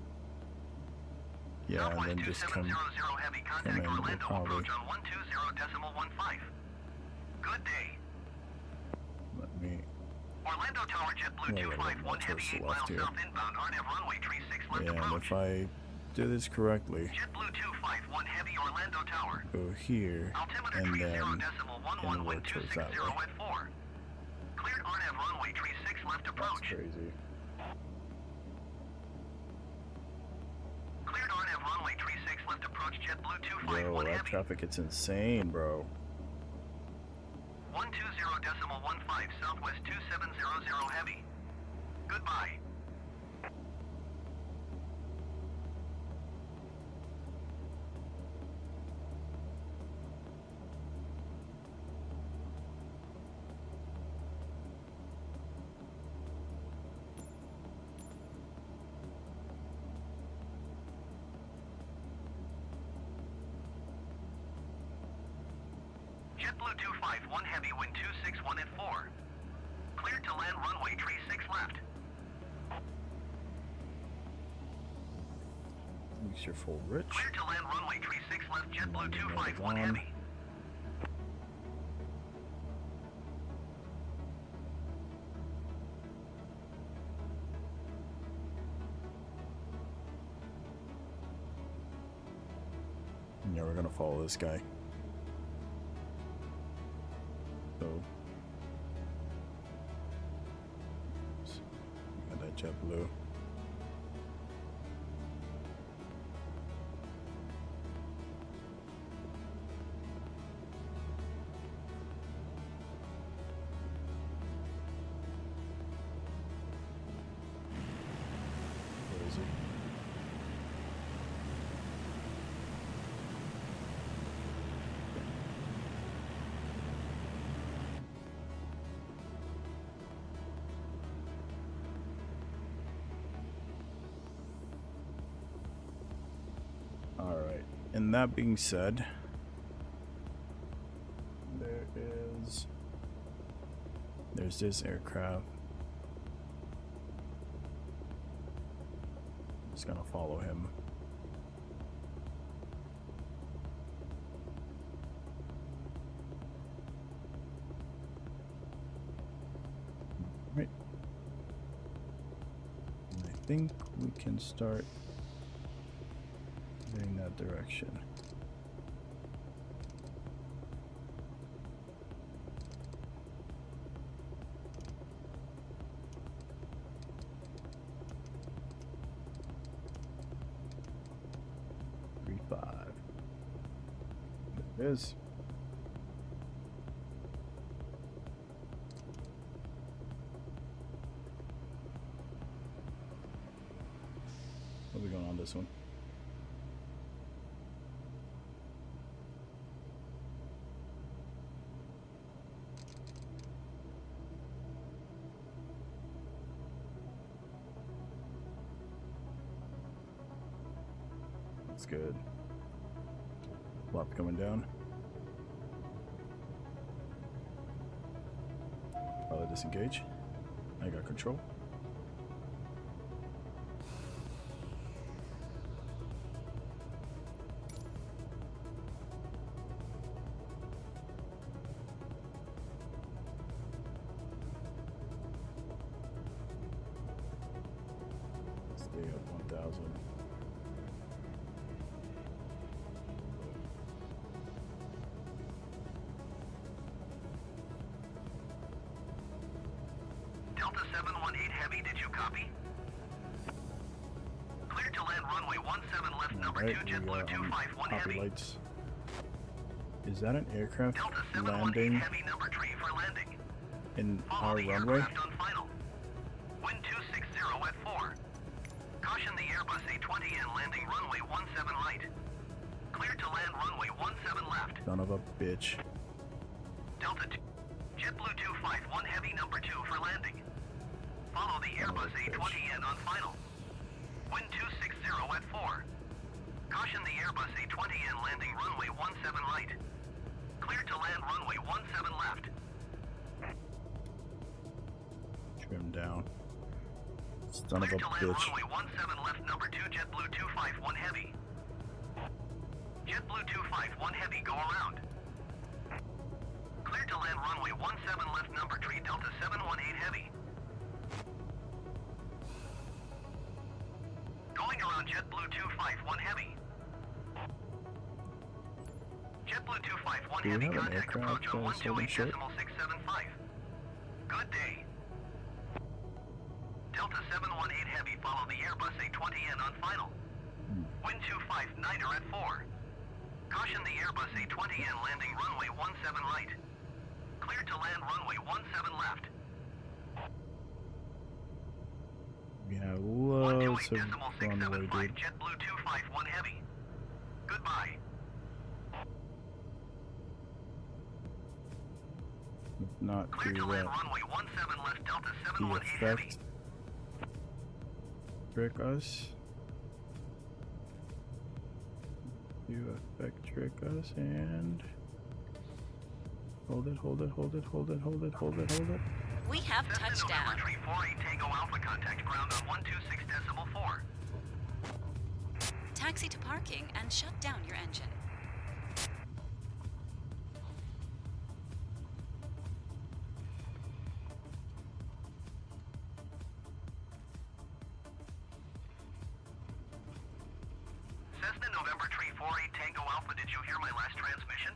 yeah, and then just come in. We'll probably. Good day. Let me. Orlando Tower JetBlue 251 Heavy 8 miles south inbound, RNAV runway 36 left Yeah, and approach. if I do this correctly, JetBlue 251 Heavy Orlando Tower. go here, Altimeter and then 30.11 work towards that way. at 4. Cleared RNAV runway 36 left approach. That's crazy. Cleared RNAV runway 36 left approach JetBlue 251 Yo, that Heavy. traffic, it's insane, bro. 120.15 Southwest 2700 Heavy. Goodbye. JetBlue 251 Heavy, wind 261 at 4. Cleared to land runway 36 left. Makes your full rich. Cleared to land runway 36 left, JetBlue 251 on. Heavy. Yeah, we're gonna follow this guy. So, got that JetBlue. Where is he? Alright, and that being said, there's this aircraft. Just gonna follow him. Right. And I think we can start in that direction. There it is. What are we going on this one? That's good. Flop coming down. Probably disengage. I got control. Stay up 1,000. Delta 718 Heavy, did you copy? Cleared to land runway 17 left, number 2, JetBlue 251 Heavy. Lights. Is that an aircraft Delta 718 landing Heavy, number 3 for landing. in Follow our the runway? aircraft on final. Wind 260 at 4. Caution the Airbus A20 and landing runway 17 right. Cleared to land runway 17 left. Son of a bitch. Delta 2. JetBlue 251 Heavy, number 2 for landing. Follow the Airbus A20N on final. Wind 260 at 4. Caution the Airbus A20N landing runway 17 right. Cleared to land runway 17 left. Trim down. Son of a Clear to land bitch. runway 17 left, number 2, JetBlue 251 Heavy. JetBlue 251 Heavy, go around. Clear to land runway 17 left, number 3, Delta 718 Heavy. Going around JetBlue 251 Heavy. JetBlue 251 Do we Heavy, have an contact approach aircraft on holding short? 128.675. Good day. Delta 718 Heavy, follow the Airbus A20N on final. Wind 259 at 4. Caution the Airbus A20N landing runway 17 right. Clear to land runway 17 left. We have loads of runway, 128.675, dude. JetBlue 251 Heavy. Goodbye. Not Clear do to land that. runway 17 left, Delta The 718 Heavy. effect trick us. You effect trick us and hold it, hold it, hold it, hold it, hold it, hold it, hold it. We have touchdown. 348 Tango Alpha, contact ground on 126.4. Taxi to parking and shut down your engine. Cessna November 348 Tango Alpha, did you hear my last transmission?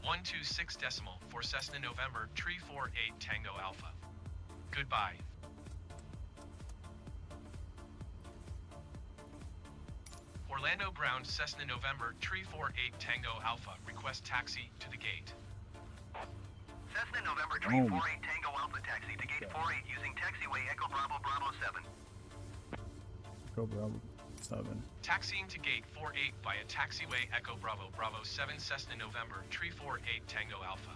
126 decimal for Cessna November 348 Tango Alpha. Goodbye. Orlando ground Cessna November 348 Tango Alpha. Request taxi to the gate. Cessna November 348 Tango Alpha, taxi to gate 48 using taxiway Echo Bravo Bravo 7. Go Bravo 7. Taxiing to gate 48 via taxiway Echo Bravo Bravo 7 Cessna November 348 Tango Alpha.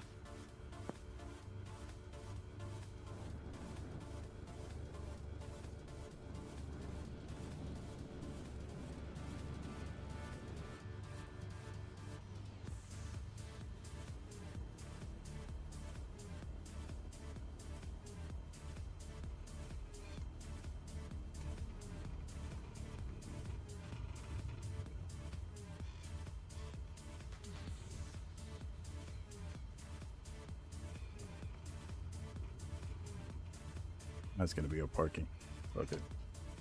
That's gonna be a parking. Fuck it.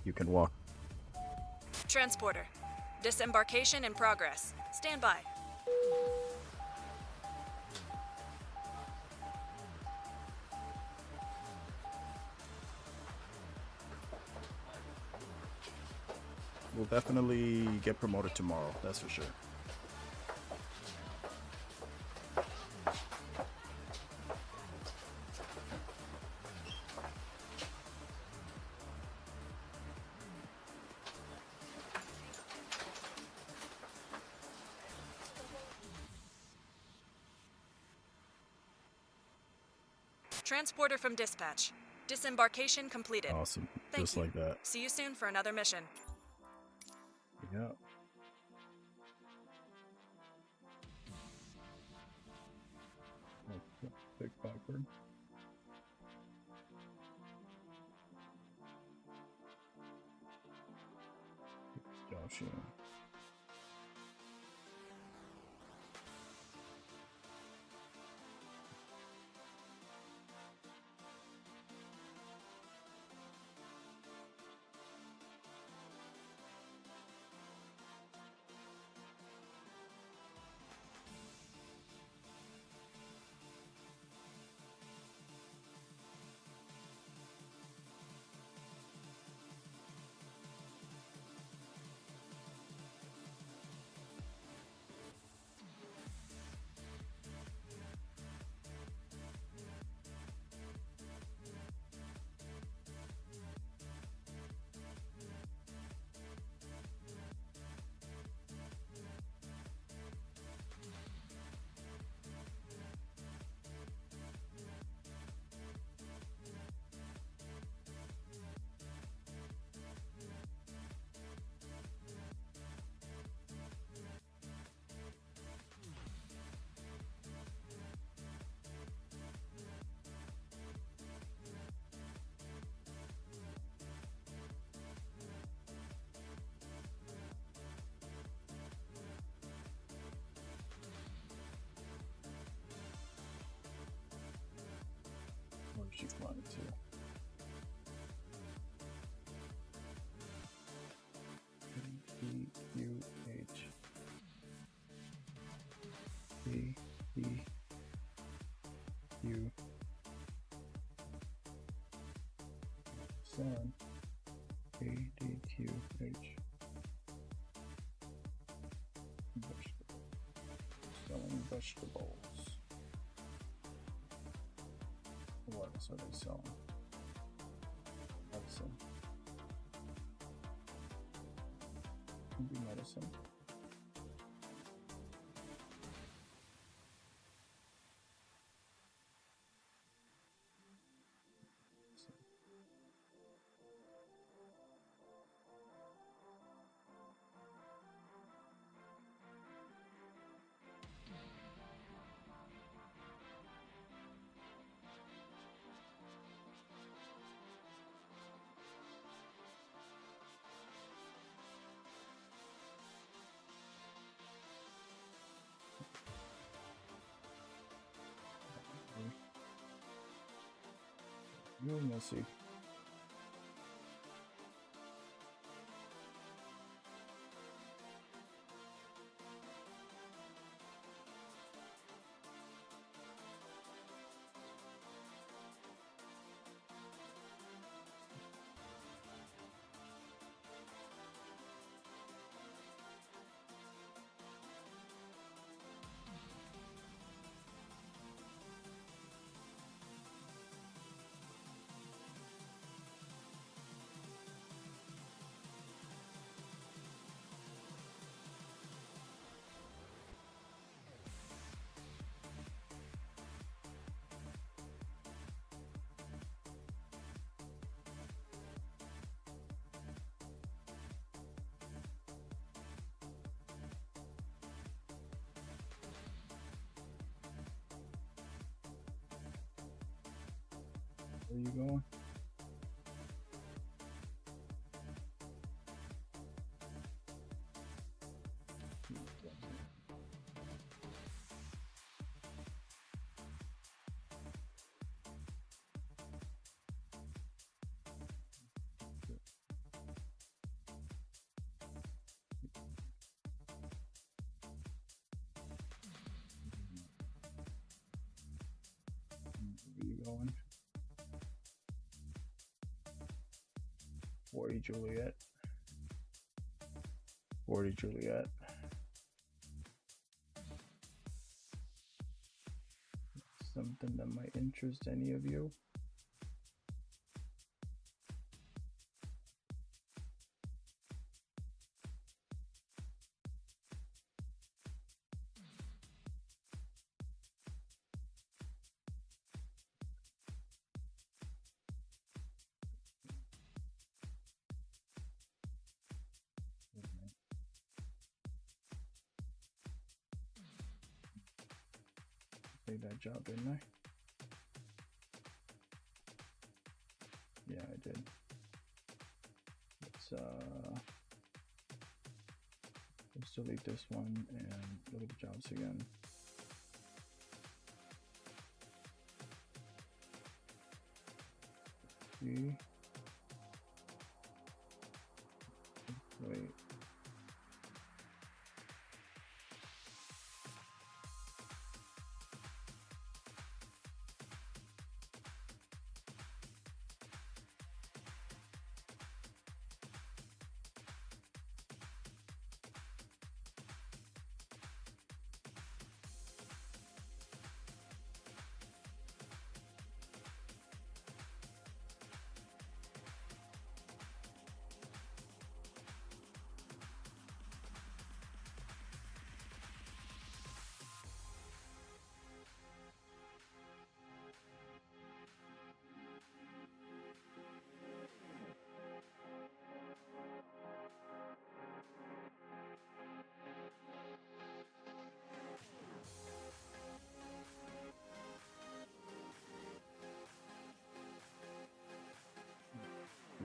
You can walk. Transporter. Disembarkation in progress. Stand by. We'll definitely get promoted tomorrow, that's for sure. Transporter from dispatch. Disembarkation completed. Awesome. Thank Just you. like that. See you soon for another mission. Yeah. Big backward. Josh, yeah. Sun. ADQH. Selling vegetables. What else are they selling? Medicine. Could be medicine. You're messy. Where you going? Where you going? 40 Juliet. 40 Juliet. Something that might interest any of you. Did that job, didn't I? Yeah, I did. Let's delete this one and look at the jobs again. See? Wait.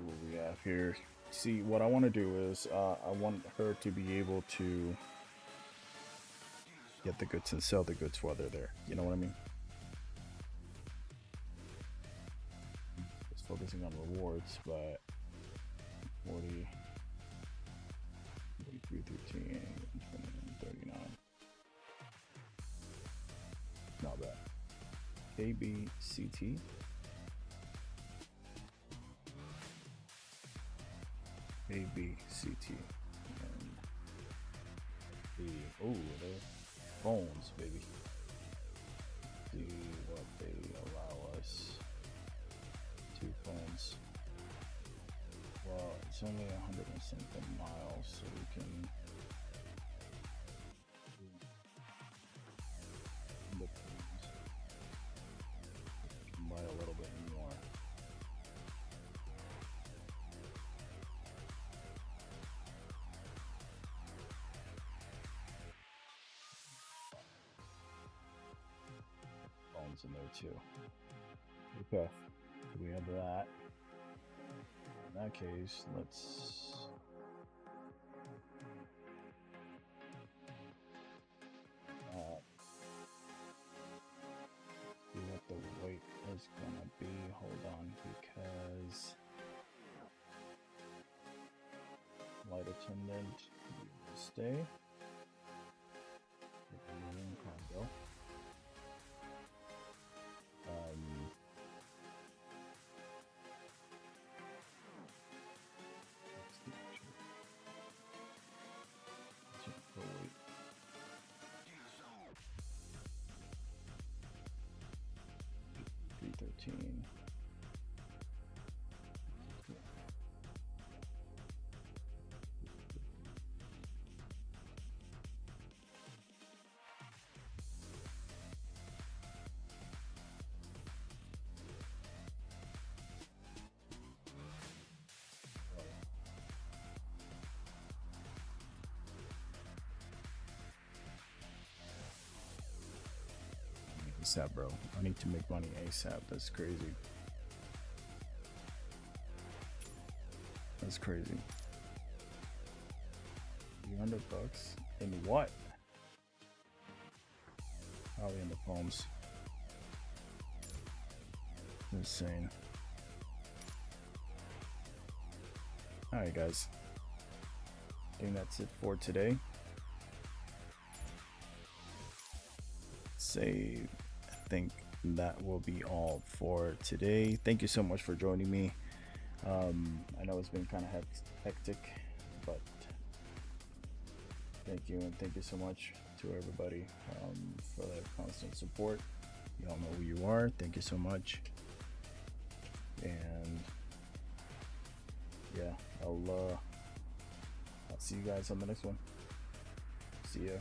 What we have here. See, what I want to do is I want her to be able to get the goods and sell the goods while they're there. You know what I mean? Just focusing on rewards, but 40, 43, 13, 39. Not bad. KBCT. A, B, C, T, and D. Oh, they're phones, baby. See what they allow us. 2 phones. Well, it's only 100 and something miles, so we can buy a little bit more. Phones in there too. Okay, we have that. In that case, let's see what the weight is gonna be. Hold on, because flight attendant, you will stay. Cargo. $313. ASAP, bro. I need to make money ASAP. That's crazy. That's crazy. $300 in what? Probably in the phones. Insane. Alright, guys. I think that's it for today. Save. I think that will be all for today. Thank you so much for joining me. I know it's been kind of hectic, but thank you, and thank you so much to everybody for their constant support. You all know who you are. Thank you so much, and yeah, I'll see you guys on the next one. See ya.